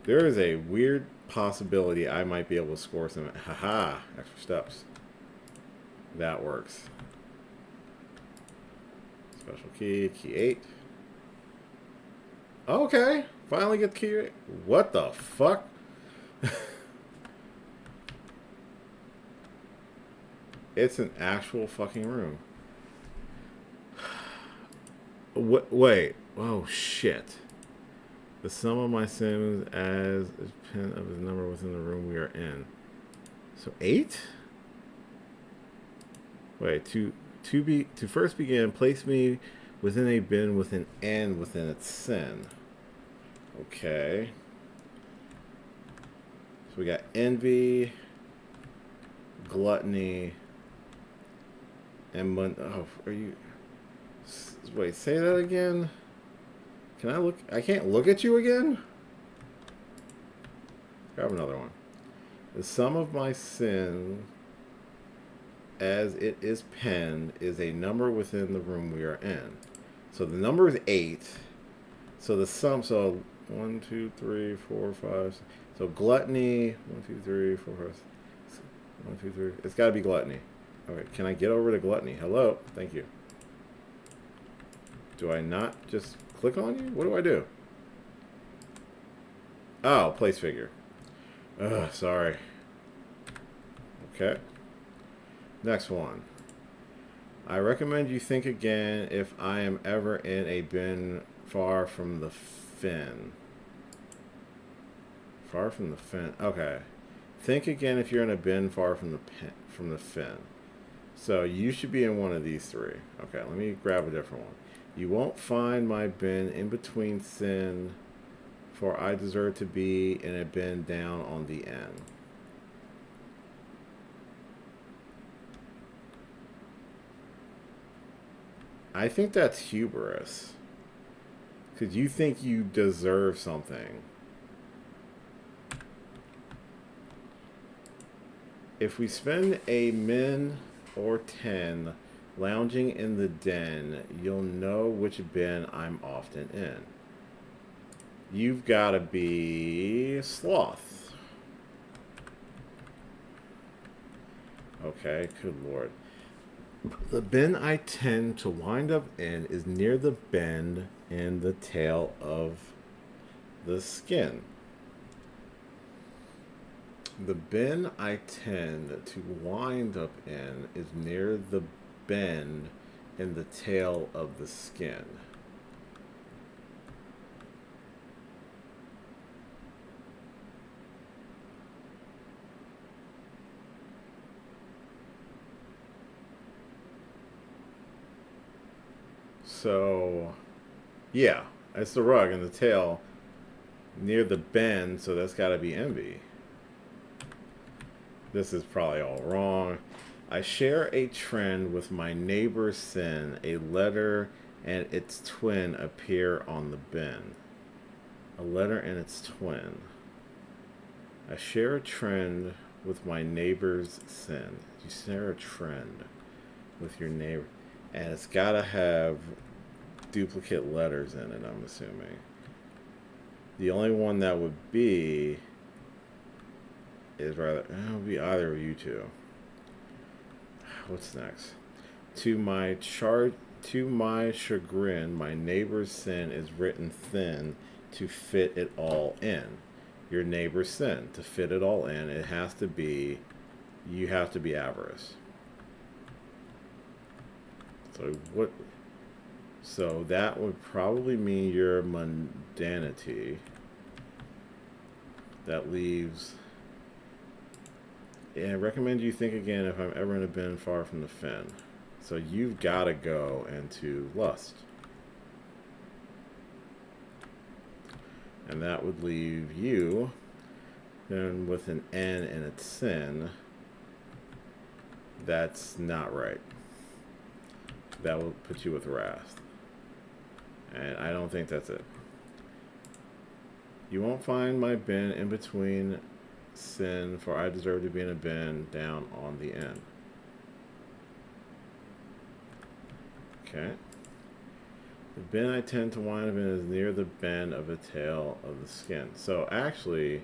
There is a weird possibility I might be able to score some... Haha! Extra steps. That works. Special key, key 8. Okay, finally get key 8. What the fuck? It's an actual fucking room. Wait. Oh, shit. The sum of my sins as a pen of his number within the room we are in. So 8? Wait, to first begin, place me within a bin with an N within its sin. Okay. So we got envy, gluttony, and oh, are you? Wait, say that again. Can I look? I can't look at you again? Grab another one. The sum of my sin, as it is penned, is a number within the room we are in. So the number is 8. So the sum, so 1, 2, 3, 4, 5. So gluttony, 1, 2, 3, 4, 5. 1, 2, 3. It's got to be gluttony. Okay, can I get over to gluttony? Hello? Thank you. Do I not just click on you? What do I do? Oh, place figure. Ugh, sorry. Okay. Next one. I recommend you think again if I am ever in a bin far from the fin. Far from the fin. Okay. Think again if you're in a bin far from the fin. So you should be in one of these 3. Okay, let me grab a different one. You won't find my bin in between sin, for I deserve to be in a bin down on the end. I think that's hubris. Because you think you deserve something. If we spend a min or 10 lounging in the den, you'll know which bin I'm often in. You've got to be sloth. Okay, good lord. The bin I tend to wind up in is near the bend in the tail of the skin. The bin I tend to wind up in is near the bend in the tail of the skin. So, yeah, it's the rug and the tail near the bend, so that's got to be envy. This is probably all wrong. I share a trend with my neighbor's sin. A letter and its twin appear on the bin. A letter and its twin. I share a trend with my neighbor's sin. You share a trend with your neighbor. And it's got to have duplicate letters in it, I'm assuming. The only one that would be is rather, it would be either of you two. What's next? To my chagrin, my neighbor's sin is written thin to fit it all in. Your neighbor's sin, to fit it all in, it has to be, you have to be avarice. So what? So that would probably mean your mundanity. That leaves. And I recommend you think again if I'm ever in a bin far from the fen. So you've got to go into lust. And that would leave you then with an N and a sin. That's not right. That will put you with wrath. And I don't think that's it. You won't find my bin in between sin, for I deserve to be in a bin down on the end. Okay. The bin I tend to wind up in is near the bend of the tail of the skin. So actually,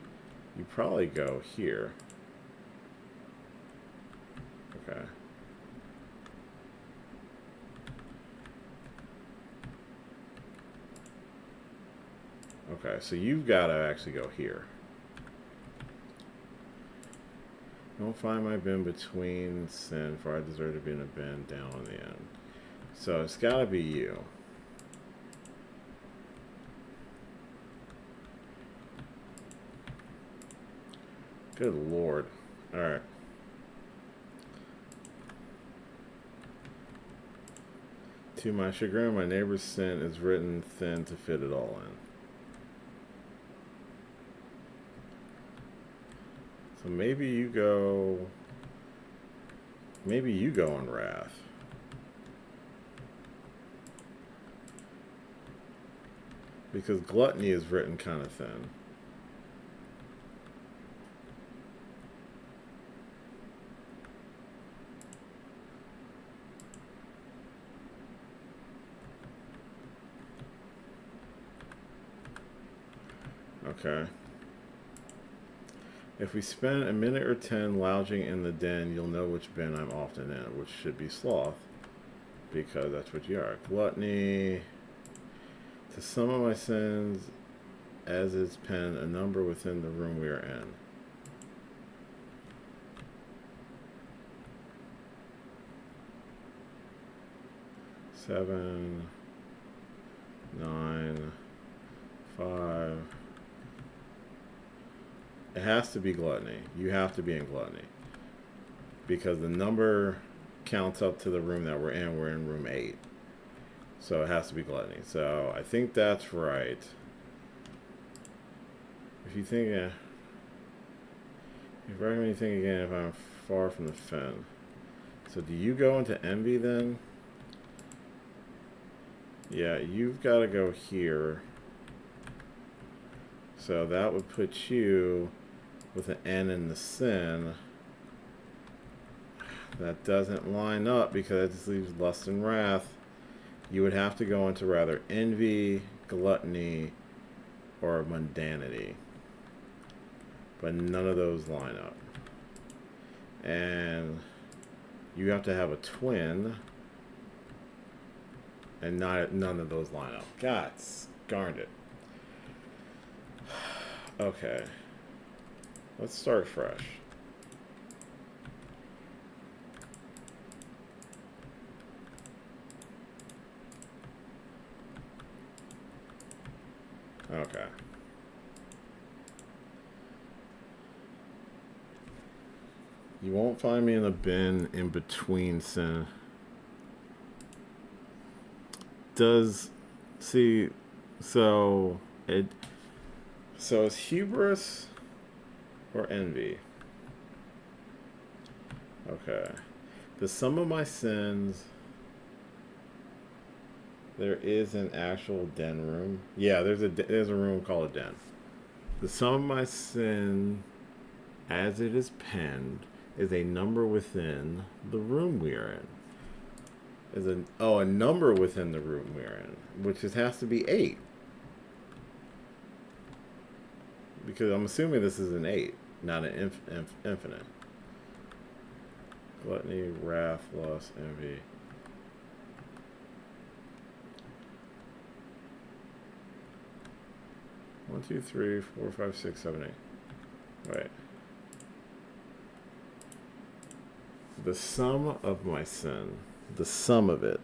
you probably go here. Okay. Okay, so you've got to actually go here. Don't find my bin between sin, for I deserve to be in a bin down on the end. So it's got to be you. Good Lord. All right. To my chagrin, my neighbor's sin is written thin to fit it all in. So maybe you go in wrath. Because gluttony is written kind of thin. Okay. If we spend a minute or 10 lounging in the den, you'll know which bin I'm often in, which should be sloth, because that's what you are. Gluttony. To some of my sins, as is penned, a number within the room we are in. Seven, 9, 5. It has to be gluttony. You have to be in gluttony. Because the number counts up to the room that we're in. We're in room 8. So it has to be gluttony. So I think that's right. If you think, if I recommend you think again if I'm far from the fen. So do you go into envy then? Yeah, you've got to go here. So that would put you with an N in the sin. That doesn't line up because it just leaves lust and wrath. You would have to go into rather envy, gluttony, or mundanity. But none of those line up. And you have to have a twin. And none of those line up. God darned it. Okay. Let's start fresh. Okay. You won't find me in a bin in between sin. does see so it so is hubris or envy? Okay. The sum of my sins. There is an actual den room. Yeah, there's a room called a den. The sum of my sin, as it is penned, is a number within the room we are in. A number within the room we are in, which has to be 8. Because I'm assuming this is an 8, not an infinite. Gluttony, wrath, lust, envy. One, two, three, 4, 5, 6, 7, 8. Right. The sum of my sin, the sum of it,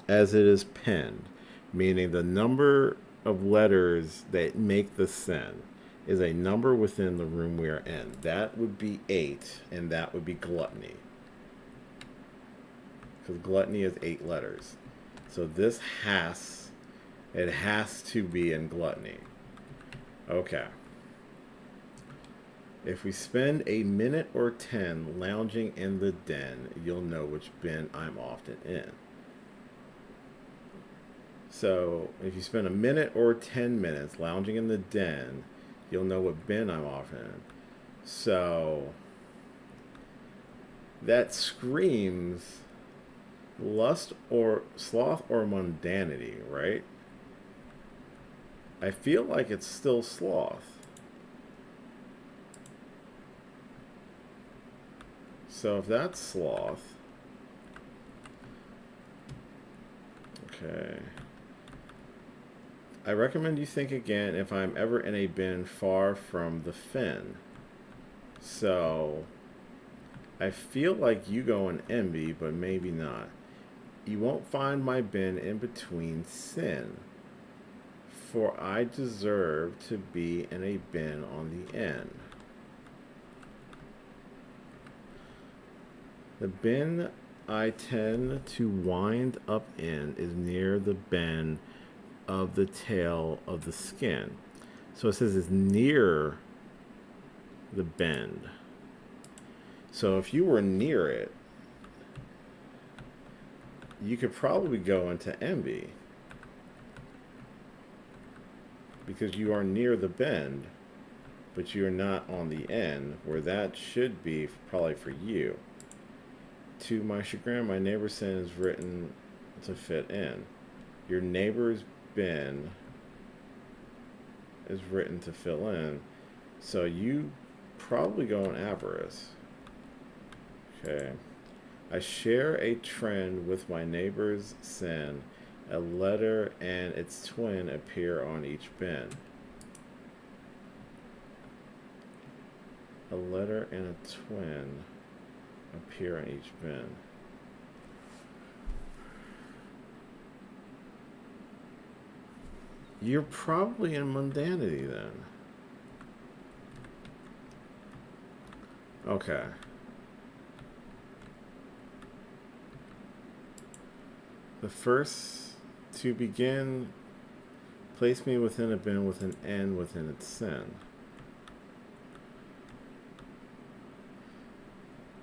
as it is penned, meaning the number of letters that make the sin, is a number within the room we are in. That would be 8, and that would be gluttony. Because gluttony is 8 letters. So this it has to be in gluttony. Okay. If we spend a minute or 10 lounging in the den, you'll know which bin I'm often in. So if you spend a minute or 10 minutes lounging in the den, you'll know what bin I'm often in. So that screams lust or sloth or mundanity, right? I feel like it's still sloth. So if that's sloth, okay. I recommend you think again if I'm ever in a bin far from the fen. So I feel like you go in envy, but maybe not. You won't find my bin in between sin, for I deserve to be in a bin on the end. The bin I tend to wind up in is near the bend of the tail of the skin. So it says it's near the bend. So if you were near it, you could probably go into envy. Because you are near the bend, but you're not on the end, where that should be probably for you. To my chagrin, my neighbor's sin is written to fit in. Your neighbor's bin is written to fill in. So you probably go in avarice. Okay. I share a trend with my neighbor's sin. A letter and its twin appear on each bin. A letter and a twin appear on each bin. You're probably in mundanity then. Okay. The first to begin, place me within a bin with an N within its sin.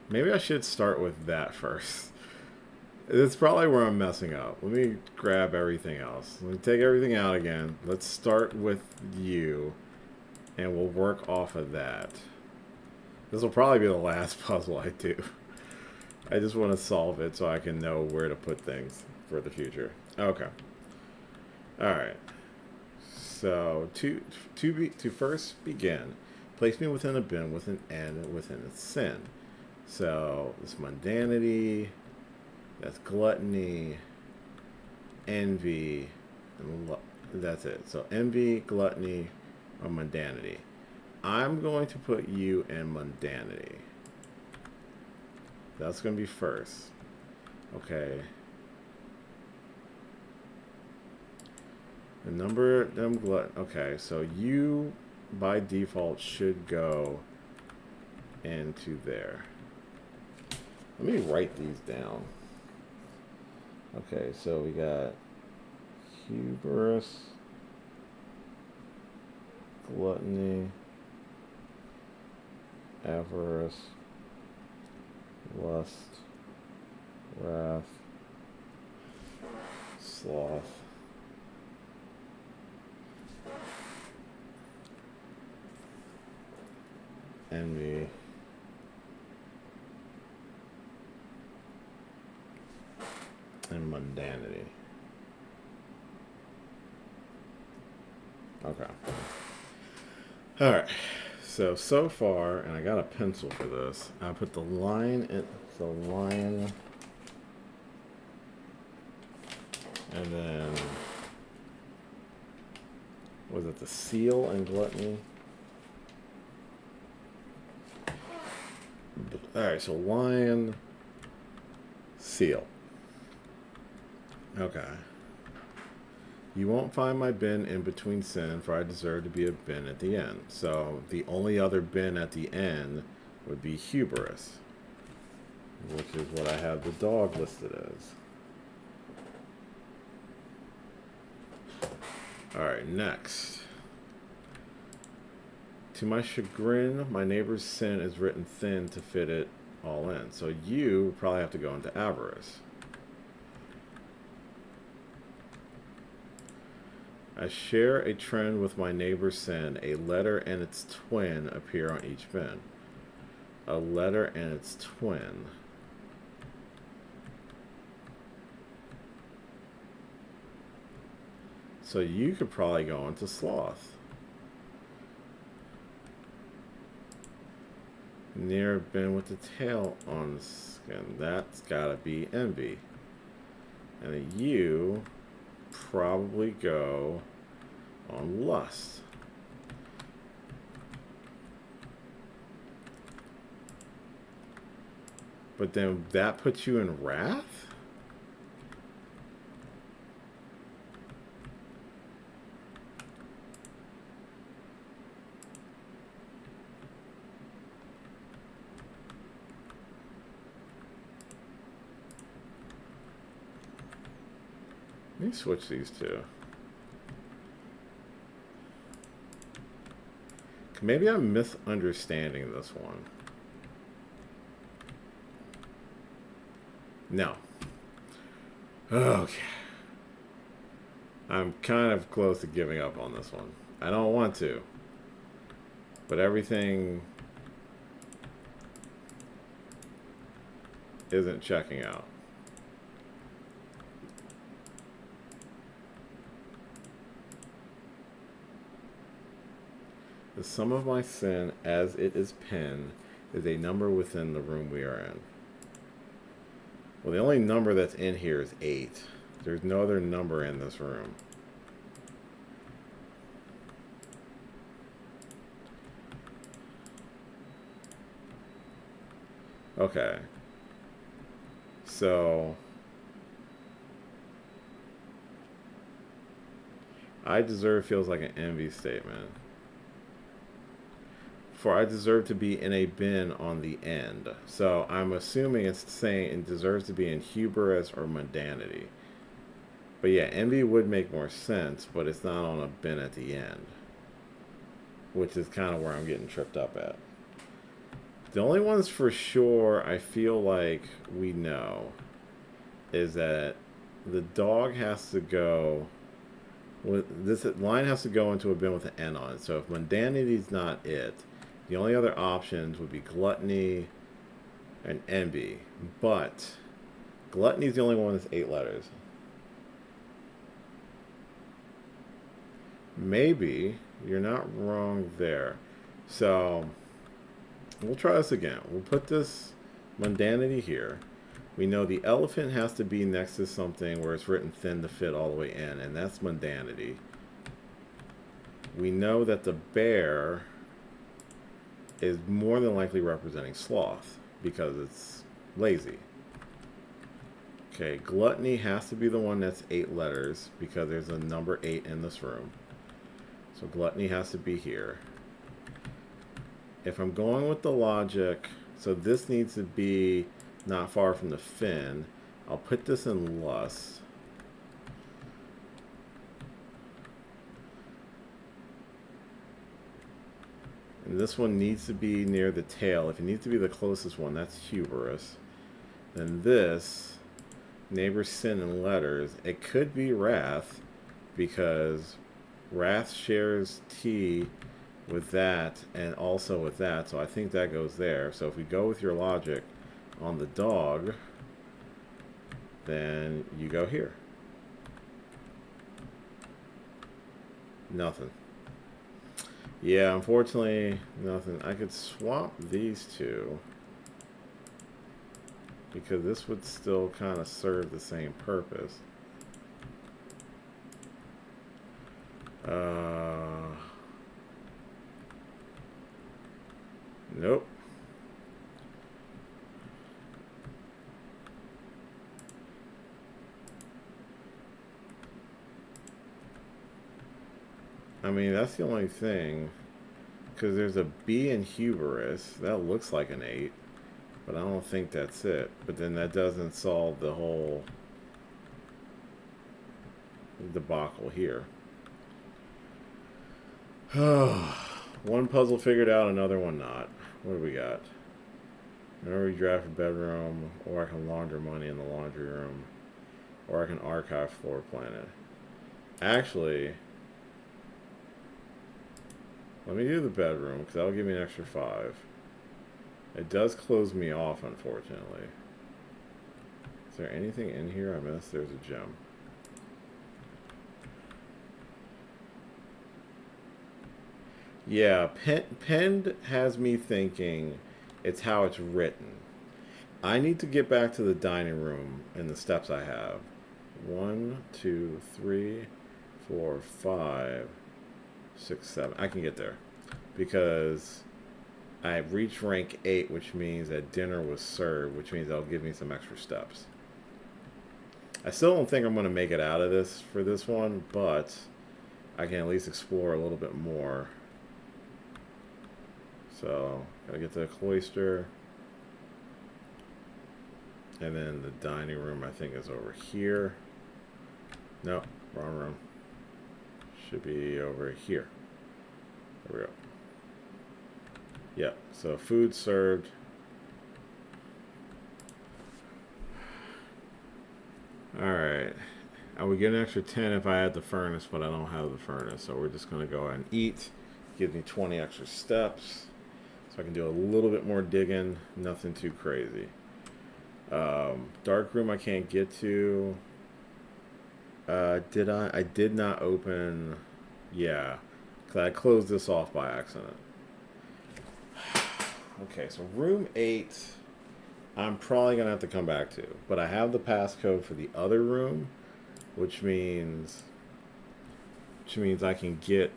Maybe I should start with that first. That's probably where I'm messing up. Let me grab everything else. Let me take everything out again. Let's start with you, and we'll work off of that. This will probably be the last puzzle I do. I just want to solve it so I can know where to put things for the future. Okay. Alright. So, to first begin, place me within a bin with an N within its sin. So, it's mundanity, that's gluttony, envy, and that's it. So, envy, gluttony, or mundanity. I'm going to put you in mundanity. That's going to be first. Okay. The number them glut. Okay, so you by default should go into there. Let me write these down. Okay, so we got hubris, gluttony, avarice, lust, wrath, sloth, envy, and mundanity. Okay. Alright. So far, and I got a pencil for this, I put the line in the lion, and then was it the seal and gluttony? Alright, so lion, seal. Okay. You won't find my bin in between sin, for I deserve to be a bin at the end. So the only other bin at the end would be hubris, which is what I have the dog listed as. Alright, next. To my chagrin, my neighbor's sin is written thin to fit it all in. So you probably have to go into avarice. I share a trend with my neighbor's sin. A letter and its twin appear on each bin. A letter and its twin. So you could probably go into sloth. Near a bin with the tail on the skin. That's gotta be envy. And you probably go on lust. But then that puts you in wrath? Let me switch these two. Maybe I'm misunderstanding this one. No. Okay. I'm kind of close to giving up on this one. I don't want to. But everything isn't checking out. The sum of my sin, as it is penned, is a number within the room we are in. Well, the only number that's in here is 8. There's no other number in this room. Okay. So I deserve feels like an envy statement. For I deserve to be in a bin on the end. So I'm assuming it's saying it deserves to be in hubris or mundanity. But yeah, envy would make more sense, but it's not on a bin at the end. Which is kind of where I'm getting tripped up at. The only ones for sure I feel like we know is that the dog has to go... This line has to go into a bin with an N on it. So if mundanity's not it, the only other options would be gluttony and envy. But gluttony is the only one that's 8 letters. Maybe you're not wrong there. So we'll try this again. We'll put this mundanity here. We know the elephant has to be next to something where it's written thin to fit all the way in, and that's mundanity. We know that the bear is more than likely representing sloth because it's lazy. Okay, gluttony has to be the one that's 8 letters because there's a number 8 in this room. So gluttony has to be here. If I'm going with the logic, so this needs to be not far from the fin. I'll put this in lust. And this one needs to be near the tail. If it needs to be the closest one, that's hubris. Then this, neighbor, sin, and letters, it could be wrath, because wrath shares T with that and also with that, so I think that goes there. So if we go with your logic on the dog, then you go here. Nothing. Yeah, unfortunately, nothing. I could swap these two, because this would still kind of serve the same purpose. Nope. I mean, that's the only thing, because there's a B in hubris. That looks like an 8, but I don't think that's it. But then that doesn't solve the whole debacle here. One puzzle figured out, another one not. What do we got? Whenever you draft a bedroom, or I can launder money in the laundry room, or I can archive floor plan it. Actually, let me do the bedroom, because that'll give me an extra 5. It does close me off, unfortunately. Is there anything in here I missed? There's a gem. Yeah, penned has me thinking it's how it's written. I need to get back to the dining room and the steps I have. 1, 2, 3, 4, 5, 6, 7. I can get there because I've reached rank 8, which means that dinner was served, which means that'll give me some extra steps. I still don't think I'm going to make it out of this for this one, but I can at least explore a little bit more. So, gotta get to the cloister. And then the dining room, I think, is over here. No, wrong room. Should be over here. There we go. Yeah, so food served. Alright. I would get an extra 10 if I had the furnace, but I don't have the furnace. So we're just going to go ahead and eat. Give me 20 extra steps. So I can do a little bit more digging. Nothing too crazy. Dark room I can't get to. Did I? I did not open. Yeah. Because I closed this off by accident. Okay, so room 8, I'm probably going to have to come back to. But I have the passcode for the other room, which means I can get...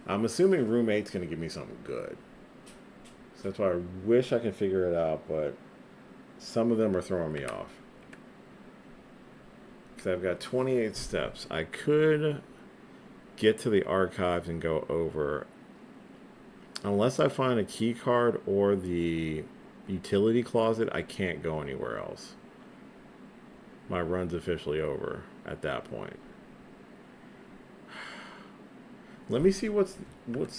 I'm assuming room 8's going to give me something good. So that's why I wish I could figure it out, but some of them are throwing me off. Because I've got 28 steps. I could get to the archives and go over... Unless I find a key card or the utility closet, I can't go anywhere else. My run's officially over at that point. Let me see what's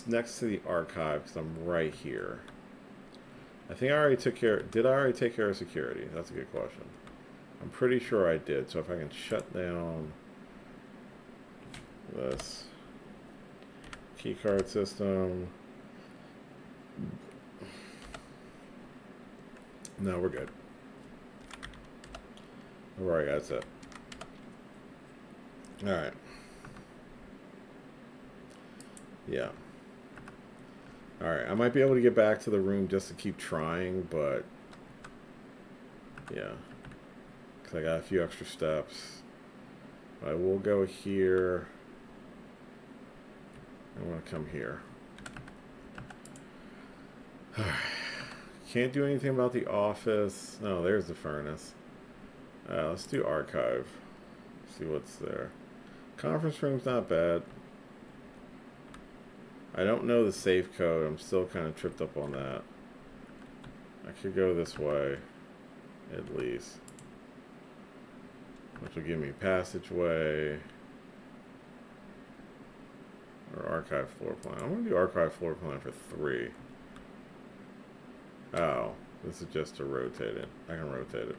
next to the archive, because I'm right here. I think I already took care... Did I already take care of security? That's a good question. I'm pretty sure I did. So if I can shut down this keycard system... No, we're good. Alright, that's it. Alright. Yeah. Alright, I might be able to get back to the room just to keep trying, but... Yeah. Because I got a few extra steps. I will go here. I want to come here. Can't do anything about the office. No, there's the furnace. Let's do archive. See what's there. Conference room's not bad. I don't know the safe code. I'm still kind of tripped up on that. I could go this way, at least. which will give me passageway or archive floor plan. I'm going to do archive floor plan for 3. Oh, this is just to rotate it. I can rotate it.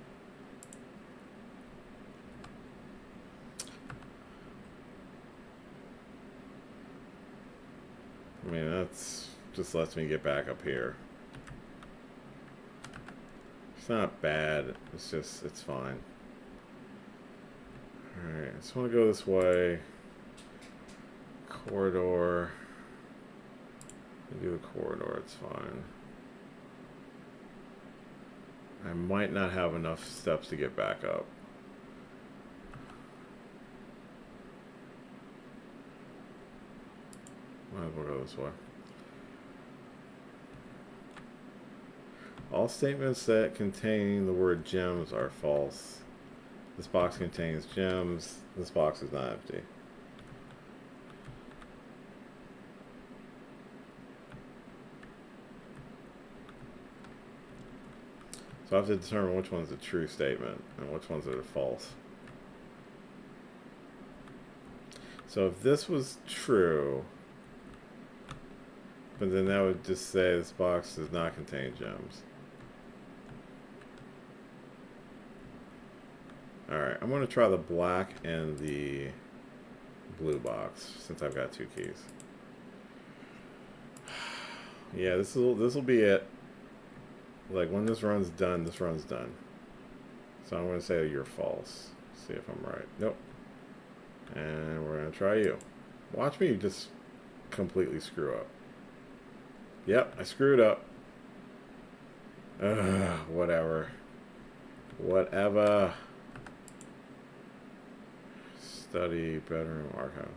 I mean, that's just lets me get back up here. It's not bad. It's just, it's fine. Alright, I just want to go this way. Corridor. Do the corridor, it's fine. I might not have enough steps to get back up. Might as well go this way. All statements that contain the word gems are false. This box contains gems. This box is not empty. So I have to determine which one's a true statement and which ones are false. So if this was true, but then that would just say this box does not contain gems. Alright, I'm going to try the black and the blue box since I've got 2 keys. Yeah, this will be it. Like when this run's done, this run's done. So I'm going to say you're false. See if I'm right. Nope. And we're going to try you. Watch me just completely screw up. Yep, I screwed up. Whatever. Whatever. Study bedroom archive.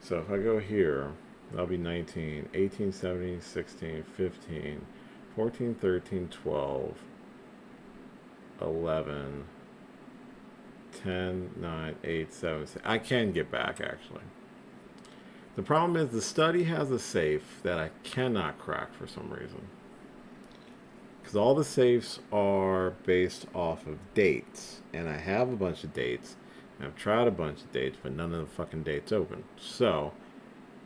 So if I go here, that'll be 19, 18, 17, 16, 15, 14, 13, 12, 11, 10, 9, 8, 7, 6. I can get back, actually. The problem is the study has a safe that I cannot crack for some reason. Because all the safes are based off of dates. And I have a bunch of dates. And I've tried a bunch of dates, but none of the fucking dates open. So,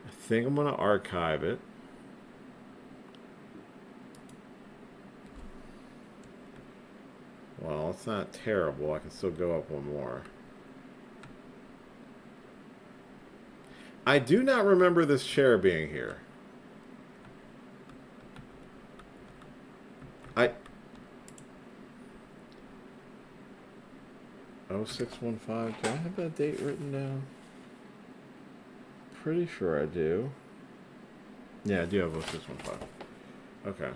I think I'm going to archive it. Well, it's not terrible. I can still go up one more. I do not remember this chair being here. I... 0615. Do I have that date written down? Pretty sure I do. Yeah, I do have 0615. Okay.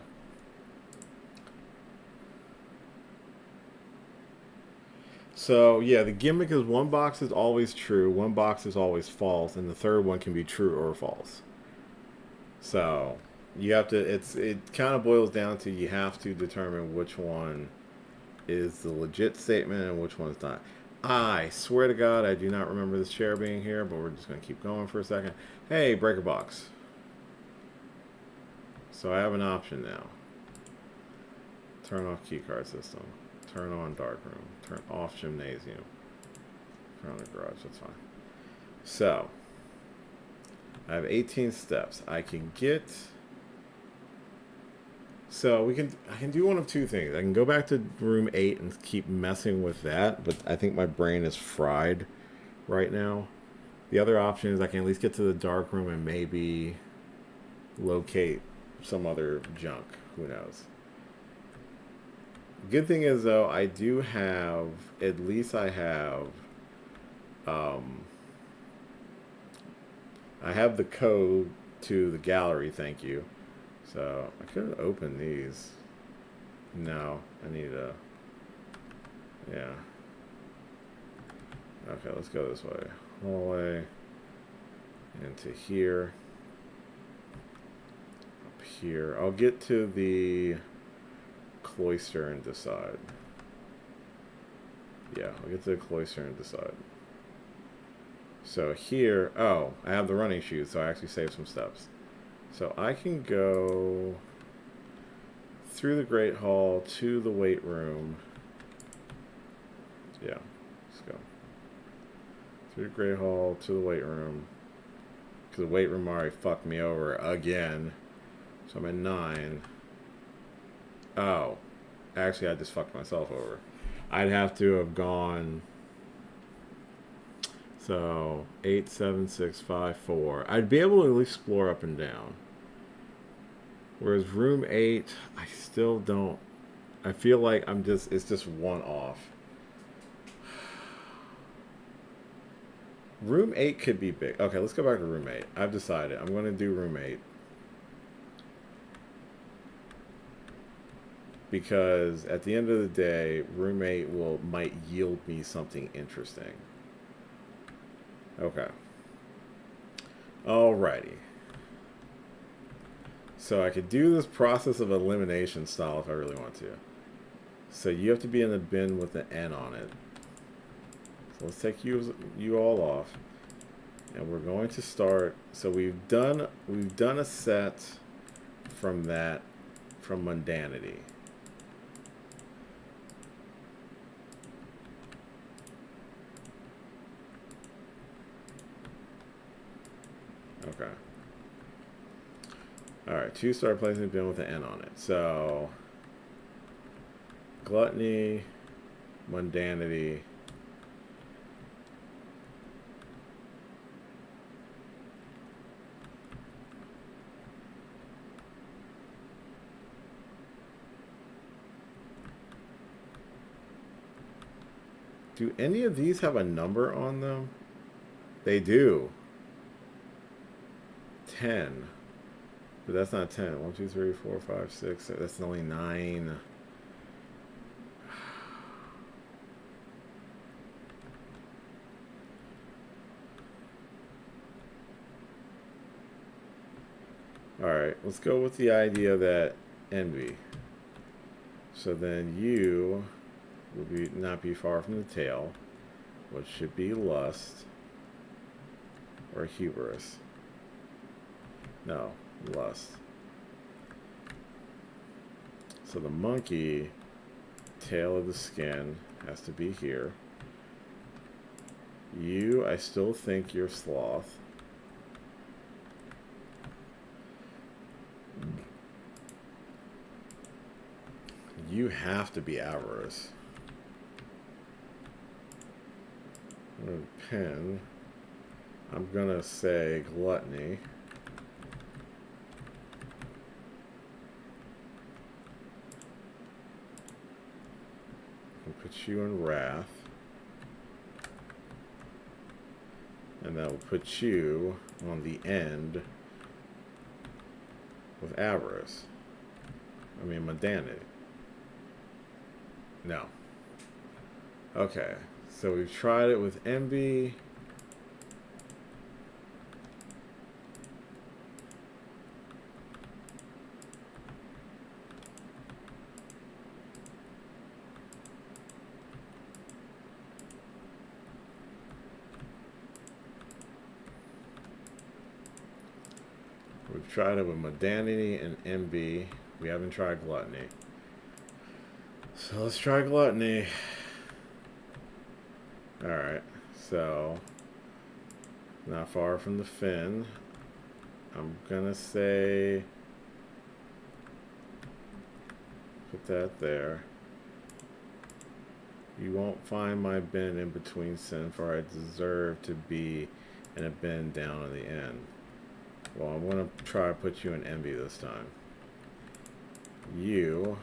So, yeah, the gimmick is one box is always true, one box is always false, and the third one can be true or false. So, you have to, it kind of boils down to you have to determine which one is the legit statement and which one's not. I swear to God, I do not remember this chair being here, but we're just going to keep going for a second. Hey, breaker box. So I have an option now. Turn off keycard system. Turn on darkroom. Turn off gymnasium. Turn on the garage. That's fine. So, I have 18 steps. I can get... So I can do one of two things. I can go back to room 8 and keep messing with that, but I think my brain is fried right now. The other option is I can at least get to the dark room and maybe locate some other junk. Who knows? Good thing is though, I do have, at least I have the code to the gallery, thank you. So, I could open these. No, I need a... Yeah. Okay, let's go this way. Hallway. Into here. Up here. I'll get to the cloister and decide. Yeah, I'll get to the cloister and decide. So here... Oh, I have the running shoes, so I actually saved some steps. So I can go through the Great Hall to the weight room. Yeah, let's go. Through the Great Hall to the weight room. Because the weight room already fucked me over again. So I'm at 9. Oh. Actually, I just fucked myself over. I'd have to have gone. So 8, 7, 6, 5, 4. I'd be able to explore up and down. Whereas room 8, I still don't. I feel like it's just one off. Room 8 could be big. Okay, let's go back to room 8. I've decided. I'm going to do room 8. Because at the end of the day, room 8 might yield me something interesting. Okay. Alrighty. So I could do this process of elimination style if I really want to. So you have to be in the bin with the N on it. So let's take you all off. And we're going to start. So we've done a set from mundanity. Okay. Alright, choose start placing a bin with an N on it. So, gluttony, mundanity. Do any of these have a number on them? They do. 10. But that's not 10. 1, 2, 3, 4, 5, 6. That's only 9. Alright, let's go with the idea that envy. So then you will not be far from the tail, which should be lust or hubris. No, lust. So the monkey, tail of the skin, has to be here. You, I still think you're sloth. You have to be avarice. Pen. I'm gonna say gluttony. I'll put you in wrath. And that will put you on the end with avarice. I mean, mundanity. No. Okay. So we've tried it with envy. We've tried it with mundanity and envy. We haven't tried gluttony. So let's try gluttony. Alright, so not far from the fin. I'm gonna say put that there. You won't find my bin in between sin, for I deserve to be in a bin down on the end. Well, I'm gonna try to put you in envy this time. You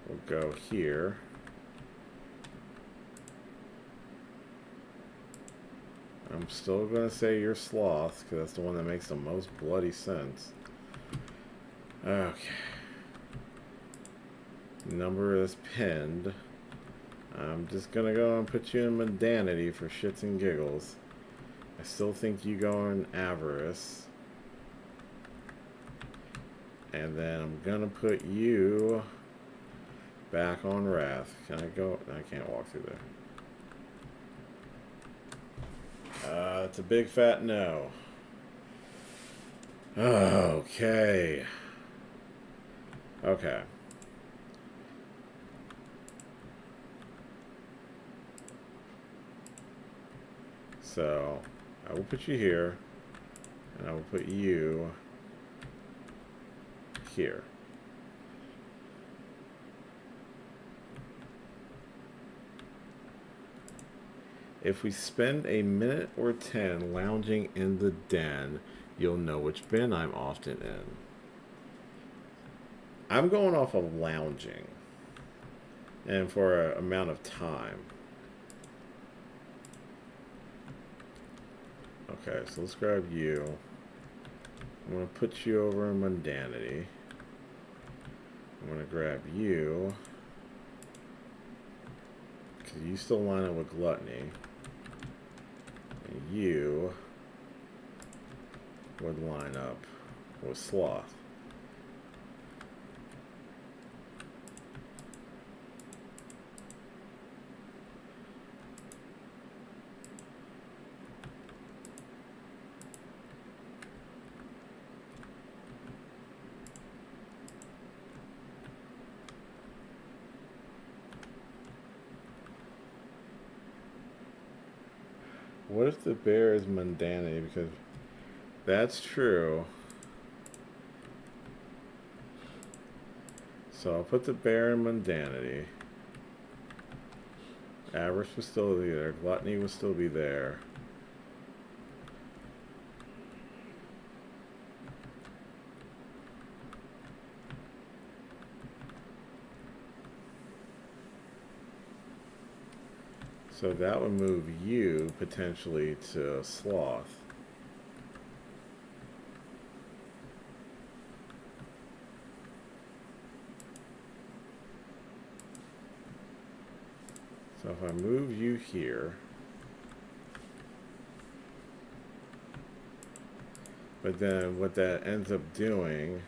will go here. I'm still going to say you're sloth, because that's the one that makes the most bloody sense. Okay. Number is pinned. I'm just going to go and put you in mundanity for shits and giggles. I still think you go in avarice. And then I'm going to put you back on wrath. Can I go? I can't walk through there. It's a big fat no. Okay. Okay. So, I will put you here, and I will put you here. If we spend a minute or 10 lounging in the den, you'll know which bin I'm often in. I'm going off of lounging, and for an amount of time. Okay, so let's grab you. I'm going to put you over in mundanity. I'm going to grab you, because you still line up with gluttony. And you would line up with sloth. What if the bear is mundanity? Because that's true. So I'll put the bear in mundanity. Avarice will still be there. Gluttony will still be there. So that would move you potentially to sloth. So if I move you here, but then what that ends up doing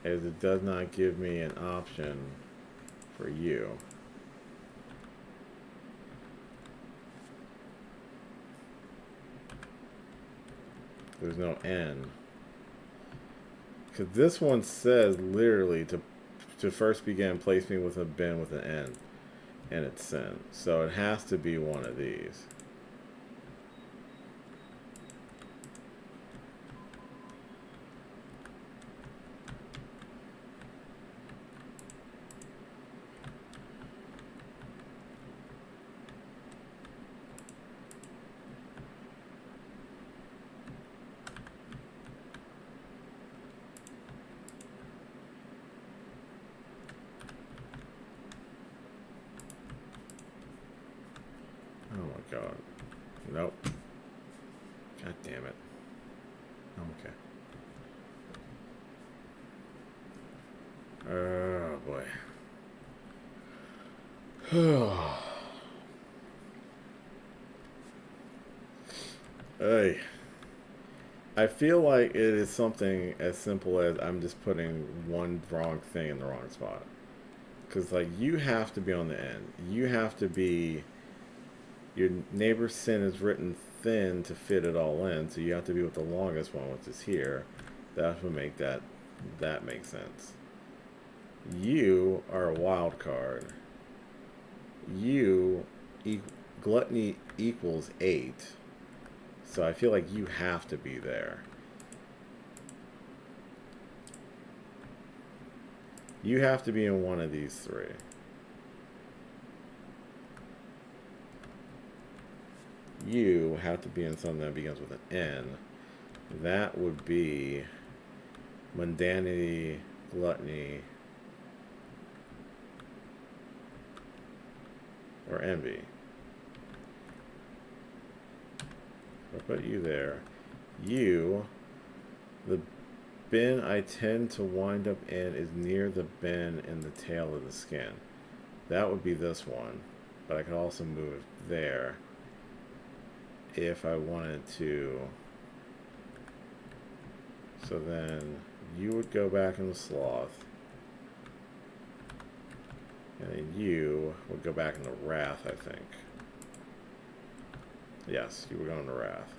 is it does not give me an option for you. There's no N. Because this one says literally to first begin, place me with a bin with an N. And it's sin. So it has to be one of these. Oh my god. Nope. God damn it. I'm okay. Oh boy. Hey. I feel like it is something as simple as I'm just putting one wrong thing in the wrong spot. Because, like, you have to be on the end. You have to be. Your neighbor's sin is written thin to fit it all in, so you have to be with the longest one, which is here. That would make that make sense. You are a wild card. You gluttony equals 8, so I feel like you have to be there. You have to be in one of these three. You have to be in something that begins with an N. That would be mundanity, gluttony, or envy. I'll put you there. You, the bin I tend to wind up in is near the bin in the tail of the skin. That would be this one, but I could also move it there if I wanted to. So then you would go back in the sloth, and then you would go back in the wrath, I think. Yes, you were going to wrath.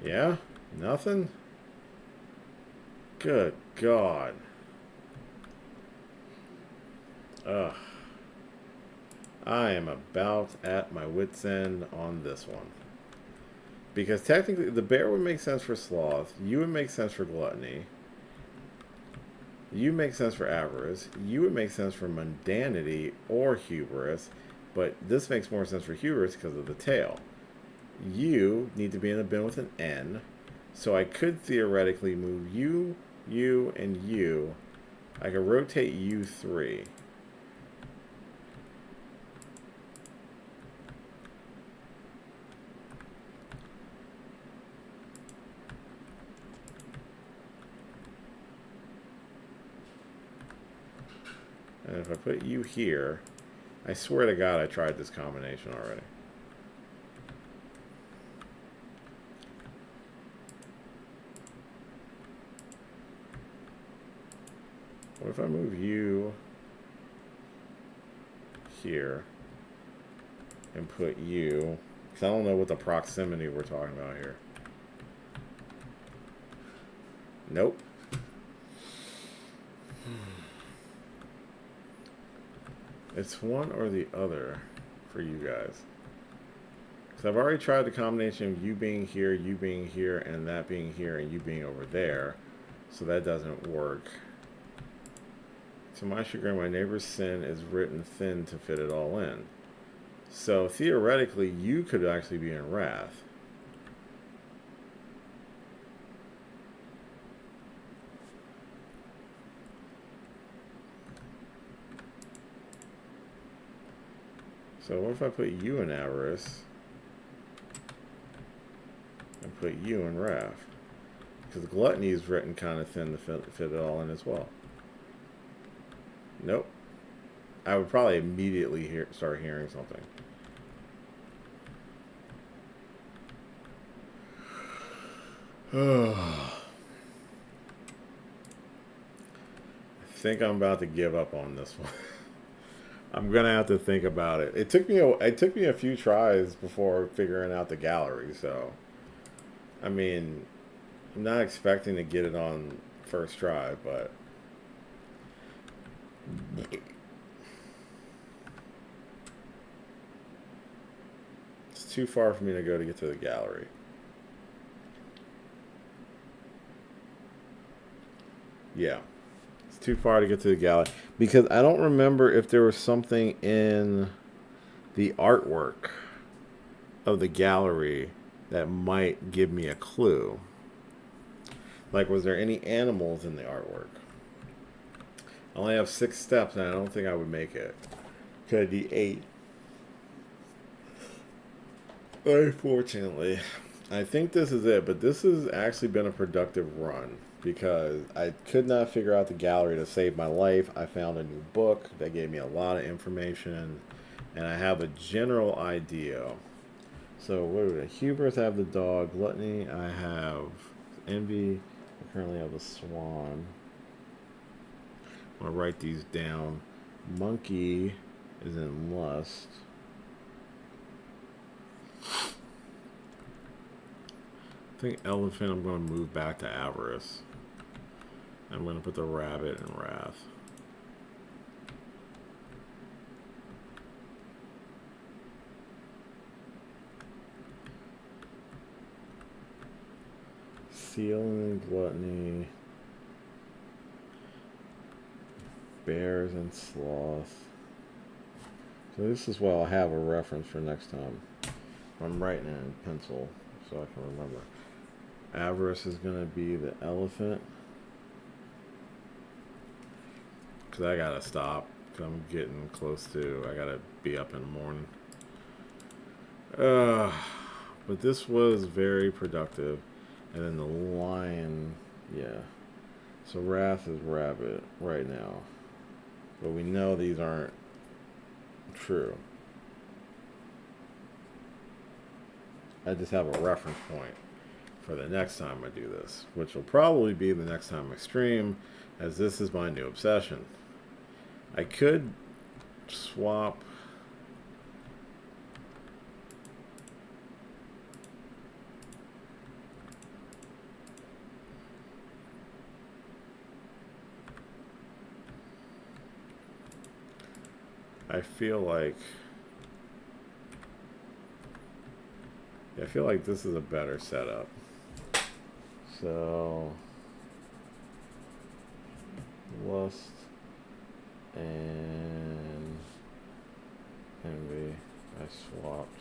Yeah? Nothing? Good God. Ugh. I am about at my wit's end on this one. Because technically, the bear would make sense for sloth. You would make sense for gluttony. You make sense for avarice. You would make sense for mundanity or hubris. But this makes more sense for hubris because of the tail. You need to be in a bin with an N. So I could theoretically move you, and you. I could rotate you 3. And if I put you here, I swear to God I tried this combination already. What if I move you here and put you, because I don't know what the proximity we're talking about here. Nope. It's one or the other for you guys. Because I've already tried the combination of you being here, and that being here, and you being over there. So that doesn't work. To my chagrin, my neighbor's sin is written thin to fit it all in. So theoretically, you could actually be in wrath. So what if I put you in avarice and put you in wrath? Because gluttony is written kind of thin to fit it all in as well. Nope. I would probably immediately start hearing something. I think I'm about to give up on this one. I'm gonna have to think about it. It took me a few tries before figuring out the gallery. So, I mean, I'm not expecting to get it on first try, but it's too far for me to go to get to the gallery. Yeah. Too far to get to the gallery because I don't remember if there was something in the artwork of the gallery that might give me a clue. Like, was there any animals in the artwork? I only have 6 steps and I don't think I would make it. Could be 8. Unfortunately, I think this is it, but this has actually been a productive run. Because I could not figure out the gallery to save my life. I found a new book that gave me a lot of information, and I have a general idea. So, what do we have? Hubris, I have the dog. Gluttony, I have envy. I currently have the swan. I'm going to write these down. Monkey is in lust. I think elephant, I'm going to move back to avarice. I'm going to put the rabbit in wrath. Seal and gluttony. Bears and sloth. So this is what I'll have a reference for next time. I'm writing it in pencil so I can remember. Avarice is going to be the elephant. Because I got to stop. Because I'm getting close to... I got to be up in the morning. But this was very productive. And then the lion... Yeah. So wrath is rabbit right now. But we know these aren't true. I just have a reference point for the next time I do this. Which will probably be the next time I stream. As this is my new obsession. I could swap I feel like this is a better setup. So lust and envy I swapped.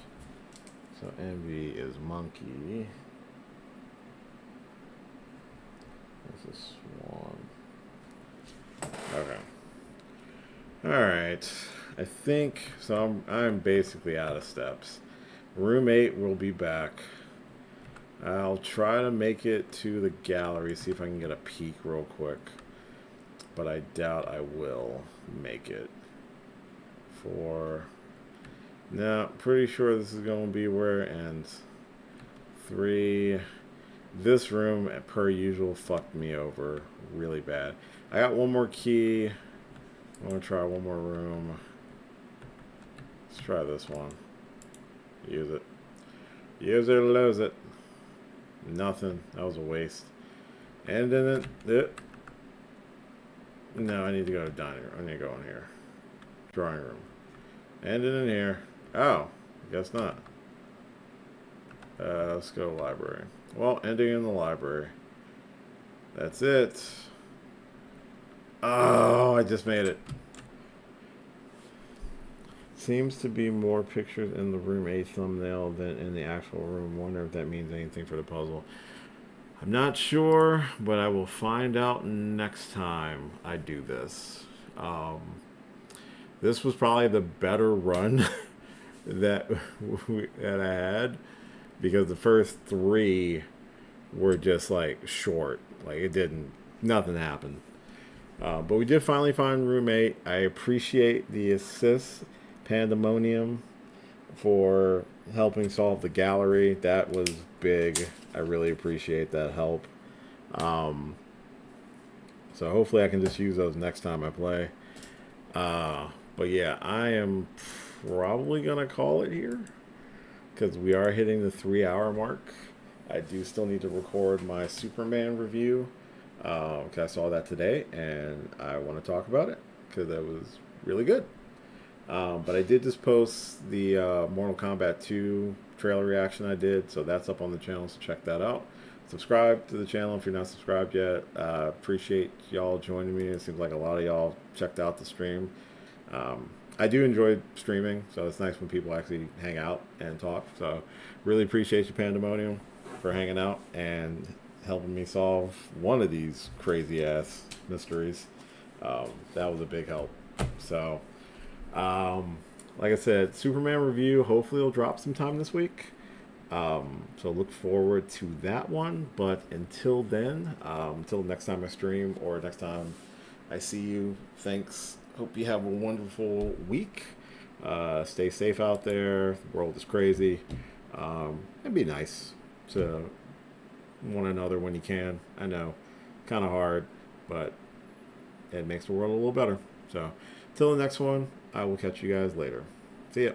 So envy is monkey. This is swan. Okay. Alright. I think so. I'm basically out of steps. Roommate will be back. I'll try to make it to the gallery, see if I can get a peek real quick. But I doubt I will make it. No, pretty sure this is going to be where it ends. 3. This room, per usual, fucked me over really bad. I got one more key. I want to try one more room. Let's try this one. Use it. Use it or lose it. Nothing. That was a waste. And then it. No, I need to go to dining room. I need to go in here. Drawing room. And in here. Oh, guess not. Let's go to library. Well, ending in the library. That's it. Oh, I just made it. Seems to be more pictures in the room A thumbnail than in the actual room. Wonder if that means anything for the puzzle. I'm not sure, but I will find out next time I do this. This was probably the better run that I had, because the first 3 were just like short. Like nothing happened. But we did finally find roommate. I appreciate the assist, Pandemonium, for helping solve the gallery. That was big. I really appreciate that help. So hopefully I can just use those next time I play. But yeah, I am probably going to call it here, because we are hitting the 3-hour mark. I do still need to record my Superman review, because I saw that today, and I want to talk about it, because that was really good. But I did just post the Mortal Kombat 2 trailer reaction I did, so that's up on the channel, so check that out. Subscribe to the channel if you're not subscribed yet. Appreciate y'all joining me. It seems like a lot of y'all checked out the stream. I do enjoy streaming, so it's nice when people actually hang out and talk. So really appreciate you, Pandemonium, for hanging out and helping me solve one of these crazy ass mysteries. That was a big help. So like I said, Superman review hopefully will drop sometime this week. So look forward to that one. But until then, until next time I stream or next time I see you, thanks. Hope you have a wonderful week. Stay safe out there. The world is crazy. And be nice to one another when you can. I know, kind of hard, but it makes the world a little better. So, till the next one, I will catch you guys later. See ya.